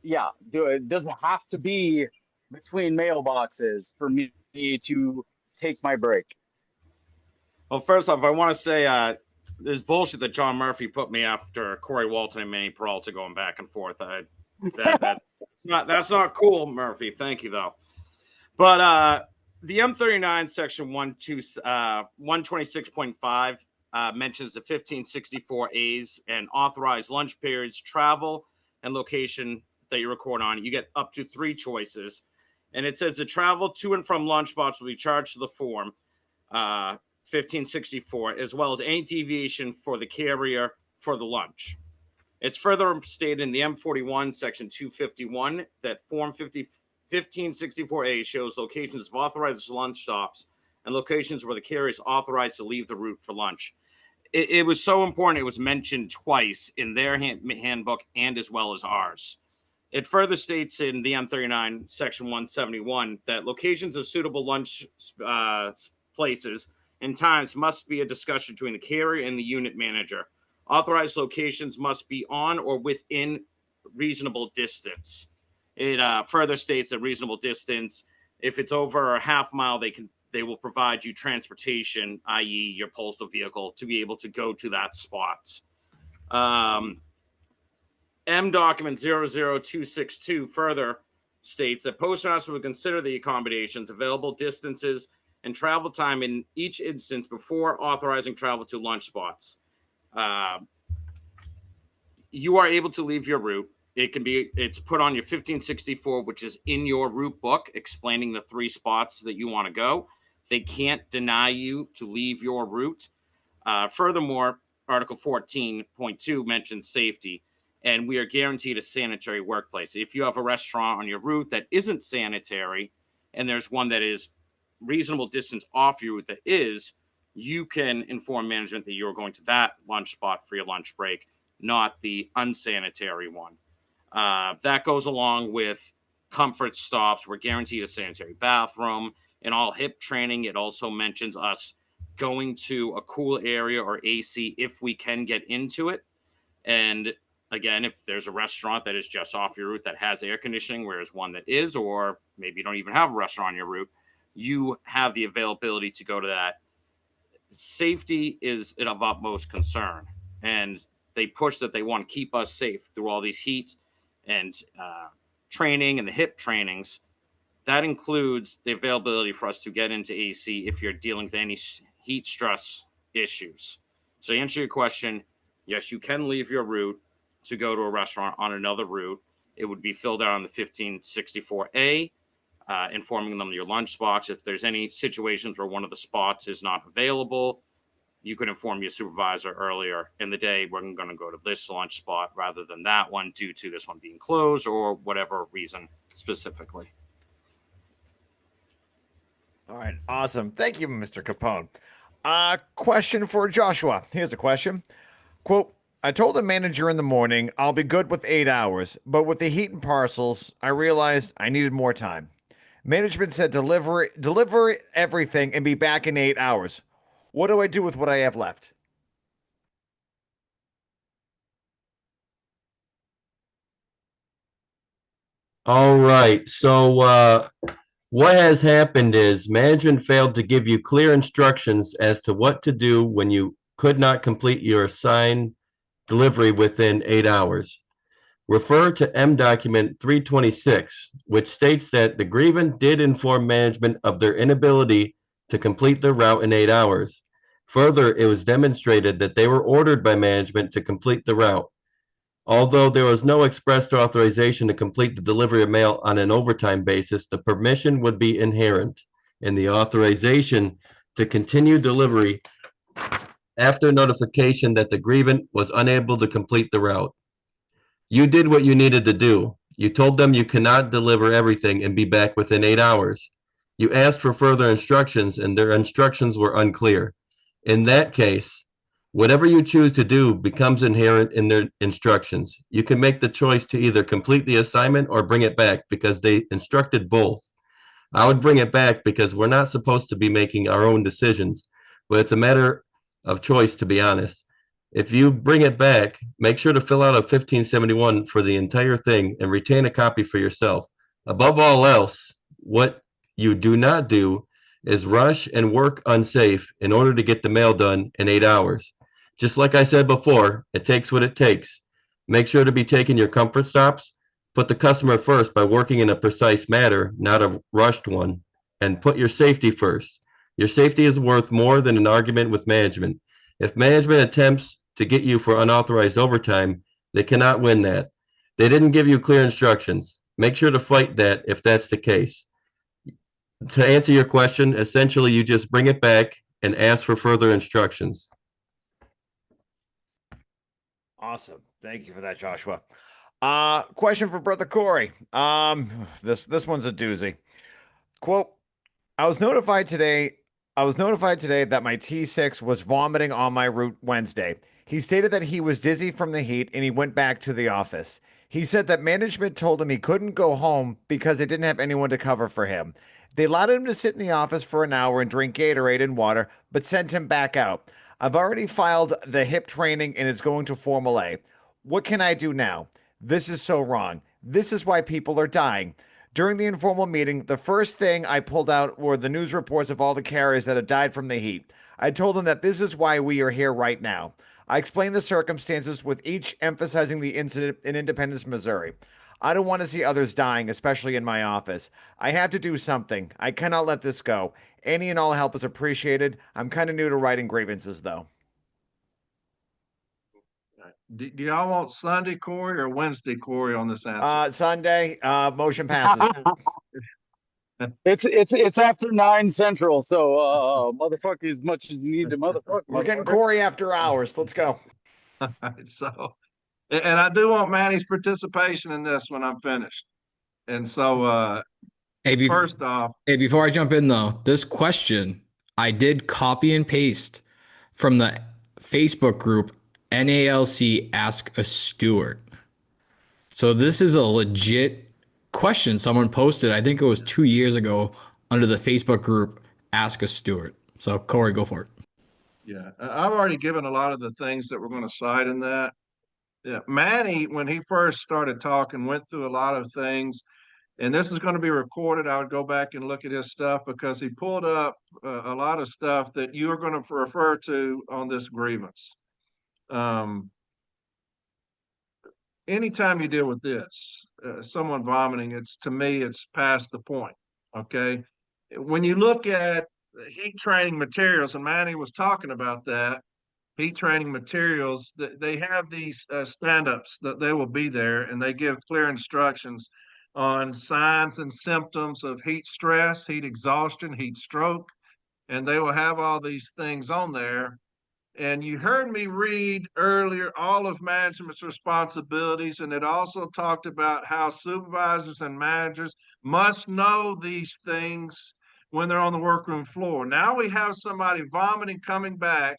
Yeah, does it have to be between mailboxes for me to take my break? Well, first off, I want to say there's bullshit that John Murphy put me after Corey Walton and Manny Peralta going back and forth. That's not cool, Murphy. Thank you, though. But the M39 section 126.5 mentions the 1564As and authorized lunch periods, travel, and location that you record on. You get up to 3 choices. And it says the travel to and from lunch spots will be charged to the form 1564, as well as any deviation for the carrier for the lunch. It's further stated in the M41, section 251, that Form 1564A shows locations of authorized lunch stops and locations where the carrier is authorized to leave the route for lunch. It was so important, it was mentioned twice in their handbook and as well as ours. It further states in the M39, section 171, that locations of suitable lunch places and times must be a discussion between the carrier and the unit manager. Authorized locations must be on or within reasonable distance. It further states that reasonable distance, if it's over a half mile, they will provide you transportation, i.e. your postal vehicle, to be able to go to that spot. M document 00262 further states that postmaster will consider the accommodations, available distances, and travel time in each instance before authorizing travel to lunch spots. You are able to leave your route. It's put on your 1564, which is in your route book, explaining the 3 spots that you want to go. They can't deny you to leave your route. Furthermore, Article 14.2 mentions safety, and we are guaranteed a sanitary workplace. If you have a restaurant on your route that isn't sanitary, and there's one that is reasonable distance off your route that is, you can inform management that you're going to that lunch spot for your lunch break, not the unsanitary one. That goes along with comfort stops. We're guaranteed a sanitary bathroom. In all HIP training, it also mentions us going to a cool area or AC if we can get into it. And again, if there's a restaurant that is just off your route that has air conditioning, whereas one that is, or maybe you don't even have a restaurant on your route, you have the availability to go to that. Safety is of utmost concern, and they push that they want to keep us safe through all these heat and training and the HIP trainings. That includes the availability for us to get into AC if you're dealing with any heat stress issues. So to answer your question, yes, you can leave your route to go to a restaurant on another route. It would be filled out on the 1564A, informing them of your lunch spots. If there's any situations where one of the spots is not available, you could inform your supervisor earlier in the day, we're going to go to this lunch spot rather than that one due to this one being closed or whatever reason specifically. All right, awesome. Thank you, Mr. Capone. Question for Joshua. Here's a question. Quote, I told the manager in the morning I'll be good with 8 hours, but with the heat and parcels, I realized I needed more time. Management said deliver everything and be back in 8 hours. What do I do with what I have left? All right. So what has happened is management failed to give you clear instructions as to what to do when you could not complete your assigned delivery within 8 hours. Refer to M document 326, which states that the grievant did inform management of their inability to complete their route in 8 hours. Further, it was demonstrated that they were ordered by management to complete the route. Although there was no expressed authorization to complete the delivery of mail on an overtime basis, the permission would be inherent in the authorization to continue delivery after notification that the grievant was unable to complete the route. You did what you needed to do. You told them you cannot deliver everything and be back within 8 hours. You asked for further instructions, and their instructions were unclear. In that case, whatever you choose to do becomes inherent in their instructions. You can make the choice to either complete the assignment or bring it back because they instructed both. I would bring it back because we're not supposed to be making our own decisions, but it's a matter of choice, to be honest. If you bring it back, make sure to fill out a 1571 for the entire thing and retain a copy for yourself. Above all else, what you do not do is rush and work unsafe in order to get the mail done in 8 hours. Just like I said before, it takes what it takes. Make sure to be taking your comfort stops. Put the customer first by working in a precise manner, not a rushed one, and put your safety first. Your safety is worth more than an argument with management. If management attempts to get you for unauthorized overtime, they cannot win that. They didn't give you clear instructions. Make sure to fight that if that's the case. To answer your question, essentially you just bring it back and ask for further instructions. Awesome. Thank you for that, Joshua. Question for Brother Corey. This one's a doozy. Quote, I was notified today that my T6 was vomiting on my route Wednesday. He stated that he was dizzy from the heat and he went back to the office. He said that management told him he couldn't go home because they didn't have anyone to cover for him. They allowed him to sit in the office for an hour and drink Gatorade and water, but sent him back out. I've already filed the HIP training and it's going to Formal A. What can I do now? This is so wrong. This is why people are dying. During the informal meeting, the first thing I pulled out were the news reports of all the carriers that had died from the heat. I told them that this is why we are here right now. I explained the circumstances, with each emphasizing the incident in Independence, Missouri. I don't want to see others dying, especially in my office. I have to do something. I cannot let this go. Any and all help is appreciated. I'm kind of new to writing grievances, though. Do y'all want Sunday Corey or Wednesday Corey on this answer? Sunday. Motion passes. It's after 9 Central, so motherfucker as much as you need to motherfucker. We're getting Corey after hours. Let's go. So, and I do want Manny's participation in this when I'm finished. And so, first off, hey, before I jump in though, this question I did copy and paste from the Facebook group NALC Ask a Steward. So this is a legit question someone posted. I think it was 2 years ago under the Facebook group Ask a Steward. So Corey, go for it. yeah, I've already given a lot of the things that we're going to cite in that. Yeah, Manny, when he first started talking, went through a lot of things, and this is going to be recorded. I would go back and look at his stuff because he pulled up a lot of stuff that you are going to refer to on this grievance. Anytime you deal with this, someone vomiting, to me, it's past the point. Okay. When you look at heat training materials, and Manny was talking about that, heat training materials, they have these stand-ups that they will be there, and they give clear instructions on signs and symptoms of heat stress, heat exhaustion, heat stroke, and they will have all these things on there. And you heard me read earlier all of management's responsibilities, and it also talked about how supervisors and managers must know these things when they're on the workroom floor. Now we have somebody vomiting coming back,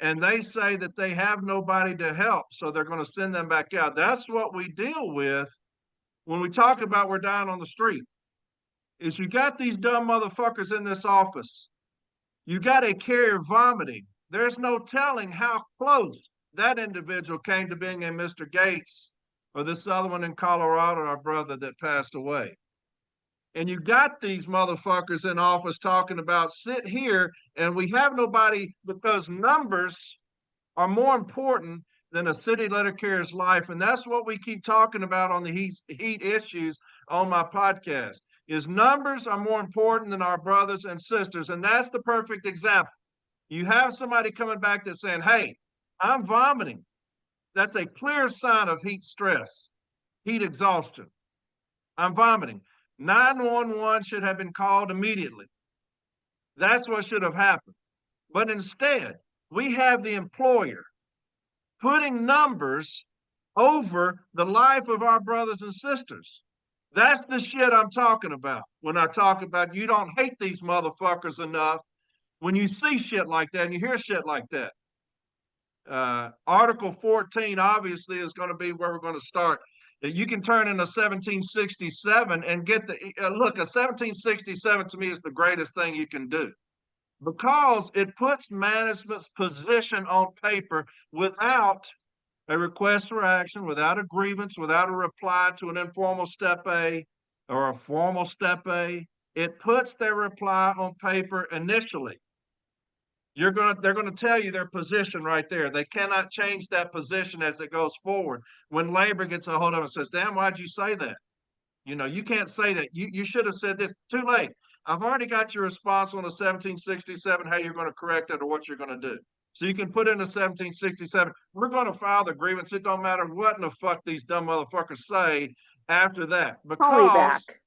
and they say that they have nobody to help, so they're going to send them back out. That's what we deal with when we talk about we're dying on the street, is you got these dumb motherfuckers in this office. You got a carrier vomiting. There's no telling how close that individual came to being a Mr. Gates or this other one in Colorado, our brother that passed away. And you got these motherfuckers in office talking about sit here, and we have nobody, because numbers are more important than a city letter carrier's life. And that's what we keep talking about on the heat issues on my podcast, is numbers are more important than our brothers and sisters. And that's the perfect example. You have somebody coming back that's saying, hey, I'm vomiting. That's a clear sign of heat stress, heat exhaustion. I'm vomiting. 911 should have been called immediately. That's what should have happened. But instead, we have the employer putting numbers over the life of our brothers and sisters. That's the shit I'm talking about when I talk about you don't hate these motherfuckers enough when you see shit like that and you hear shit like that. Article 14 obviously is going to be where we're going to start. You can turn in a 1767 and get the look. A 1767 to me is the greatest thing you can do, because it puts management's position on paper without a request for action, without a grievance, without a reply to an informal step A or a formal step A. It puts their reply on paper initially. They're going to tell you their position right there. They cannot change that position as it goes forward. When labor gets a hold of it and says, damn, why'd you say that? You know, you can't say that. You should have said this. Too late. I've already got your response on the 1767, how you're going to correct it or what you're going to do. So you can put in a 1767. We're going to file the grievance. It don't matter what in the fuck these dumb motherfuckers say after that. Call me Because back.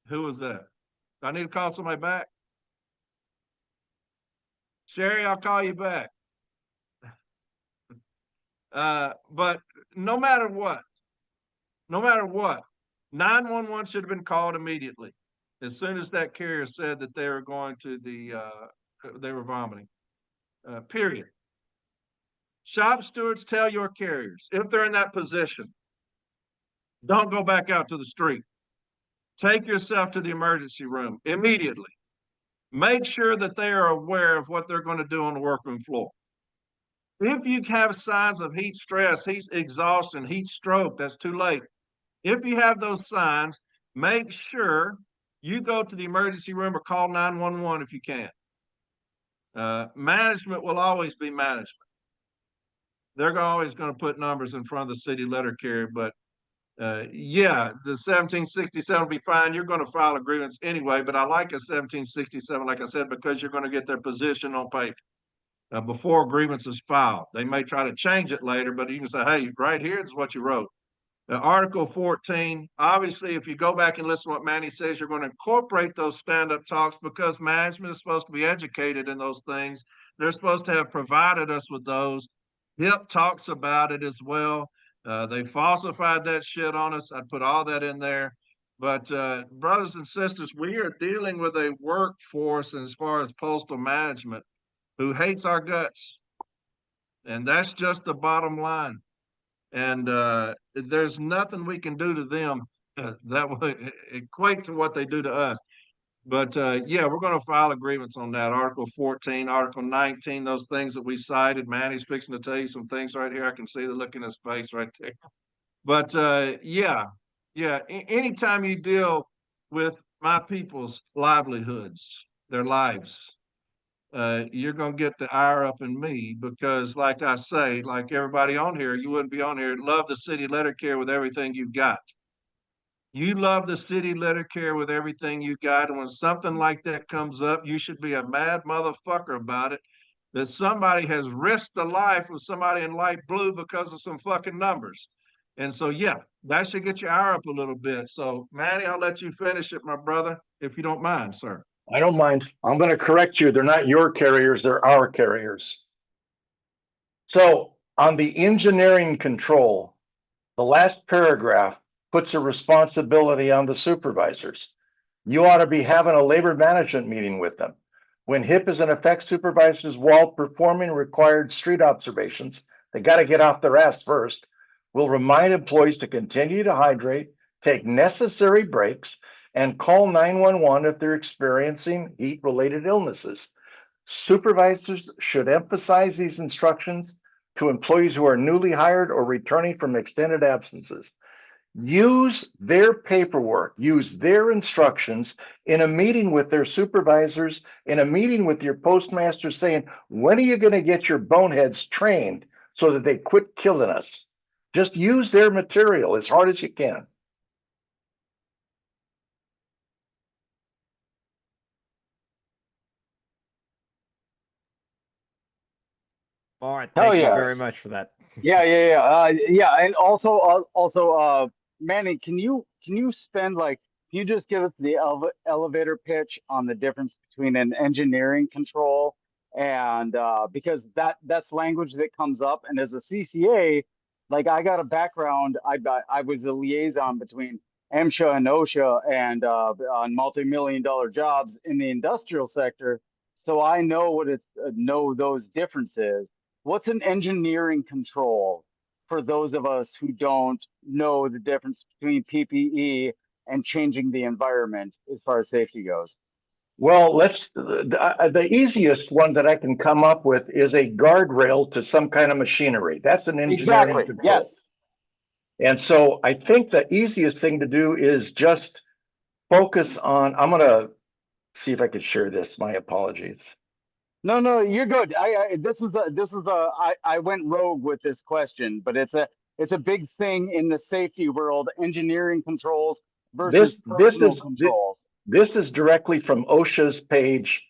who was that? Do I need to call somebody back? Sherry, I'll call you back. But no matter what, 911 should have been called immediately as soon as that carrier said that they were going to they were vomiting. Period. Shop stewards, tell your carriers, if they're in that position, don't go back out to the street. Take yourself to the emergency room immediately. Make sure that they are aware of what they're going to do on the workroom floor. If you have signs of heat stress, heat exhaustion, heat stroke, that's too late. If you have those signs, make sure you go to the emergency room or call 911 if you can. Management will always be management. They're always going to put numbers in front of the city letter carrier, but yeah, the 1767 will be fine. You're going to file a grievance anyway, but I like a 1767, like I said, because you're going to get their position on paper before a grievance is filed. They may try to change it later, but you can say, hey, right here is what you wrote. Article 14, obviously, if you go back and listen to what Manny says, you're going to incorporate those stand-up talks because management is supposed to be educated in those things. They're supposed to have provided us with those. HIP talks about it as well. They falsified that shit on us. I'd put all that in there. But brothers and sisters, we are dealing with a workforce as far as postal management who hates our guts. And that's just the bottom line. And there's nothing we can do to them that will equate to what they do to us. But yeah, we're going to file a grievance on that. Article 14, Article 19, those things that we cited. Manny's fixing to tell you some things right here. I can see the look in his face right there. But yeah. Anytime you deal with my people's livelihoods, their lives, you're going to get the ire up in me because, like I say, like everybody on here, you wouldn't be on here. Love the city letter care with everything you've got. You love the city letter care with everything you got. And when something like that comes up, you should be a mad motherfucker about it. That somebody has risked the life of somebody in light blue because of some fucking numbers. And so, yeah, that should get your ire up a little bit. So, Manny, I'll let you finish it, my brother, if you don't mind, sir. I don't mind. I'm going to correct you. They're not your carriers, they're our carriers. So on the engineering control, the last paragraph puts a responsibility on the supervisors. You ought to be having a labor management meeting with them. When HIP is in effect, supervisors, while performing required street observations, they got to get off their ass first, will remind employees to continue to hydrate, take necessary breaks, and call 911 if they're experiencing heat-related illnesses. Supervisors should emphasize these instructions to employees who are newly hired or returning from extended absences. Use their paperwork, use their instructions in a meeting with their supervisors, in a meeting with your postmaster saying, when are you going to get your boneheads trained so that they quit killing us? Just use their material as hard as you can. All right. Hell Thank you very yes. much for that. Yeah. And also, Manny, can you spend like, can you just give us the elevator pitch on the difference between an engineering control and because that's language that comes up, and as a CCA, like I got a background, I was a liaison between MSHA and OSHA and on multi-million-dollar jobs in the industrial sector, so I know what know those differences. What's an engineering control for those of us who don't know the difference between PPE and changing the environment as far as safety goes? Well, the easiest one that I can come up with is a guardrail to some kind of machinery. That's an engineering Exactly. control. Yes. And so I think the easiest thing to do is just focus on, I'm going to see if I could share this. My apologies. No, you're good. I went rogue with this question, but it's a big thing in the safety world, engineering controls versus personal controls. This is directly from OSHA's page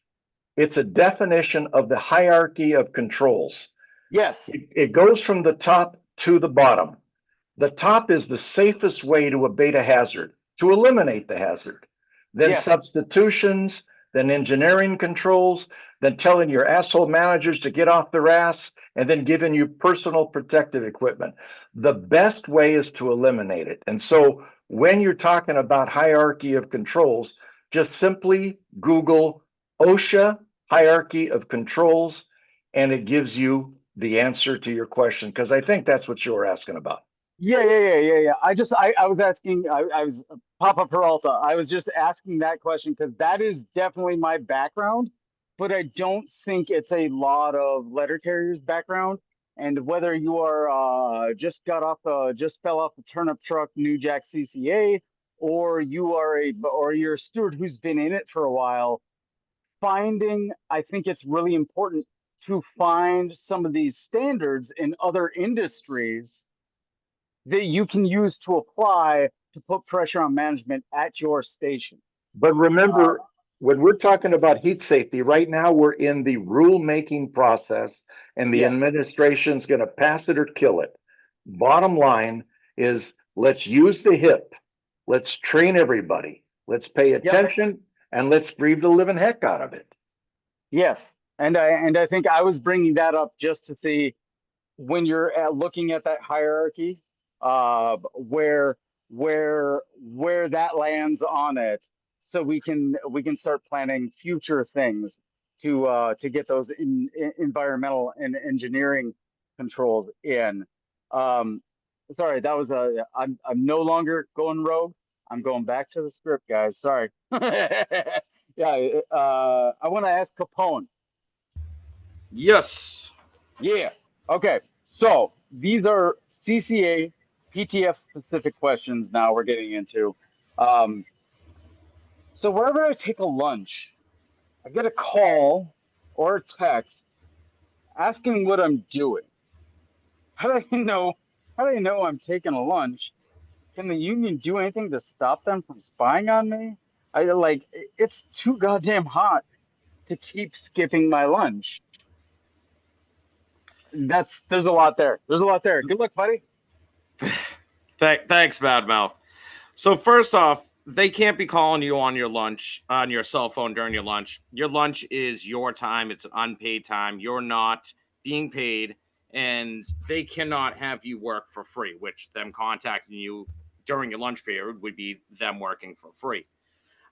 It's a definition of the hierarchy of controls. Yes. It goes from the top to the bottom. The top is the safest way to abate a hazard, to eliminate the hazard. Then Yes. substitutions, then engineering controls, then telling your asshole managers to get off their ass, and then giving you personal protective equipment. The best way is to eliminate it. And so when you're talking about hierarchy of controls, just simply Google OSHA hierarchy of controls, and it gives you the answer to your question, because I think that's what you were asking about. Yeah. I was asking, I was Papa Peralta. I was just asking that question because that is definitely my background, but I don't think it's a lot of letter carriers background. And whether you are just fell off the turnip truck, New Jack CCA, or you're a steward who's been in it for a while, I think it's really important to find some of these standards in other industries that you can use to apply to put pressure on management at your station. But remember, when we're talking about heat safety, right now we're in the rule-making process, and the Yes. administration's going to pass it or kill it. Bottom line is, let's use the hip. Let's train everybody. Let's pay attention, and let's breathe the living heck out of it. Yes, and I think I was bringing that up just to see when you're looking at that hierarchy, where that lands on it, so we can start planning future things to get those environmental and engineering controls in. Sorry, that was I'm no longer going rogue. I'm going back to the script, guys. Sorry. Yeah, I want to ask Capone. Yes. Yeah. Okay. So these are CCA, PTF specific questions now we're getting into. So wherever I take a lunch, I get a call or a text asking what I'm doing. How do they know? How do they know I'm taking a lunch? Can the union do anything to stop them from spying on me? It's too goddamn hot to keep skipping my lunch. There's a lot there. There's a lot there. Good luck, buddy. Thanks, Badmouth. So first off, they can't be calling you on your lunch, on your cell phone during your lunch. Your lunch is your time. It's unpaid time. You're not being paid, and they cannot have you work for free, which them contacting you during your lunch period would be them working for free.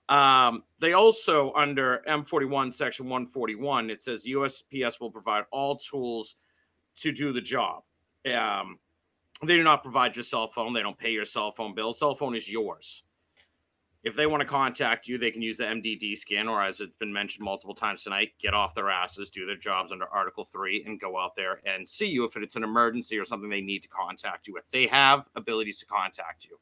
They also, under M41 Section 141, it says USPS will provide all tools to do the job. They do not provide your cell phone. They don't pay your cell phone bill. Cell phone is yours. If they want to contact you, they can use the MDD scan, or as it's been mentioned multiple times tonight, get off their asses, do their jobs under Article 3, and go out there and see you if it's an emergency or something they need to contact you with. They have abilities to contact you.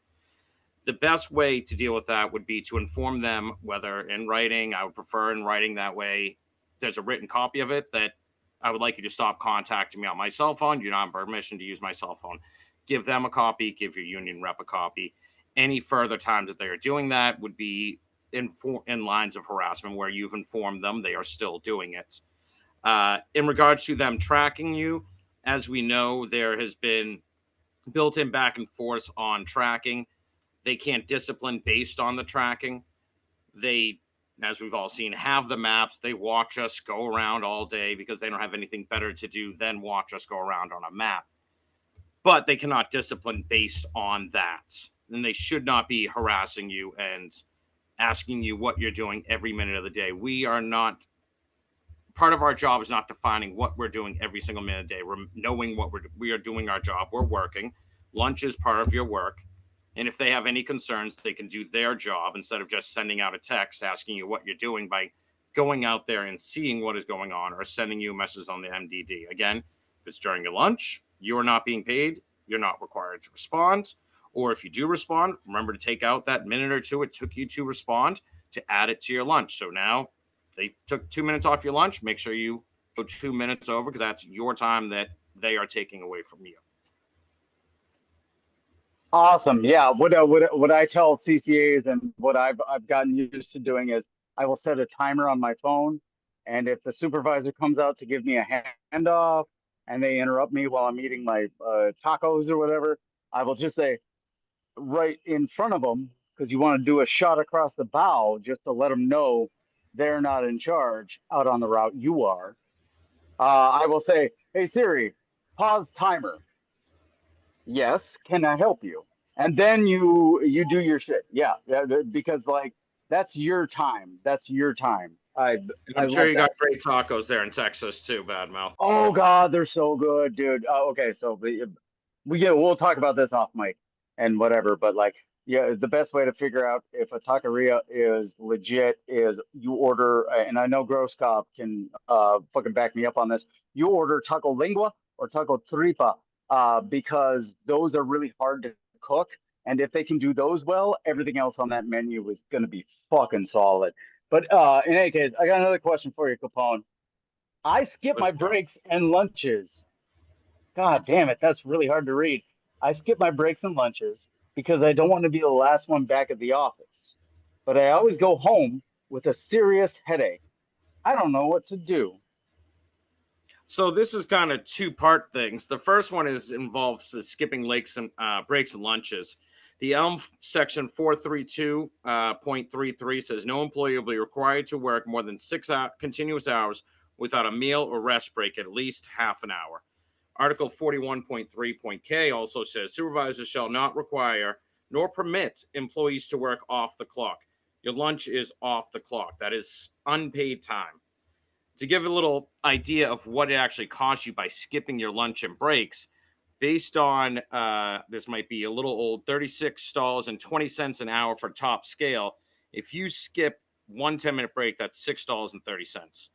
The best way to deal with that would be to inform them, whether in writing. I would prefer in writing, that way there's a written copy of it, that I would like you to stop contacting me on my cell phone. You don't have permission to use my cell phone. Give them a copy, give your union rep a copy. Any further times that they are doing that would be in lines of harassment where you've informed them they are still doing it. In regards to them tracking you, as we know, there has been built-in back and forth on tracking. They can't discipline based on the tracking. They, as we've all seen, have the maps. They watch us go around all day because they don't have anything better to do than watch us go around on a map. But they cannot discipline based on that. And they should not be harassing you and asking you what you're doing every minute of the day. We are not, part of our job is not defining what we're doing every single minute of the day. We're knowing what we are doing our job. We're working. Lunch is part of your work. And if they have any concerns, they can do their job instead of just sending out a text asking you what you're doing by going out there and seeing what is going on, or sending you messages on the MDD. Again, if it's during your lunch, you are not being paid, you're not required to respond. Or if you do respond, remember to take out that minute or two it took you to respond to add it to your lunch. So now they took 2 minutes off your lunch, make sure you go 2 minutes over, because that's your time that they are taking away from you. Awesome. Yeah. What I tell CCAs and what I've gotten used to doing is I will set a timer on my phone, And if the supervisor comes out to give me a handoff and they interrupt me while I'm eating my tacos or whatever, I will just say right in front of them, because you want to do a shot across the bow just to let them know they're not in charge out on the route you are. I will say, hey Siri, pause timer. Yes, can I help you? And then you do your shit. Yeah, yeah, because like that's your time. That's your time. And I I'm sure love you got that. great tacos there in Texas too, Badmouth. Oh God, they're so good, dude. Oh, okay, so we'll talk about this off mic and whatever, but like yeah, the best way to figure out if a taqueria is legit is you order, and I know Gross Cop can fucking back me up on this. You order taco lingua or taco tripa, because those are really hard to cook, and if they can do those well, everything else on that menu is gonna be fucking solid. But in any case, I got another question for you, Capone. I skip my Let's go. breaks and lunches. God damn it, that's really hard to read. I skip my breaks and lunches because I don't want to be the last one back at the office. But I always go home with a serious headache. I don't know what to do. So this is kind of two-part things. The first one is involves the skipping lakes and breaks and lunches. The Elm section 432.33 says no employee will be required to work more than 6 continuous hours without a meal or rest break at least half an hour. Article 41.3.k also says supervisors shall not require nor permit employees to work off the clock. Your lunch is off the clock. That is unpaid time. To give a little idea of what it actually costs you by skipping your lunch and breaks, based on this might be a little old, $36.20 an hour for top scale. If you skip one 10-minute break, that's $6.30.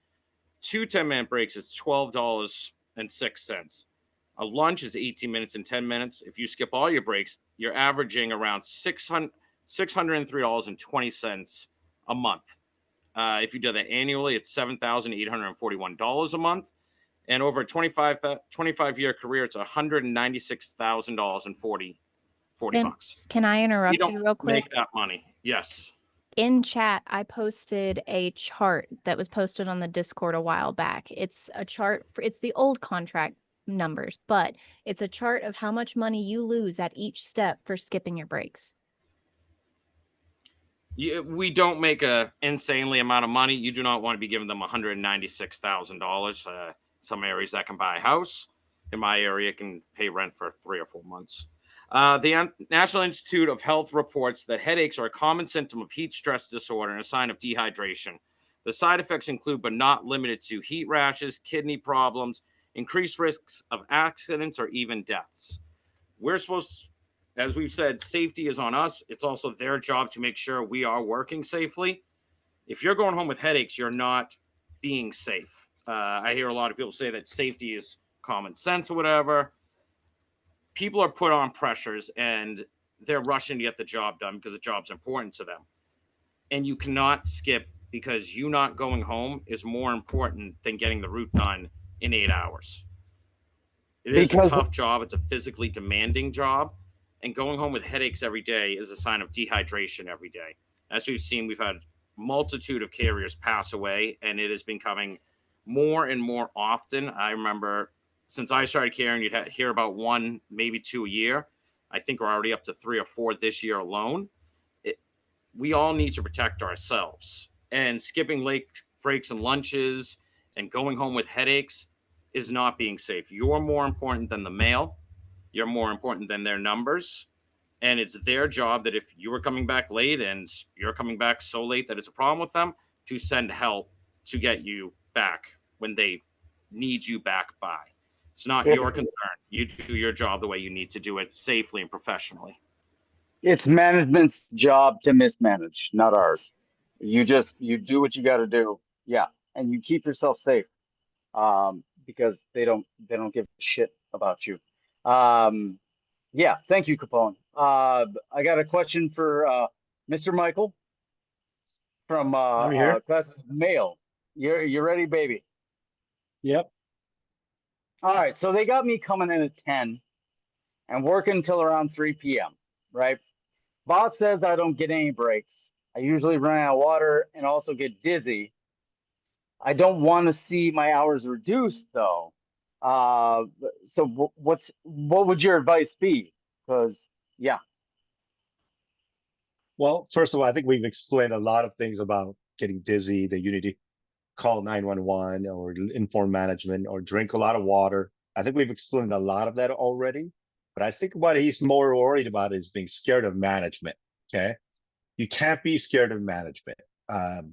Two 10-minute breaks is $12.06. A lunch is 18 minutes and 10 minutes. If you skip all your breaks, you're averaging around $603.20 a month. If you do that annually, it's $7,841 a month. And over a 25-year career, it's $196,000 and 40 bucks. Can I interrupt You you don't real quick? make that money. Yes. In chat, I posted a chart that was posted on the Discord a while back. It's a chart it's the old contract numbers, but it's a chart of how much money you lose at each step for skipping your breaks. We don't make a insanely amount of money. You do not want to be giving them $196,000. Some areas that can buy a house. In my area, can pay rent for 3 or 4 months. The National Institute of Health reports that headaches are a common symptom of heat stress disorder and a sign of dehydration. The side effects include, but not limited to, heat rashes, kidney problems, increased risks of accidents, or even deaths. We're supposed, as we've said, safety is on us. It's also their job to make sure we are working safely. If you're going home with headaches, you're not being safe. I hear a lot of people say that safety is common sense or whatever. People are put on pressures and they're rushing to get the job done because the job's important to them. And you cannot skip because you not going home is more important than getting the route done in 8 hours. It is a Because tough job. It's a physically demanding job. And going home with headaches every day is a sign of dehydration every day. As we've seen, we've had multitude of carriers pass away, and it has been coming more and more often. I remember since I started carrying, you'd hear about 1, maybe 2 a year. I think we're already up to 3 or 4 this year alone. We all need to protect ourselves. And skipping late breaks and lunches and going home with headaches is not being safe. You're more important than the mail. You're more important than their numbers. And it's their job that if you are coming back late and you're coming back so late that it's a problem with them, to send help to get you back when they need you back by. It's not it's your concern. You do your job the way you need to do it safely and professionally. it's management's job to mismanage, not ours. You do what you got to do. Yeah, and you keep yourself safe. Because they don't give a shit about you. Yeah, thank you, Capone. I got a question for Mr. Michael from I'm here. Class Male. You ready, baby? Yep. All right, so they got me coming in at 10 and working until around 3 p.m., right? Boss says I don't get any breaks. I usually run out of water and also get dizzy. I don't want to see my hours reduced though. So what would your advice be? Because yeah. Well, first of all, I think we've explained a lot of things about getting dizzy, that you need to call 911 or inform management or drink a lot of water. I think we've explained a lot of that already. But I think what he's more worried about is being scared of management. Okay. You can't be scared of management. Um,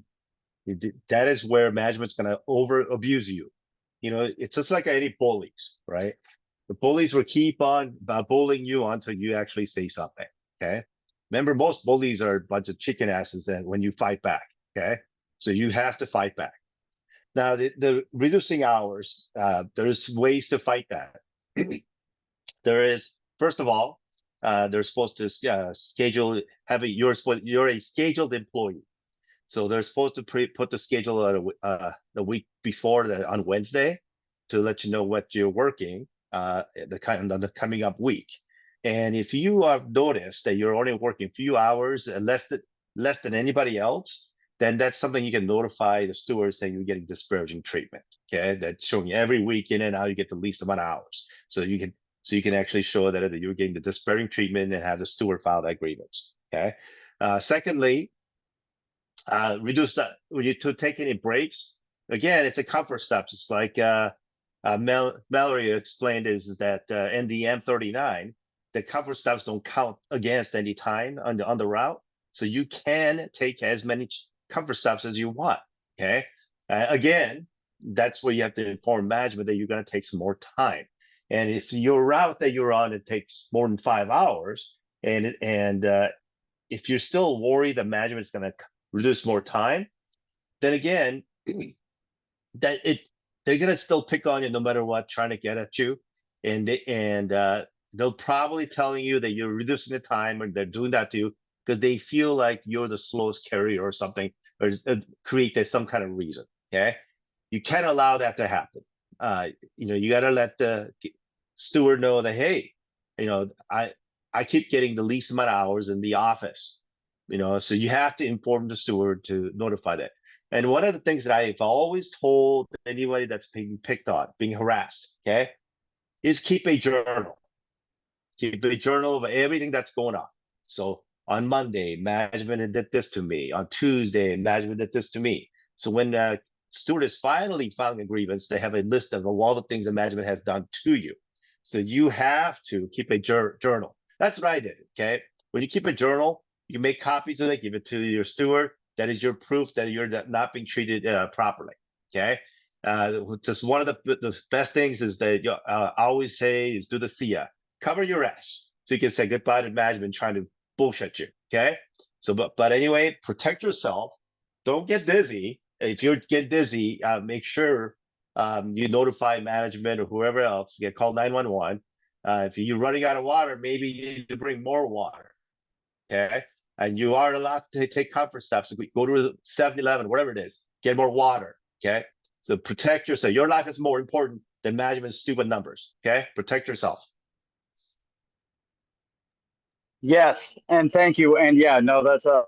that is where management's going to over abuse you. You know, it's just like any bullies, right? The bullies will keep on bullying you until you actually say something. Okay. Remember, most bullies are a bunch of chicken asses and when you fight back. Okay. So you have to fight back. Now, the reducing hours, there's ways to fight that. There is, first of all, they're supposed to schedule, you're a scheduled employee. So they're supposed to put the schedule the week before on Wednesday to let you know what you're working the coming up week. And if you have noticed that you're only working a few hours and less than anybody else, then that's something you can notify the steward saying you're getting disparaging treatment. Okay, that's showing every week in and out you get the least amount of hours. So you can actually show that you're getting the disparaging treatment and have the steward file that grievance. Okay. Secondly, reduce that when you to take any breaks. Again, it's a comfort steps. It's like Mallory explained is that in the M39, the comfort steps don't count against any time on the route, so you can take as many comfort steps as you want. Okay, again, that's where you have to inform management that you're going to take some more time. And if your route that you're on it takes more than 5 hours, and if you're still worried that management is going to reduce more time, then again, they're gonna still pick on you no matter what, trying to get at you, and they'll probably telling you that you're reducing the time, or they're doing that to you because they feel like you're the slowest carrier or something, or create some kind of reason. Okay, you can't allow that to happen. You got to let the steward know that, hey, I keep getting the least amount of hours in the office. So you have to inform the steward to notify that. And one of the things that I've always told anybody that's being picked on, being harassed, okay, is keep a journal. Keep a journal of everything that's going on. So on Monday, management did this to me. On Tuesday, management did this to me. So when steward is finally filing a grievance, they have a list of all the things the management has done to you. So you have to keep a journal. That's what I did, okay? When you keep a journal, you make copies of it, give it to your steward. That is your proof that you're not being treated properly. Okay. Just one of the best things is that I always say is do the SIA. Cover your ass so you can say goodbye to management trying to bullshit you. Okay. So, but anyway, protect yourself. Don't get dizzy. If you get dizzy, make sure you notify management or whoever else. Get called 911. If you're running out of water, maybe you need to bring more water. Okay. And you are allowed to take comfort steps. Go to 7-Eleven, whatever it is, get more water. Okay. So protect yourself. Your life is more important than management's stupid numbers. Okay. Protect yourself. Yes, and thank you. And yeah, no, that's a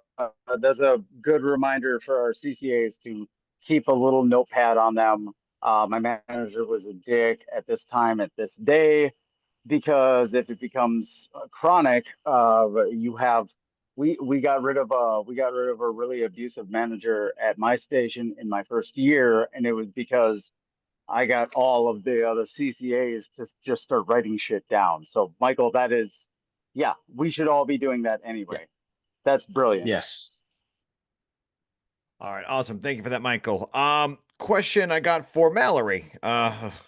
good reminder for our CCAs to keep a little notepad on them. My manager was a dick at this time, at this day, because if it becomes chronic, we got rid of a really abusive manager at my station in my first year, and it was because I got all of the other CCAs to just start writing shit down. So Michael, yeah, we should all be doing that anyway. Yeah. That's brilliant. Yes. All right, awesome. Thank you for that, Michael. Question I got for Mallory.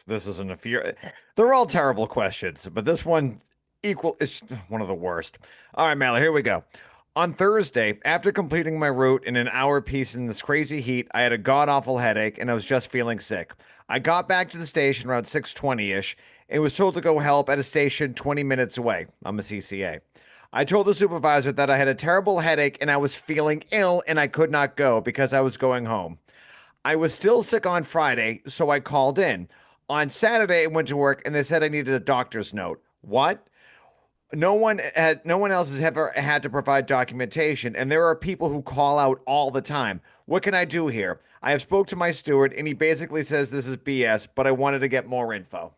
This isn't a fear. They're all terrible questions, but this one is one of the worst. All right, Mallory, here we go. On Thursday, after completing my route in an hour piece in this crazy heat, I had a god-awful headache and I was just feeling sick. I got back to the station around 6:20-ish and was told to go help at a station 20 minutes away. I'm a CCA. I told the supervisor that I had a terrible headache and I was feeling ill and I could not go because I was going home. I was still sick on Friday, so I called in. On Saturday, I went to work and they said I needed a doctor's note. What? no one else has ever had to provide documentation, and there are people who call out all the time. What can I do here? I have spoke to my steward, and he basically says this is BS, but I wanted to get more info.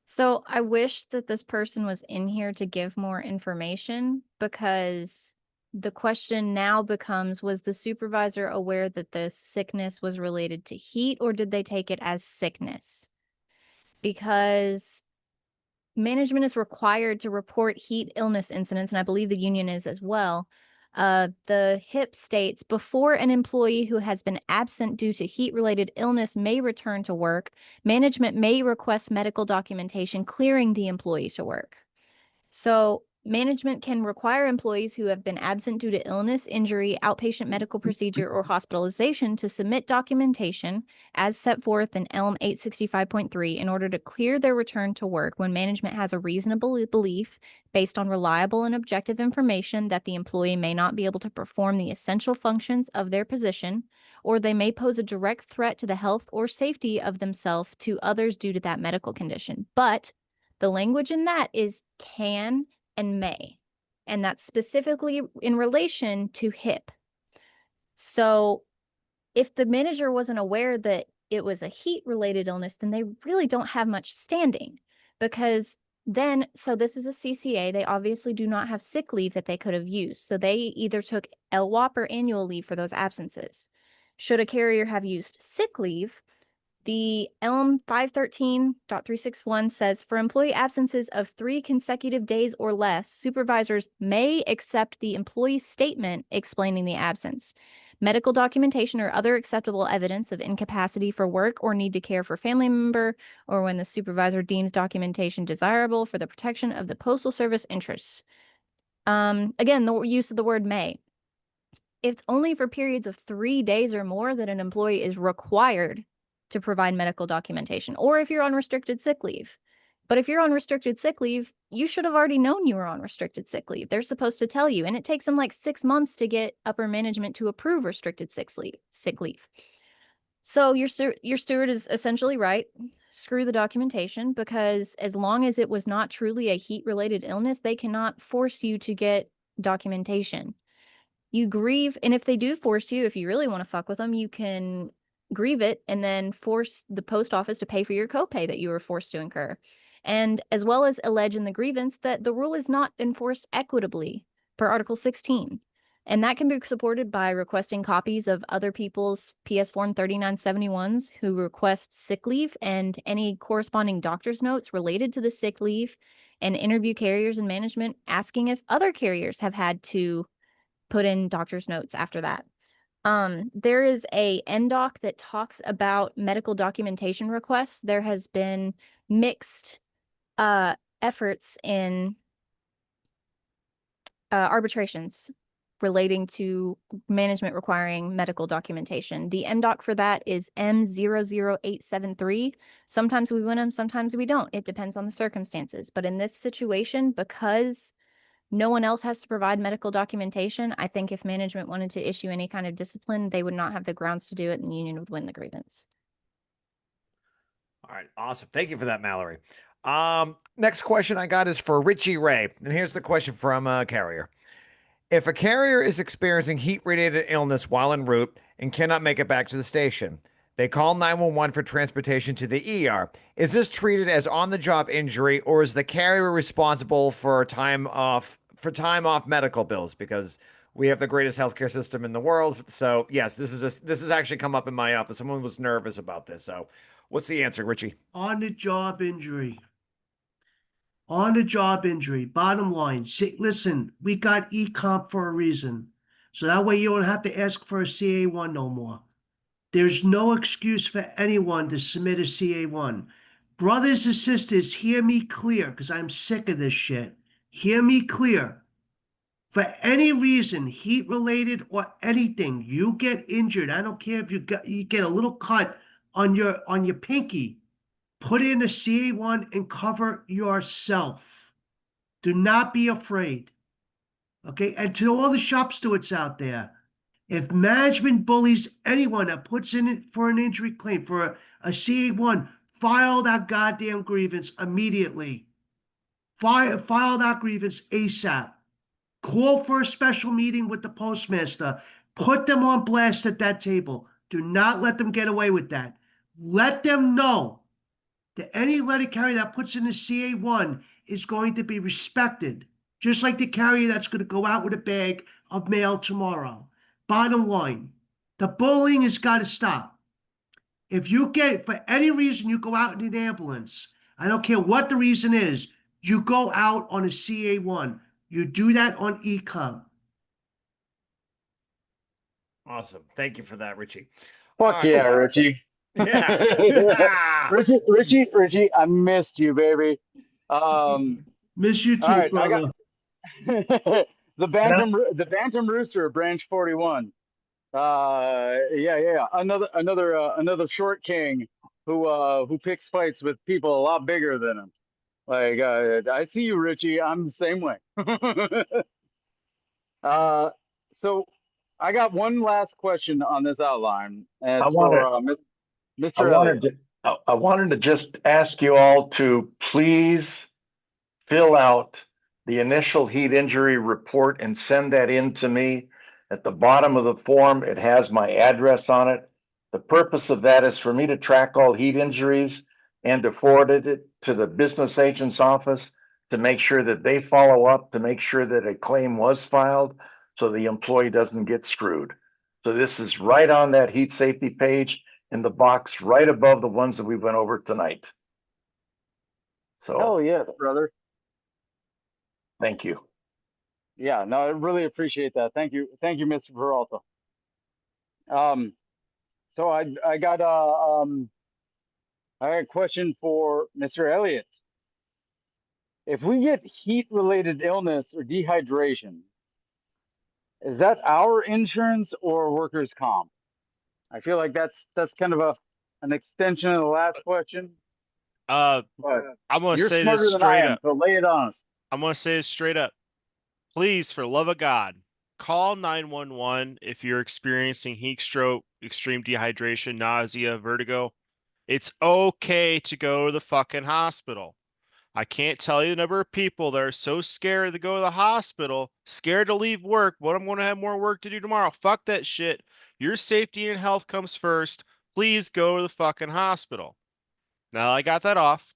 So I wish that this person was in here to give more information, because the question now becomes, was the supervisor aware that the sickness was related to heat, or did they take it as sickness? Because management is required to report heat illness incidents, and I believe the union is as well. The HIP states, before an employee who has been absent due to heat-related illness may return to work, management may request medical documentation clearing the employee to work. So management can require employees who have been absent due to illness, injury, outpatient medical procedure, or hospitalization to submit documentation as set forth in ELM 865.3 in order to clear their return to work when management has a reasonable belief, based on reliable and objective information, that the employee may not be able to perform the essential functions of their position, or they may pose a direct threat to the health or safety of themselves to others due to that medical condition. But the language in that is can and may, and that's specifically in relation to HIP. So if the manager wasn't aware that it was a heat-related illness, then they really don't have much standing, because then, so this is a CCA, they obviously do not have sick leave that they could have used. So they either took LWOP or annual leave for those absences. Should a carrier have used sick leave, the ELM 513.361 says, for employee absences of 3 consecutive days or less, supervisors may accept the employee's statement explaining the absence. Medical documentation or other acceptable evidence of incapacity for work or need to care for family member, or when the supervisor deems documentation desirable for the protection of the Postal Service interests. Again, the use of the word may. It's only for periods of 3 days or more that an employee is required to provide medical documentation, or if you're on restricted sick leave. But if you're on restricted sick leave, you should have already known you were on restricted sick leave. They're supposed to tell you, and it takes them like 6 months to get upper management to approve restricted sick leave. So your steward is essentially right. Screw the documentation, because as long as it was not truly a heat-related illness, they cannot force you to get documentation. You grieve, and if they do force you, if you really want to fuck with them, you can grieve it and then force the post office to pay for your copay that you were forced to incur. And as well as allege in the grievance that the rule is not enforced equitably per Article 16. And that can be supported by requesting copies of other people's PS Form 3971s who request sick leave, and any corresponding doctor's notes related to the sick leave, and interview carriers and management asking if other carriers have had to put in doctor's notes after that. There is a NDoc that talks about medical documentation requests. There has been mixed efforts in arbitrations relating to management requiring medical documentation. The NDoc for that is M00873. Sometimes we win them, sometimes we don't. It depends on the circumstances. But in this situation, because no one else has to provide medical documentation, I think if management wanted to issue any kind of discipline, they would not have the grounds to do it, and the union would win the grievance. All right, awesome. Thank you for that, Mallory. Next question I got is for Richie Ray, and here's the question from a carrier. If a carrier is experiencing heat-related illness while en route and cannot make it back to the station, they call 911 for transportation to the ER. Is this treated as on-the-job injury, or is the carrier responsible for time off medical bills? Because we have the greatest healthcare system in the world. So yes, this has actually come up in my office. Someone was nervous about this. So what's the answer, Richie? On-the-job injury. On-the-job injury. Bottom line. Listen, we got E-comp for a reason. So that way you don't have to ask for a CA1 no more. There's no excuse for anyone to submit a CA1. Brothers and sisters, hear me clear, because I'm sick of this shit. Hear me clear. For any reason, heat-related or anything, you get injured. I don't care if you get a little cut on your pinky. Put in a CA1 and cover yourself. Do not be afraid. Okay? And to all the shop stewards out there, if management bullies anyone that puts in it for an injury claim, for a CA1, file that goddamn grievance immediately. file that grievance ASAP. Call for a special meeting with the postmaster. Put them on blast at that table. Do not let them get away with that. Let them know that any letter carrier that puts in the CA1 is going to be respected, just like the carrier that's going to go out with a bag of mail tomorrow. Bottom line, the bullying has got to stop. If you get, for any reason, you go out in an ambulance, I don't care what the reason is, you go out on a CA1. You do that on ecom. Awesome. Thank you for that, Richie. Fuck yeah, Richie. Yeah. Richie, I missed you, baby. Miss you too, all right, brother. I got the Bantam Rooster, Branch 41. Yeah. Another short king who picks fights with people a lot bigger than him. Like, I see you, Richie. I'm the same way. So I got one last question on this outline, and I it's for wanted, I Mr. wanted Elliott. to, I wanted to just ask you all to please fill out the initial heat injury report and send that in to me. At the bottom of the form, it has my address on it. The purpose of that is for me to track all heat injuries and to forward it to the business agent's office to make sure that they follow up, to make sure that a claim was filed so the employee doesn't get screwed. So this is right on that heat safety page in the box right above the ones that we went over tonight. So Hell yes, brother. thank you. Yeah, no, I really appreciate that. Thank you, Mr. Peralta. So I got a question for Mr. Elliott. If we get heat-related illness or dehydration, is that our insurance or workers' comp? I feel like that's kind of an extension of the last question. I'm But gonna you're say this smarter than I straight am, up. so lay it on us. I'm gonna say this straight up. Please, for love of God, call 911 if you're experiencing heat stroke, extreme dehydration, nausea, vertigo. It's okay to go to the fucking hospital. I can't tell you the number of people that are so scared to go to the hospital, scared to leave work. What, I'm going to have more work to do tomorrow. Fuck that shit. Your safety and health comes first. Please go to the fucking hospital. Now I got that off.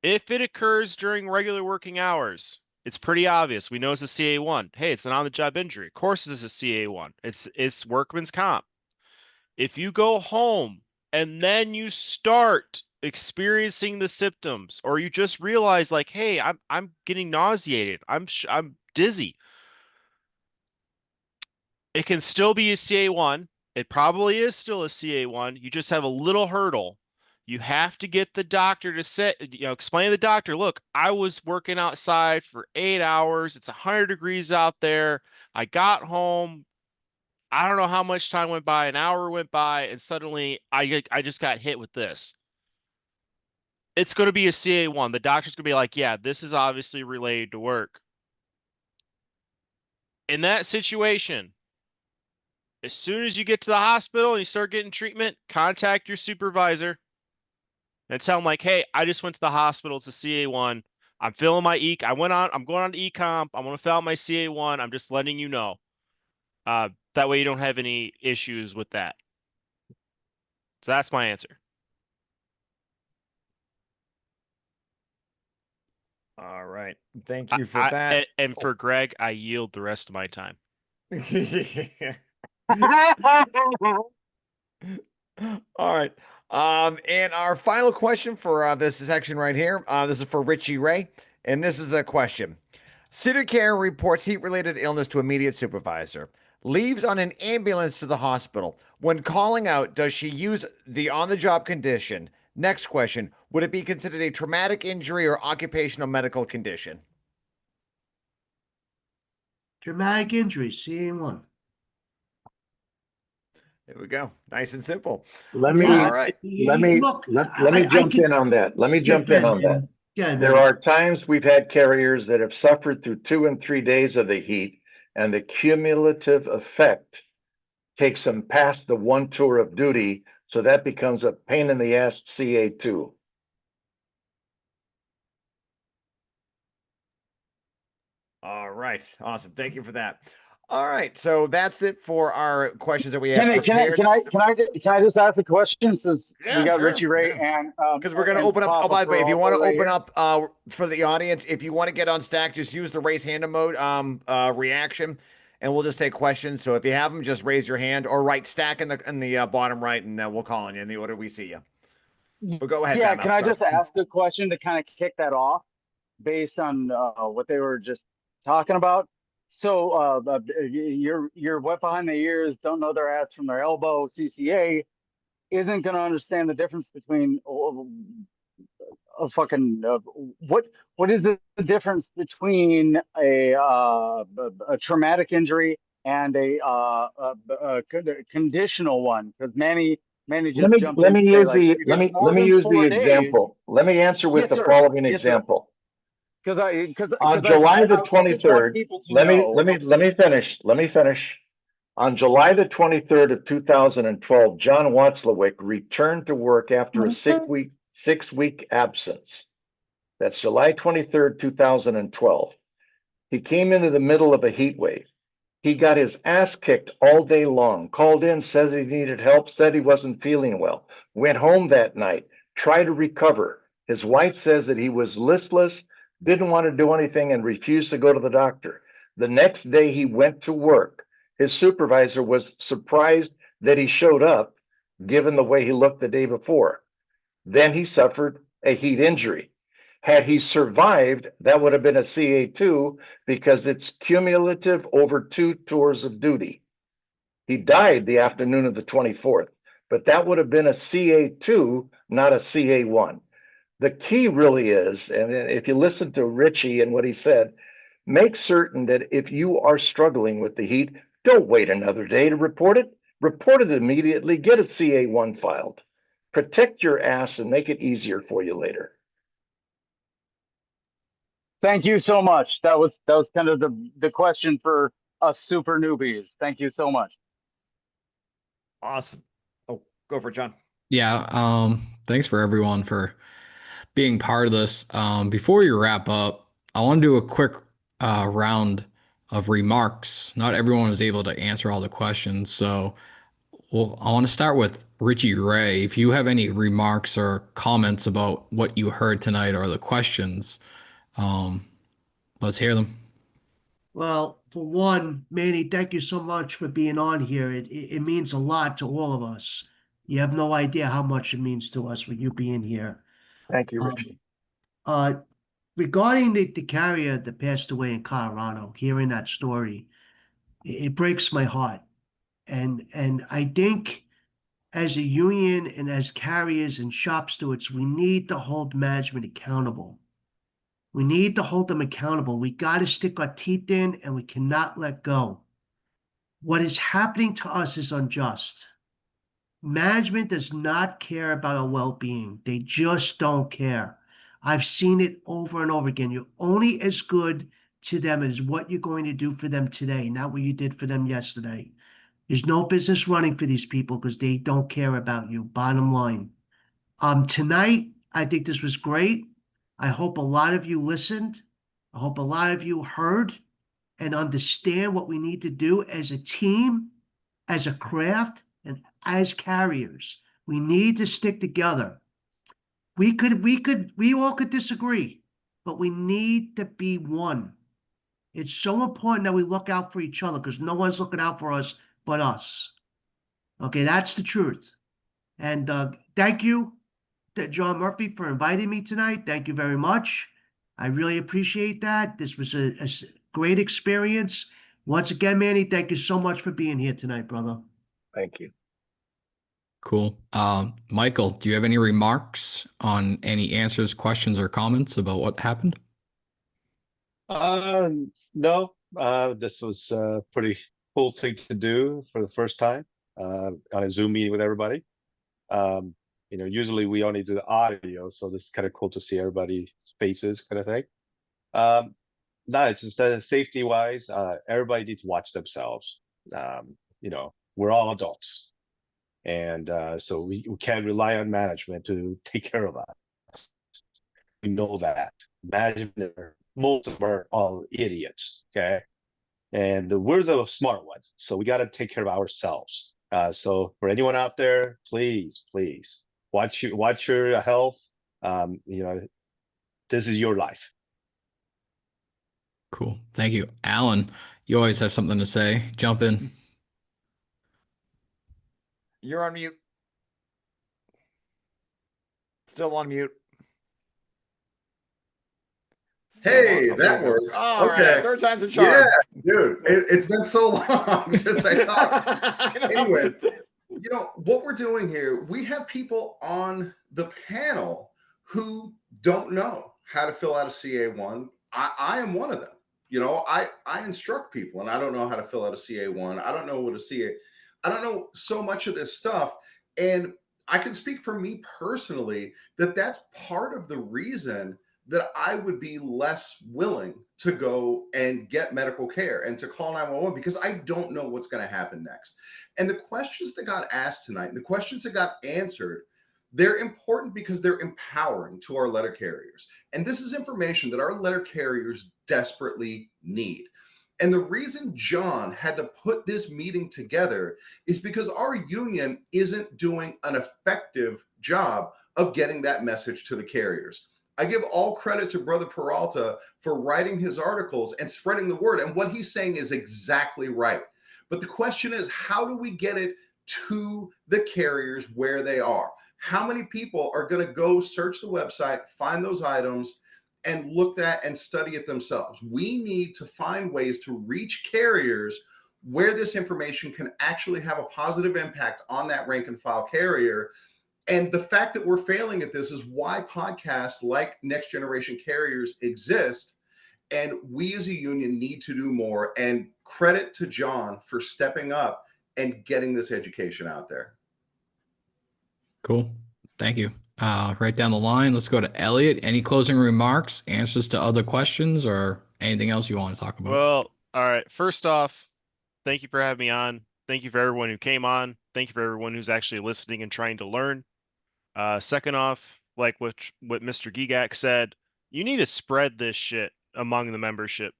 If it occurs during regular working hours, it's pretty obvious. We know it's a CA1. Hey, it's an on-the-job injury. Of course it's a CA1. It's workman's comp. If you go home and then you start experiencing the symptoms, or you just realize like, hey, I'm getting nauseated, I'm dizzy, it can still be a CA1. It probably is still a CA1. You just have a little hurdle. You have to get the doctor to say, explain to the doctor, look, I was working outside for 8 hours. It's 100 degrees out there. I got home. I don't know how much time went by, an hour went by, and suddenly I just got hit with this. It's going to be a CA1. The doctor's going to be like, yeah, this is obviously related to work. In that situation, as soon as you get to the hospital and you start getting treatment, contact your supervisor and tell them like, hey, I just went to the hospital. It's a CA1. I'm filling my I'm going on to ecomp. I want to fill out my CA1. I'm just letting you know. That way you don't have any issues with that. So that's my answer. All right. Thank you for that. And for Greg, I yield the rest of my time. All right. And our final question for this section right here. This is for Richie Ray, and this is the question. City Care reports heat-related illness to immediate supervisor. Leaves on an ambulance to the hospital. When calling out, does she use the on-the-job condition? Next question. Would it be considered a traumatic injury or occupational medical condition? Traumatic injury, CA1. There we go. Nice and simple. Let me All right. let me Look, let me jump in on that. Let me jump in on that. Yeah, There are times we've had carriers that have suffered through 2 and 3 days of the heat, and the cumulative effect takes them past the one tour of duty, so that becomes a pain in the ass CA2. All right. Awesome. Thank you for that. All right. So that's it for our questions that we have Can I can I prepared. can I can I can I just ask a question since we Yeah, got sure. Richie Ray and Because we're going to and open up. Oh, Papa by the way, if you want Peralta to right open here? up for the audience, if you want to get on stack, just use the raise hand mode reaction, and we'll just take questions. So if you have them, just raise your hand or write stack in the bottom right, and we'll call on you in the order we see you. But go ahead, Yeah, Batman. can I Sorry. just ask a question to kind of kick that off based on what they were just talking about? So your wet behind the ears, don't know their ass from their elbow, CCA isn't going to understand the difference between a fucking what is the difference between a traumatic injury and a conditional one? Because Manny just jumped in to say like if it's more let me than use the 4 days. example. Let me answer with Yes, the sir. following Yes, sir. example. Because On July the I just want 23rd, people to know. let me finish. Let me finish. On July the 23rd of 2012, John Watzlawick returned to work after a 6-week absence. That's July 23rd, 2012. He came into the middle of a heat wave. He got his ass kicked all day long, called in, says he needed help, said he wasn't feeling well, went home that night, tried to recover. His wife says that he was listless, didn't want to do anything, and refused to go to the doctor. The next day he went to work. His supervisor was surprised that he showed up, given the way he looked the day before. Then he suffered a heat injury. Had he survived, that would have been a CA2 because it's cumulative over 2 tours of duty. He died the afternoon of the 24th, but that would have been a CA2, not a CA1. The key really is, and if you listen to Richie and what he said, make certain that if you are struggling with the heat, don't wait another day to report it. Report it immediately, get a CA1 filed. Protect your ass and make it easier for you later. Thank you so much. That was kind of the question for us super newbies. Thank you so much. Awesome. Oh, go for it, John. Yeah, thanks for everyone for being part of this. Before we wrap up, I want to do a quick round of remarks. Not everyone was able to answer all the questions, so I want to start with Richie Ray. If you have any remarks or comments about what you heard tonight or the questions, let's hear them. Well, for one, Manny, thank you so much for being on here. It means a lot to all of us. You have no idea how much it means to us with you being here. Thank you, Um, Richie. Regarding the carrier that passed away in Colorado, hearing that story, it breaks my heart. And I think as a union and as carriers and shop stewards, we need to hold management accountable. We need to hold them accountable. We got to stick our teeth in and we cannot let go. What is happening to us is unjust. Management does not care about our well-being. They just don't care. I've seen it over and over again. You're only as good to them as what you're going to do for them today, not what you did for them yesterday. There's no business running for these people because they don't care about you. Bottom line. Tonight, I think this was great. I hope a lot of you listened. I hope a lot of you heard and understand what we need to do as a team, as a craft, and as carriers. We need to stick together. We all could disagree, but we need to be one. It's so important that we look out for each other because no one's looking out for us but us. Okay, that's the truth. And thank you to John Murphy for inviting me tonight. Thank you very much. I really appreciate that. This was a great experience. Once again, Manny, thank you so much for being here tonight, brother. Thank you. Cool. Michael, do you have any remarks on any answers, questions, or comments about what happened? No, this was a pretty cool thing to do for the first time on a Zoom meeting with everybody. Usually we only do the audio, so this is kind of cool to see everybody's faces, kind of thing. No, it's just safety wise, everybody needs to watch themselves. We're all adults, and so we can't rely on management to take care of us. We know that management most of them are all idiots. Okay. And we're the smart ones. So we got to take care of ourselves. So for anyone out there, please, please watch your health. This is your life. Cool. Thank you. Alan, you always have something to say. Jump in. You're on mute. Still on mute. Hey, that works. All Okay. right. Third time's a Yeah, charm. dude, it's been so long since I talked. Anyway, what we're doing here, we have people on the panel who don't know how to fill out a CA1. I am one of them. I instruct people and I don't know how to fill out a CA1. I don't know what a CA, I don't know so much of this stuff. And I can speak for me personally that that's part of the reason that I would be less willing to go and get medical care and to call 911 because I don't know what's going to happen next. And the questions that got asked tonight and the questions that got answered, they're important because they're empowering to our letter carriers. And this is information that our letter carriers desperately need. And the reason John had to put this meeting together is because our union isn't doing an effective job of getting that message to the carriers. I give all credit to Brother Peralta for writing his articles and spreading the word. And what he's saying is exactly right. But the question is, how do we get it to the carriers where they are? How many people are going to go search the website, find those items, and look at and study it themselves? We need to find ways to reach carriers where this information can actually have a positive impact on that rank and file carrier. And the fact that we're failing at this is why podcasts like Next Generation Carriers exist. And we as a union need to do more. And credit to John for stepping up and getting this education out there. Cool. Thank you. Right down the line, let's go to Elliot. Any closing remarks, answers to other questions, or anything else you want to talk about? Well, all right. First off, thank you for having me on. Thank you for everyone who came on. Thank you for everyone who's actually listening and trying to learn. Second off, like what Mr. Gegax said, you need to spread this shit among the membership.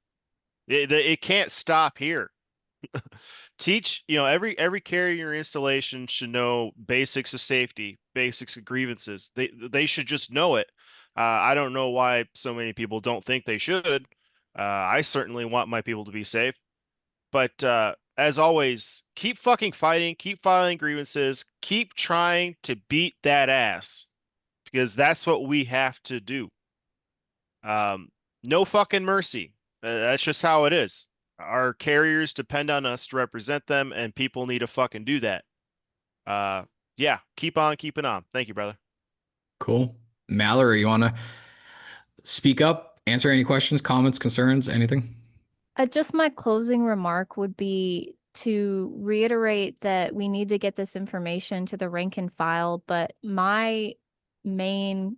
It can't stop here. Teach, every carrier installation should know basics of safety, basics of grievances. They should just know it. I don't know why so many people don't think they should. I certainly want my people to be safe. But as always, keep fucking fighting, keep filing grievances, keep trying to beat that ass, because that's what we have to do. No fucking mercy. That's just how it is. Our carriers depend on us to represent them, and people need to fucking do that. Yeah, keep on keeping on. Thank you, brother. Cool. Mallory, you want to speak up, answer any questions, comments, concerns, anything? Just my closing remark would be to reiterate that we need to get this information to the rank and file, but my main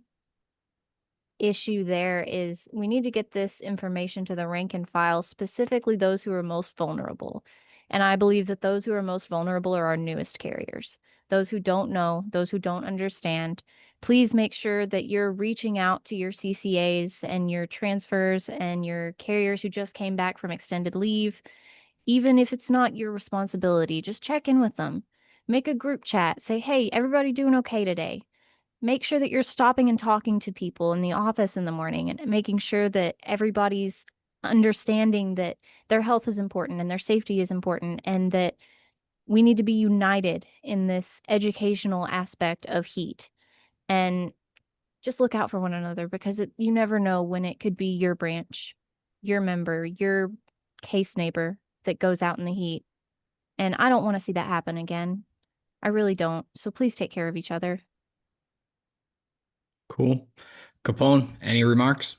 issue there is we need to get this information to the rank and file, specifically those who are most vulnerable. And I believe that those who are most vulnerable are our newest carriers. Those who don't know, those who don't understand. Please make sure that you're reaching out to your CCAs and your transfers and your carriers who just came back from extended leave. Even if it's not your responsibility, just check in with them. Make a group chat. Say, hey, everybody doing okay today? Make sure that you're stopping and talking to people in the office in the morning and making sure that everybody's understanding that their health is important and their safety is important, and that we need to be united in this educational aspect of heat. And just look out for one another, because you never know when it could be your branch, your member, your case neighbor that goes out in the heat. And I don't want to see that happen again. I really don't. So please take care of each other. Cool. Capone, any remarks?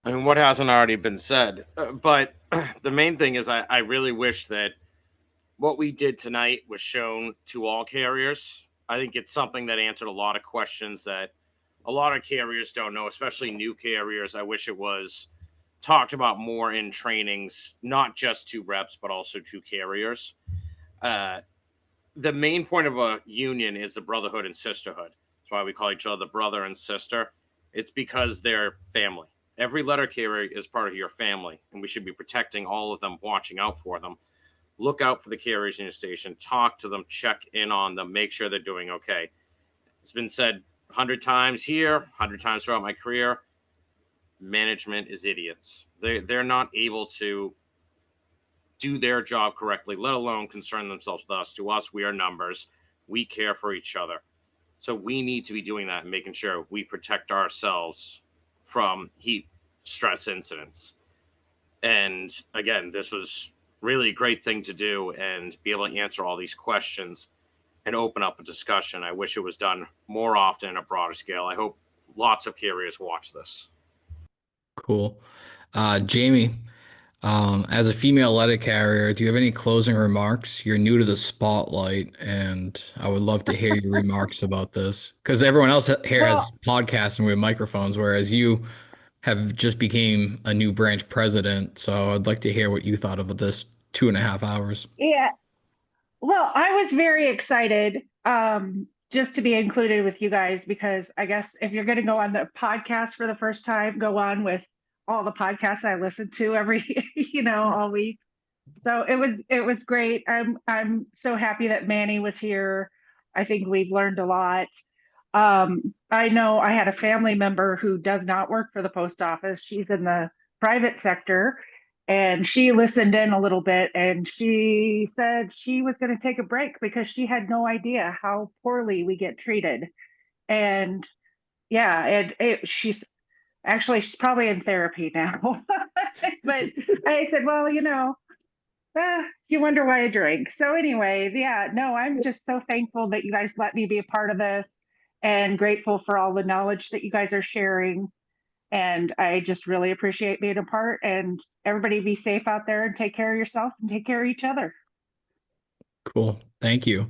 I mean, what hasn't already been said? But the main thing is, I really wish that what we did tonight was shown to all carriers. I think it's something that answered a lot of questions that a lot of carriers don't know, especially new carriers. I wish it was talked about more in trainings, not just to reps, but also to carriers. The main point of a union is the brotherhood and sisterhood. That's why we call each other the brother and sister. It's because they're family. Every letter carrier is part of your family, and we should be protecting all of them, watching out for them. Look out for the carriers in your station, talk to them, check in on them, make sure they're doing okay. It's been said 100 times here, 100 times throughout my career. Management is idiots. They're not able to do their job correctly, let alone concern themselves with us. To us, we are numbers. We care for each other. So we need to be doing that and making sure we protect ourselves from heat stress incidents. And again, this was really a great thing to do and be able to answer all these questions and open up a discussion. I wish it was done more often in a broader scale. I hope lots of carriers watch this. Cool. Jamie, as a female letter carrier, do you have any closing remarks? You're new to the spotlight, and I would love to hear your remarks about this because everyone else here has podcasts and we have microphones, whereas you have just became a new branch president. So I'd like to hear what you thought of this 2.5 hours. Yeah. Well, I was very excited just to be included with you guys because I guess if you're going to go on the podcast for the first time, go on with all the podcasts I listen to every, all week. So it was great. I'm so happy that Manny was here. I think we've learned a lot. I know I had a family member who does not work for the post office. She's in the private sector, and she listened in a little bit, and she said she was going to take a break because she had no idea how poorly we get treated. And yeah, she's probably in therapy now. But I said, well, you wonder why I drink. So anyway, yeah, no, I'm just so thankful that you guys let me be a part of this and grateful for all the knowledge that you guys are sharing. And I just really appreciate being a part, and everybody be safe out there and take care of yourself and take care of each other. Cool. Thank you.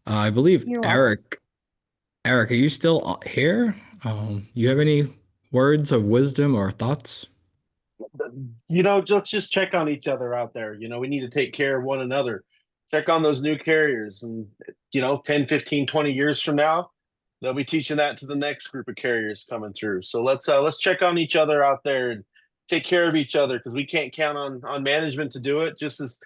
I believe You're welcome. Eric, are you still here? You have any words of wisdom or thoughts? Just check on each other out there. We need to take care of one another. Check on those new carriers, and 10, 15, 20 years from now, they'll be teaching that to the next group of carriers coming through. So let's check on each other out there and take care of each other, because we can't count on management to do it. Just as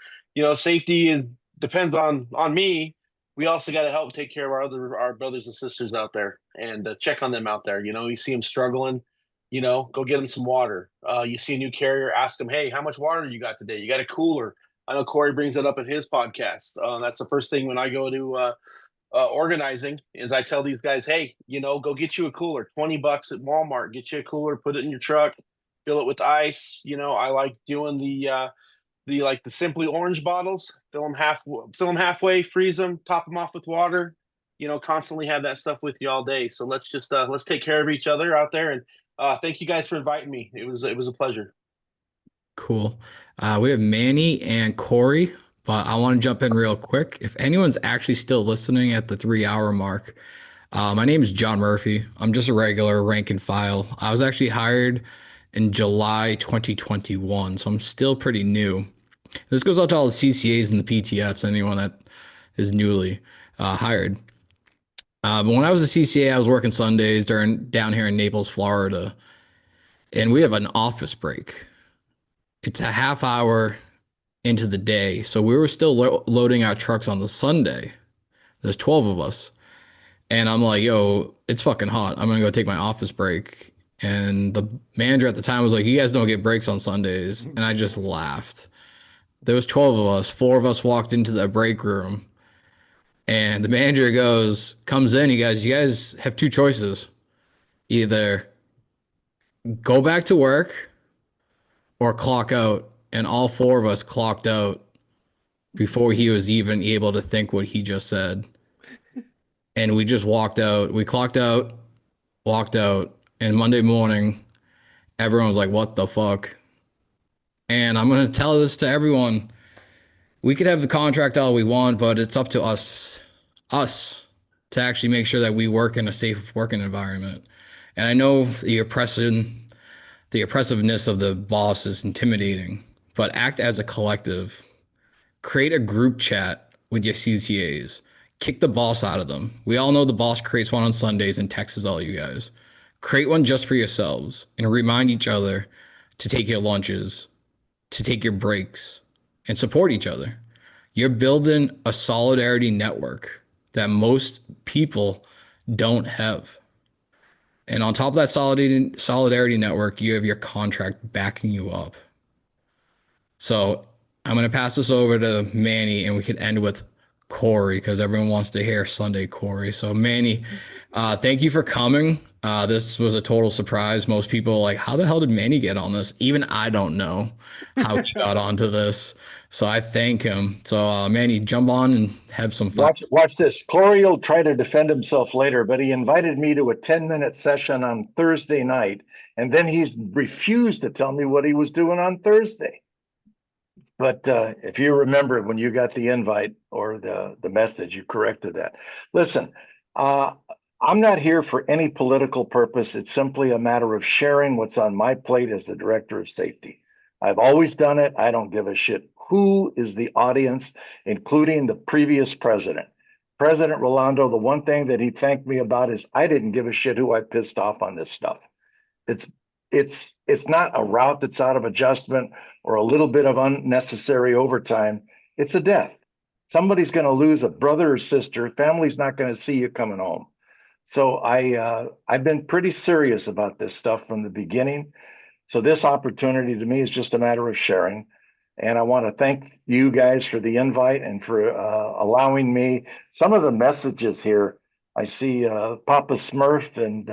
safety depends on me. We also got to help take care of our brothers and sisters out there, and check on them out there. You see them struggling, go get them some water. You see a new carrier, ask them, hey, how much water you got today? You got a cooler? I know Corey brings that up in his podcast. That's the first thing when I go to organizing is I tell these guys, hey, go get you a cooler, $20 at Walmart, get you a cooler, put it in your truck, fill it with ice. I like doing the Simply Orange bottles, fill them halfway, freeze them, top them off with water, constantly have that stuff with you all day. So let's take care of each other out there. And thank you guys for inviting me. It was a pleasure. Cool. We have Manny and Corey, but I want to jump in real quick. If anyone's actually still listening at the 3 hour mark, my name is John Murphy. I'm just a regular rank and file. I was actually hired in July 2021, so I'm still pretty new. This goes out to all the CCAs and the PTFs, anyone that is newly hired. But when I was a CCA, I was working Sundays down here in Naples, Florida, and we have an office break. It's a half hour into the day, so we were still loading our trucks on the Sunday. There's 12 of us, and I'm like, yo, it's fucking hot. I'm gonna go take my office break. And the manager at the time was like, you guys don't get breaks on Sundays. And I just laughed. There was 12 of us. 4 of us walked into the break room. And the manager comes in, you guys have 2 choices. Either go back to work or clock out. And all 4 of us clocked out before he was even able to think what he just said. And we just walked out. We clocked out, walked out. And Monday morning, everyone was like, what the fuck? And I'm going to tell this to everyone. We could have the contract all we want, but it's up to us to actually make sure that we work in a safe working environment. And I know the oppressiveness of the boss is intimidating, but act as a collective. Create a group chat with your CCAs. Kick the boss out of them. We all know the boss creates one on Sundays and texts all you guys. Create one just for yourselves and remind each other to take your lunches, to take your breaks, and support each other. You're building a solidarity network that most people don't have. And on top of that solidarity network, you have your contract backing you up. So I'm going to pass this over to Manny, and we could end with Corey because everyone wants to hear Sunday Corey. So Manny, thank you for coming. This was a total surprise. Most people are like, how the hell did Manny get on this? Even I don't know how he got onto this. So I thank him. So Manny, jump on and have some fun. Watch this. Corey will try to defend himself later, but he invited me to a 10-minute session on Thursday night, and then he's refused to tell me what he was doing on Thursday. But if you remember when you got the invite or the message, you corrected that. Listen, I'm not here for any political purpose. It's simply a matter of sharing what's on my plate as the director of safety. I've always done it. I don't give a shit who is the audience, including the previous president. President Rolando, the one thing that he thanked me about is I didn't give a shit who I pissed off on this stuff. It's not a route that's out of adjustment or a little bit of unnecessary overtime. It's a death. Somebody's going to lose a brother or sister. Family's not going to see you coming home. So I've been pretty serious about this stuff from the beginning. So this opportunity to me is just a matter of sharing. And I want to thank you guys for the invite and for allowing me. Some of the messages here, I see Papa Smurf and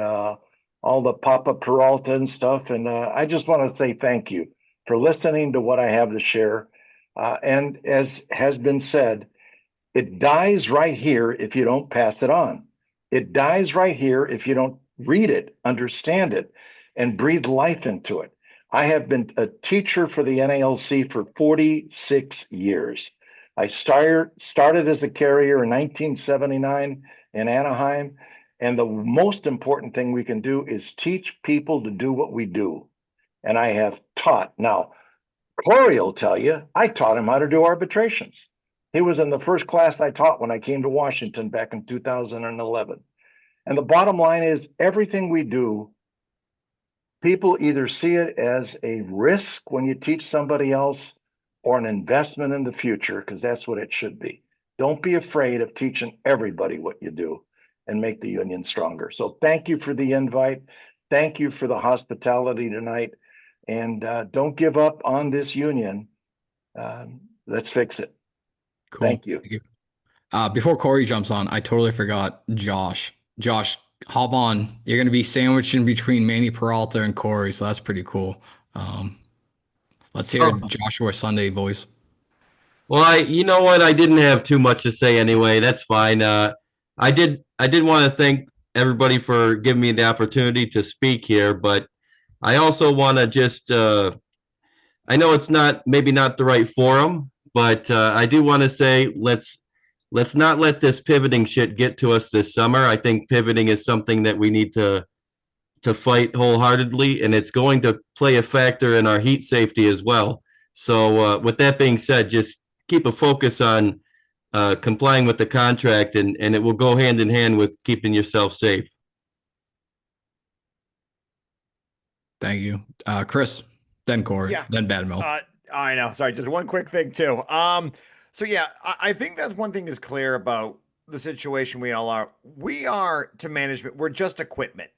all the Papa Peralta and stuff. And I just want to say thank you for listening to what I have to share. And as has been said, it dies right here if you don't pass it on. It dies right here if you don't read it, understand it, and breathe life into it. I have been a teacher for the NALC for 46 years. I started as a carrier in 1979 in Anaheim. And the most important thing we can do is teach people to do what we do. And I have taught. Now, Corey will tell you, I taught him how to do arbitrations. He was in the first class I taught when I came to Washington back in 2011. And the bottom line is everything we do, people either see it as a risk when you teach somebody else or an investment in the future, because that's what it should be. Don't be afraid of teaching everybody what you do and make the union stronger. So thank you for the invite. Thank you for the hospitality tonight. And don't give up on this union. Let's fix it. Cool. Thank you. Before Corey jumps on, I totally forgot Josh. Josh, hop on. You're going to be sandwiched in between Manny Peralta and Corey, so that's pretty cool. Let's hear Joshua Sunday voice. Well, you know what? I didn't have too much to say anyway. That's fine. I did want to thank everybody for giving me the opportunity to speak here, but I also want to just I know it's maybe not the right forum, but I do want to say let's not let this pivoting shit get to us this summer. I think pivoting is something that we need to fight wholeheartedly, and it's going to play a factor in our heat safety as well. So with that being said, just keep a focus on complying with the contract, and it will go hand in hand with keeping yourself safe. Thank you. Chris, then Corey, then Badmouth. I know. Sorry, just one quick thing too. So yeah, I think that's one thing is clear about the situation we all are. We are to management. We're just equipment.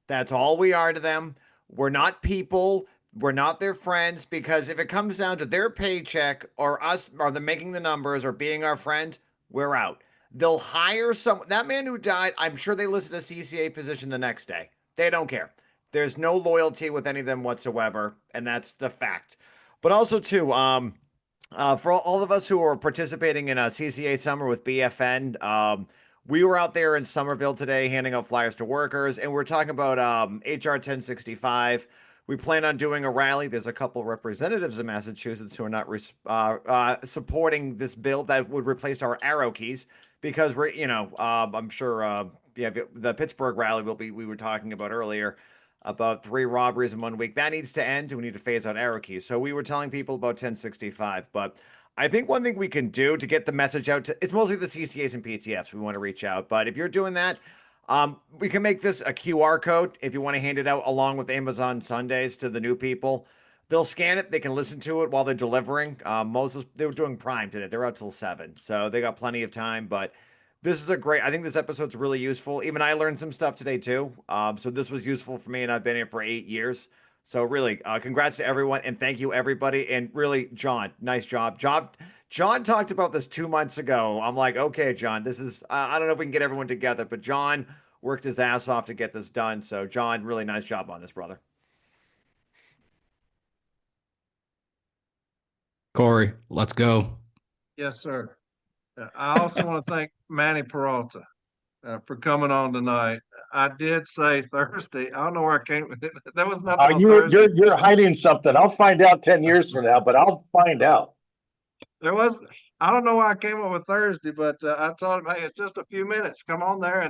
That's all we are to them. We're not people. We're not their friends, because if it comes down to their paycheck or us or them making the numbers or being our friends, we're out. They'll hire that man who died. I'm sure they listed a CCA position the next day. They don't care. There's no loyalty with any of them whatsoever, and that's the fact. But also too, for all of us who are participating in a CCA summer with BFN, we were out there in Somerville today handing out flyers to workers, and we're talking about HR 1065. We plan on doing a rally. There's a couple representatives in Massachusetts who are not supporting this bill that would replace our arrow keys, because we're, I'm sure, the Pittsburgh rally we were talking about earlier about 3 robberies in 1 week. That needs to end. We need to phase out arrow keys. So we were telling people about 1065, but I think one thing we can do to get the message out it's mostly the CCAs and PTFs we want to reach out. But if you're doing that, We can make this a QR code if you want to hand it out along with Amazon Sundays to the new people. They'll scan it. They can listen to it while they're delivering. Moses, they were doing Prime today. They're out till 7, so they got plenty of time. But this is a great. I think this episode's really useful. Even I learned some stuff today too. So this was useful for me, and I've been here for 8 years. So really, congrats to everyone, and thank you everybody. And really, John, nice job. John talked about this 2 months ago. I'm like, okay, John, this is. I don't know if we can get everyone together, but John worked his ass off to get this done. So, John, really nice job on this, brother. Corey, let's go. Yes, sir. I also want to thank Manny Peralta for coming on tonight. I did say Thursday. I don't know where I came. There was nothing on Thursday. You're hiding something. I'll find out 10 years from now, but I'll find out. There was. I don't know why I came up with Thursday, but I told him, hey, it's just a few minutes. Come on there,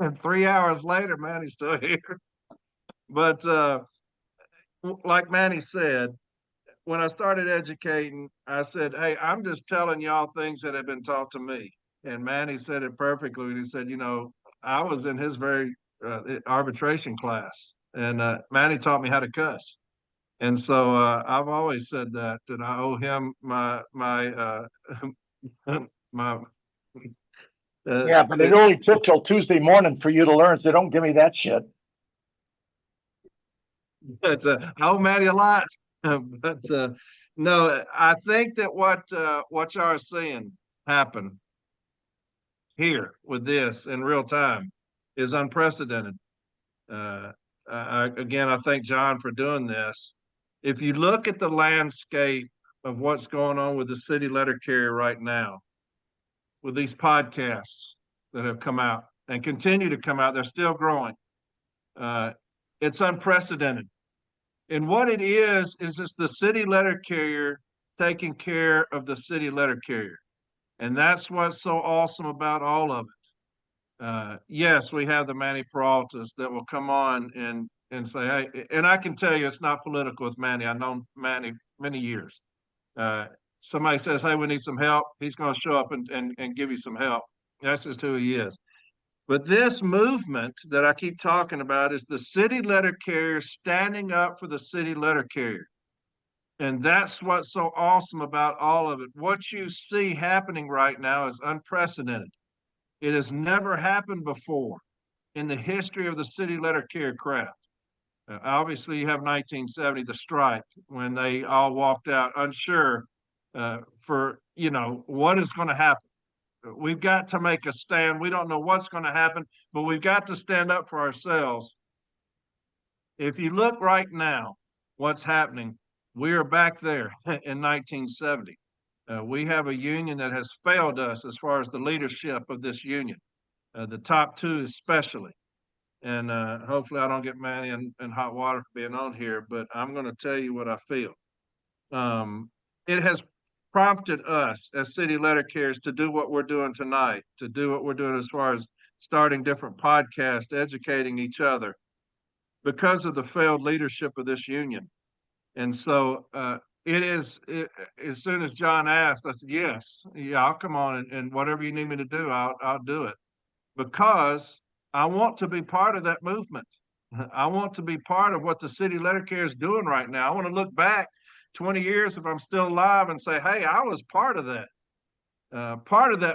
and 3 hours later, Manny's still here. But like Manny said, when I started educating, I said, hey, I'm just telling y'all things that have been taught to me. And Manny said it perfectly when he said, I was in his very arbitration class, and Manny taught me how to cuss. And so I've always said that I owe him my my. Yeah, but it only took till Tuesday morning for you to learn, so don't give me that shit. But I owe Manny a lot. But no, I think that what y'all are seeing happen here with this in real time is unprecedented. Again, I thank John for doing this. If you look at the landscape of what's going on with the city letter carrier right now, with these podcasts that have come out and continue to come out, they're still growing. It's unprecedented. And what it is it's the city letter carrier taking care of the city letter carrier. And that's what's so awesome about all of it. Yes, we have the Manny Peraltas that will come on and say, hey, and I can tell you it's not political with Manny. I've known Manny many years. Somebody says, hey, we need some help. He's going to show up and give you some help. That's just who he is. But this movement that I keep talking about is the city letter carrier standing up for the city letter carrier. And that's what's so awesome about all of it. What you see happening right now is unprecedented. It has never happened before in the history of the city letter carrier craft. Obviously, you have 1970, the strike, when they all walked out unsure for, what is going to happen. We've got to make a stand. We don't know what's going to happen, but we've got to stand up for ourselves. If you look right now, what's happening, we are back there in 1970. We have a union that has failed us as far as the leadership of this union, the top two especially. And hopefully I don't get Manny in hot water for being on here, but I'm going to tell you what I feel. It has prompted us as city letter carriers to do what we're doing tonight, to do what we're doing as far as starting different podcasts, educating each other, because of the failed leadership of this union. And so as soon as John asked, I said, yes, yeah, I'll come on and whatever you need me to do, I'll do it, because I want to be part of that movement. I want to be part of what the city letter carrier is doing right now. I want to look back 20 years if I'm still alive and say, hey, I was part of that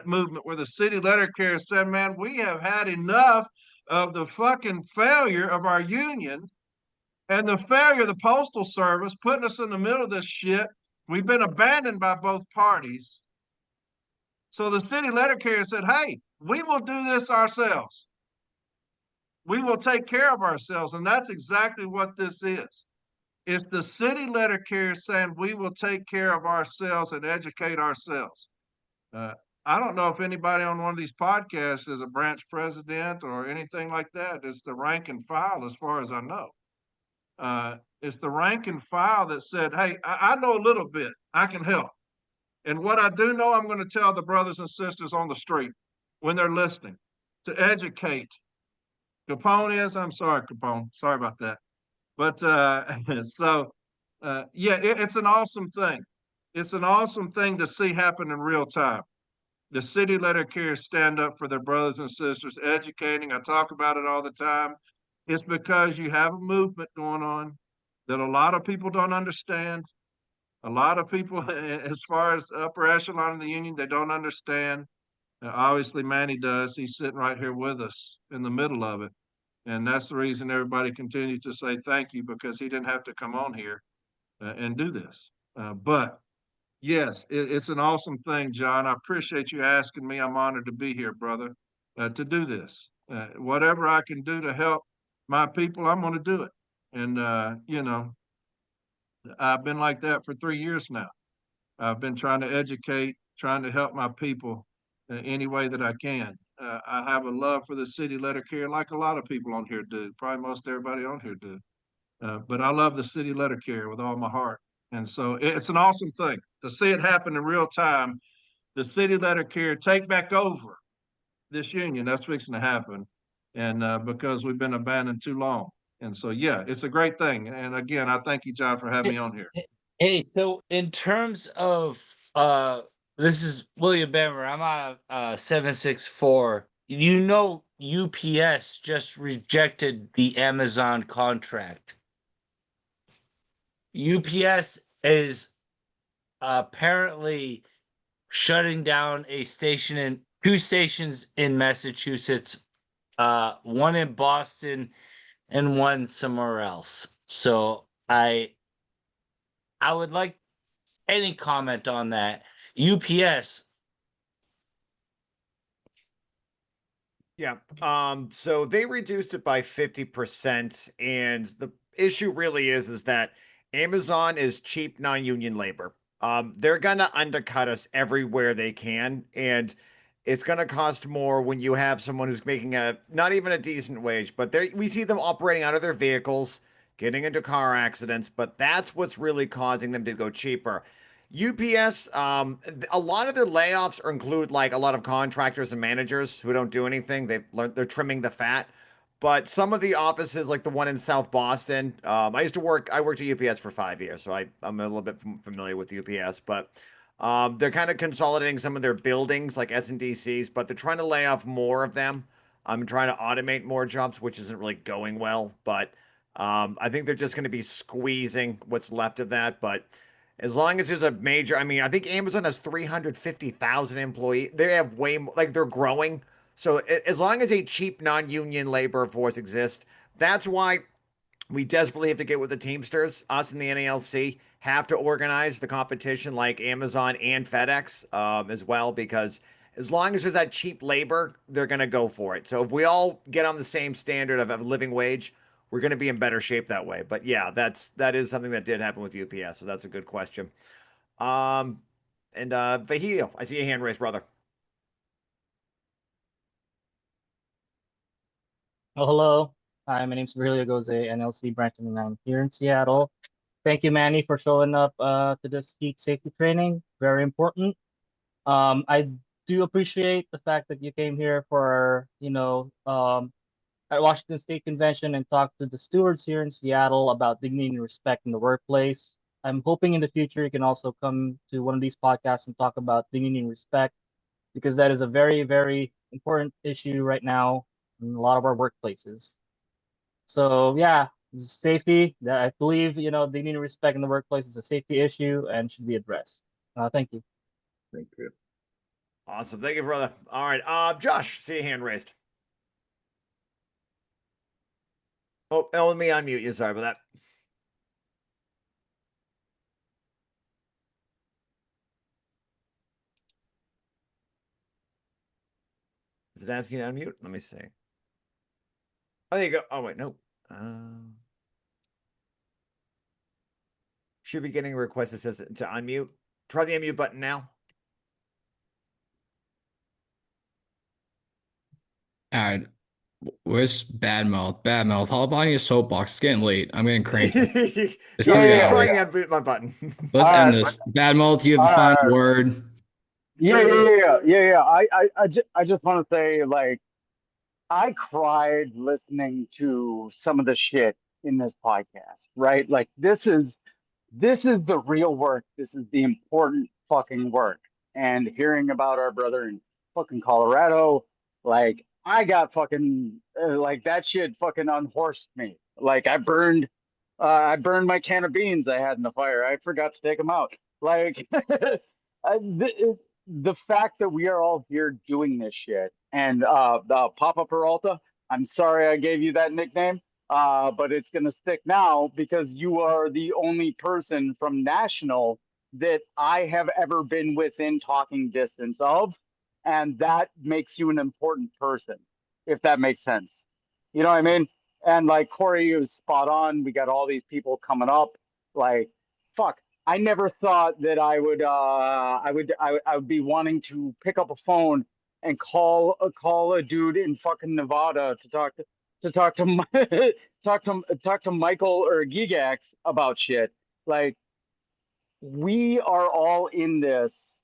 movement where the city letter carrier said, man, we have had enough of the fucking failure of our union and the failure of the Postal Service putting us in the middle of this shit. We've been abandoned by both parties. So the city letter carrier said, hey, we will do this ourselves. We will take care of ourselves. And that's exactly what this is. It's the city letter carrier saying we will take care of ourselves and educate ourselves. I don't know if anybody on one of these podcasts is a branch president or anything like that. It's the rank and file as far as I know. It's the rank and file that said, hey, I know a little bit. I can help. And what I do know, I'm going to tell the brothers and sisters on the street when they're listening to educate. Capone is, I'm sorry, Capone. Sorry about that. But yeah, it's an awesome thing. It's an awesome thing to see happen in real time. the city letter carriers stand up for their brothers and sisters, educating. I talk about it all the time. It's because you have a movement going on that a lot of people don't understand. A lot of people, as far as upper echelon of the union, they don't understand. Obviously, Manny does. He's sitting right here with us in the middle of it. And that's the reason everybody continues to say thank you, because he didn't have to come on here and do this. But yes, it's an awesome thing, John. I appreciate you asking me. I'm honored to be here, brother, to do this. Whatever I can do to help my people, I'm going to do it. And, I've been like that for 3 years now. I've been trying to educate, trying to help my people any way that I can. I have a love for the city letter carrier, like a lot of people on here do. Probably most everybody on here do. But I love the city letter carrier with all my heart. And so it's an awesome thing to see it happen in real time. The city letter carrier take back over this union. That's fixing to happen. And because we've been abandoned too long. And so, yeah, it's a great thing. And again, I thank you, John, for having me on here. Hey, so in terms of this is William Bammer. I'm on 764. You know UPS just rejected the Amazon contract. UPS is apparently shutting down a station in two stations in Massachusetts, one in Boston and one somewhere else. So I would like any comment on that. UPS. Yeah. So they reduced it by 50%. And the issue really is that Amazon is cheap non-union labor. They're gonna undercut us everywhere they can. And it's gonna cost more when you have someone who's making a not even a decent wage, but we see them operating out of their vehicles, getting into car accidents, but that's what's really causing them to go cheaper. UPS, a lot of their layoffs include like a lot of contractors and managers who don't do anything. They're trimming the fat. But some of the offices, like the one in South Boston, I worked at UPS for 5 years, so I'm a little bit familiar with UPS. But they're kind of consolidating some of their buildings, like S&DCs, but they're trying to lay off more of them. I'm trying to automate more jobs, which isn't really going well. But I think they're just going to be squeezing what's left of that. But as long as there's a major, I mean, I think Amazon has 350,000 employees. They have way more, like they're growing. So as long as a cheap non-union labor force exists, that's why we desperately have to get with the Teamsters. Us and the NALC have to organize the competition like Amazon and FedEx as well, because as long as there's that cheap labor, they're going to go for it. So if we all get on the same standard of a living wage, we're going to be in better shape that way. But yeah, that is something that did happen with UPS. So that's a good question. And Vahil, I see your hand raised, brother. Oh, hello. Hi, my name is Virgilio Goze, NLC Branch 9 here in Seattle. Thank you, Manny, for showing up to this heat safety training. Very important. I do appreciate the fact that you came here for, at Washington State Convention and talked to the stewards here in Seattle about dignity and respect in the workplace. I'm hoping in the future you can also come to one of these podcasts and talk about dignity and respect, because that is a very, very important issue right now in a lot of our workplaces. So yeah, safety, that I believe, dignity and respect in the workplace is a safety issue and should be addressed. Thank you. Thank you. Awesome. Thank you, brother. All right. Josh, see your hand raised. Oh, let me unmute you. Sorry about that. Is it asking you to unmute? Let me see. Oh, there you go. Oh, wait, no. Should be getting a request that says to unmute. Try the unmute button now. All right. Where's Badmouth? Badmouth, hop on your soapbox. It's getting late. I'm getting cranky. It's Yeah, 3 hours. trying to unmute my button. Let's end this. Badmouth, you have the final word. Yeah. I just want to say, like, I cried listening to some of the shit in this podcast, right? Like, this is the real work. This is the important fucking work. and hearing about our brother in fucking Colorado, like I got fucking like that shit fucking unhorsed me. Like I burned my can of beans I had in the fire. I forgot to take them out. Like the fact that we are all here doing this shit, and Papa Peralta, I'm sorry I gave you that nickname, but it's gonna stick now because you are the only person from National that I have ever been within talking distance of, and that makes you an important person, if that makes sense. You know what I mean? And like Corey was spot on. We got all these people coming up. Like, fuck. I never thought that I would be wanting to pick up a phone and call a dude in fucking Nevada to talk to talk to Michael or Gegax about shit. Like, we are all in this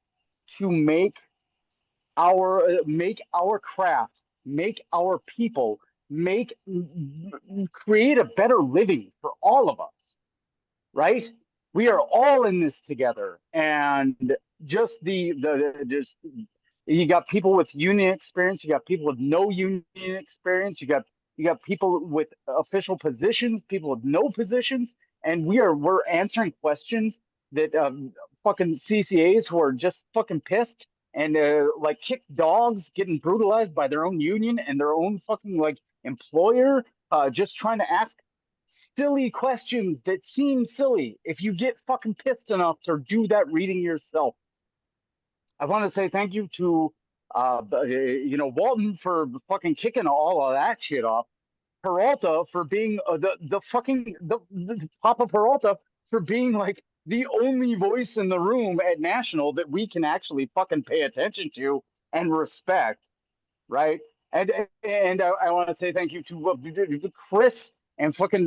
to make our craft, make our people, make create a better living for all of us, right? We are all in this together, and just just you got people with union experience, you got people with no union experience, you got people with official positions, people with no positions, and we're answering questions that fucking CCAs who are just fucking pissed and like kick dogs getting brutalized by their own union and their own fucking like employer, just trying to ask silly questions that seem silly. If you get fucking pissed enough to do that reading yourself, I want to say thank you to Walton for fucking kicking all of that shit off. Peralta for being the Papa Peralta for being like the only voice in the room at National that we can actually fucking pay attention to and respect, right? And I want to say thank you to Chris and fucking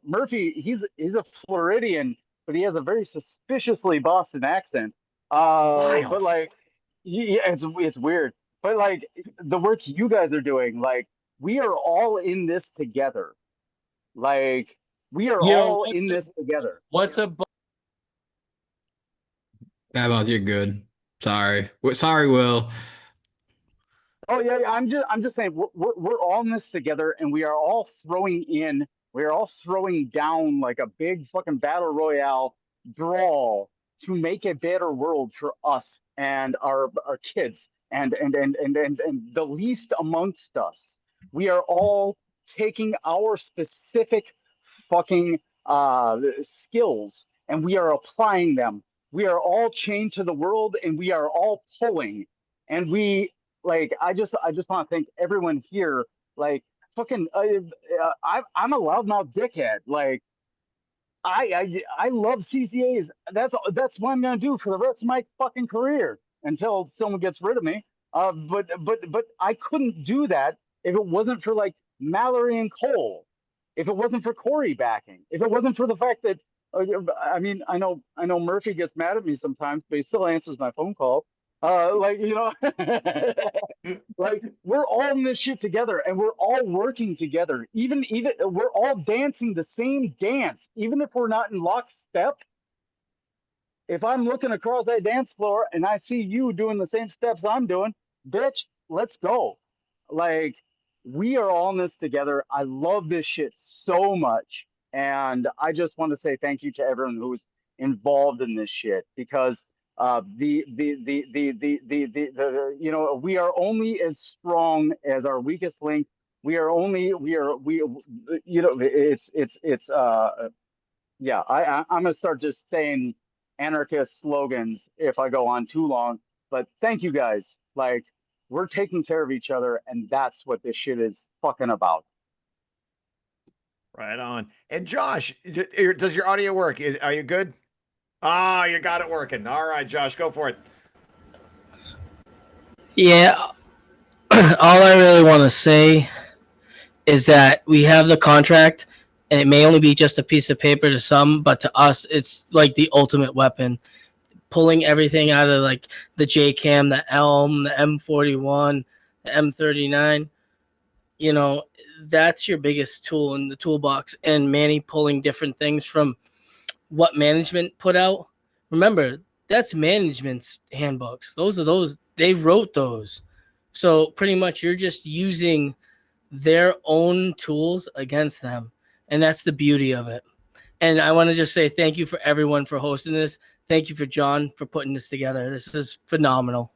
Murphy. He's a Floridian, but he has a very suspiciously Boston accent. But like, yeah, it's weird. But like the work you guys are doing, like we are all in this together. Like we are Yo, all in this together. what's up? Badmouth, you're good. Sorry. Sorry, Will. Oh yeah. I'm just saying we're all in this together, and we are all throwing down like a big fucking battle royale brawl to make a better world for us and our kids and the least amongst us. We are all taking our specific fucking skills and we are applying them. We are all chained to the world and we are all pulling. And we like I just want to thank everyone here. Like fucking I'm a loudmouth dickhead. Like I love CCAs. That's what I'm gonna do for the rest of my fucking career until someone gets rid of me. But I couldn't do that if it wasn't for like Mallory and Cole, if it wasn't for Corey backing, if it wasn't for the fact that I mean I know Murphy gets mad at me sometimes, but he still answers my phone call. Like you know, like we're all in this shit together and we're all working together. Even we're all dancing the same dance, even if we're not in lockstep. If I'm looking across that dance floor and I see you doing the same steps I'm doing, bitch, let's go. Like, we are all in this together. I love this shit so much. And I just want to say thank you to everyone who's involved in this shit because you know, we are only as strong as our weakest link. We are only we you know it's yeah, I'm gonna start just saying anarchist slogans if I go on too long. But thank you guys. Like we're taking care of each other, and that's what this shit is fucking about. Right on. And Josh, does your audio work? Are you good? Ah, you got it working. All right, Josh, go for it. Yeah, all I really want to say is that we have the contract, and it may only be just a piece of paper to some, but to us, it's like the ultimate weapon. Pulling everything out of like the JCam, the Elm, the M41, the M39, you know, that's your biggest tool in the toolbox. And Manny pulling different things from what management put out. Remember, that's management's handbooks. Those they wrote those. So pretty much you're just using their own tools against them. And that's the beauty of it. And I want to just say thank you for everyone for hosting this. Thank you for John for putting this together. This is phenomenal.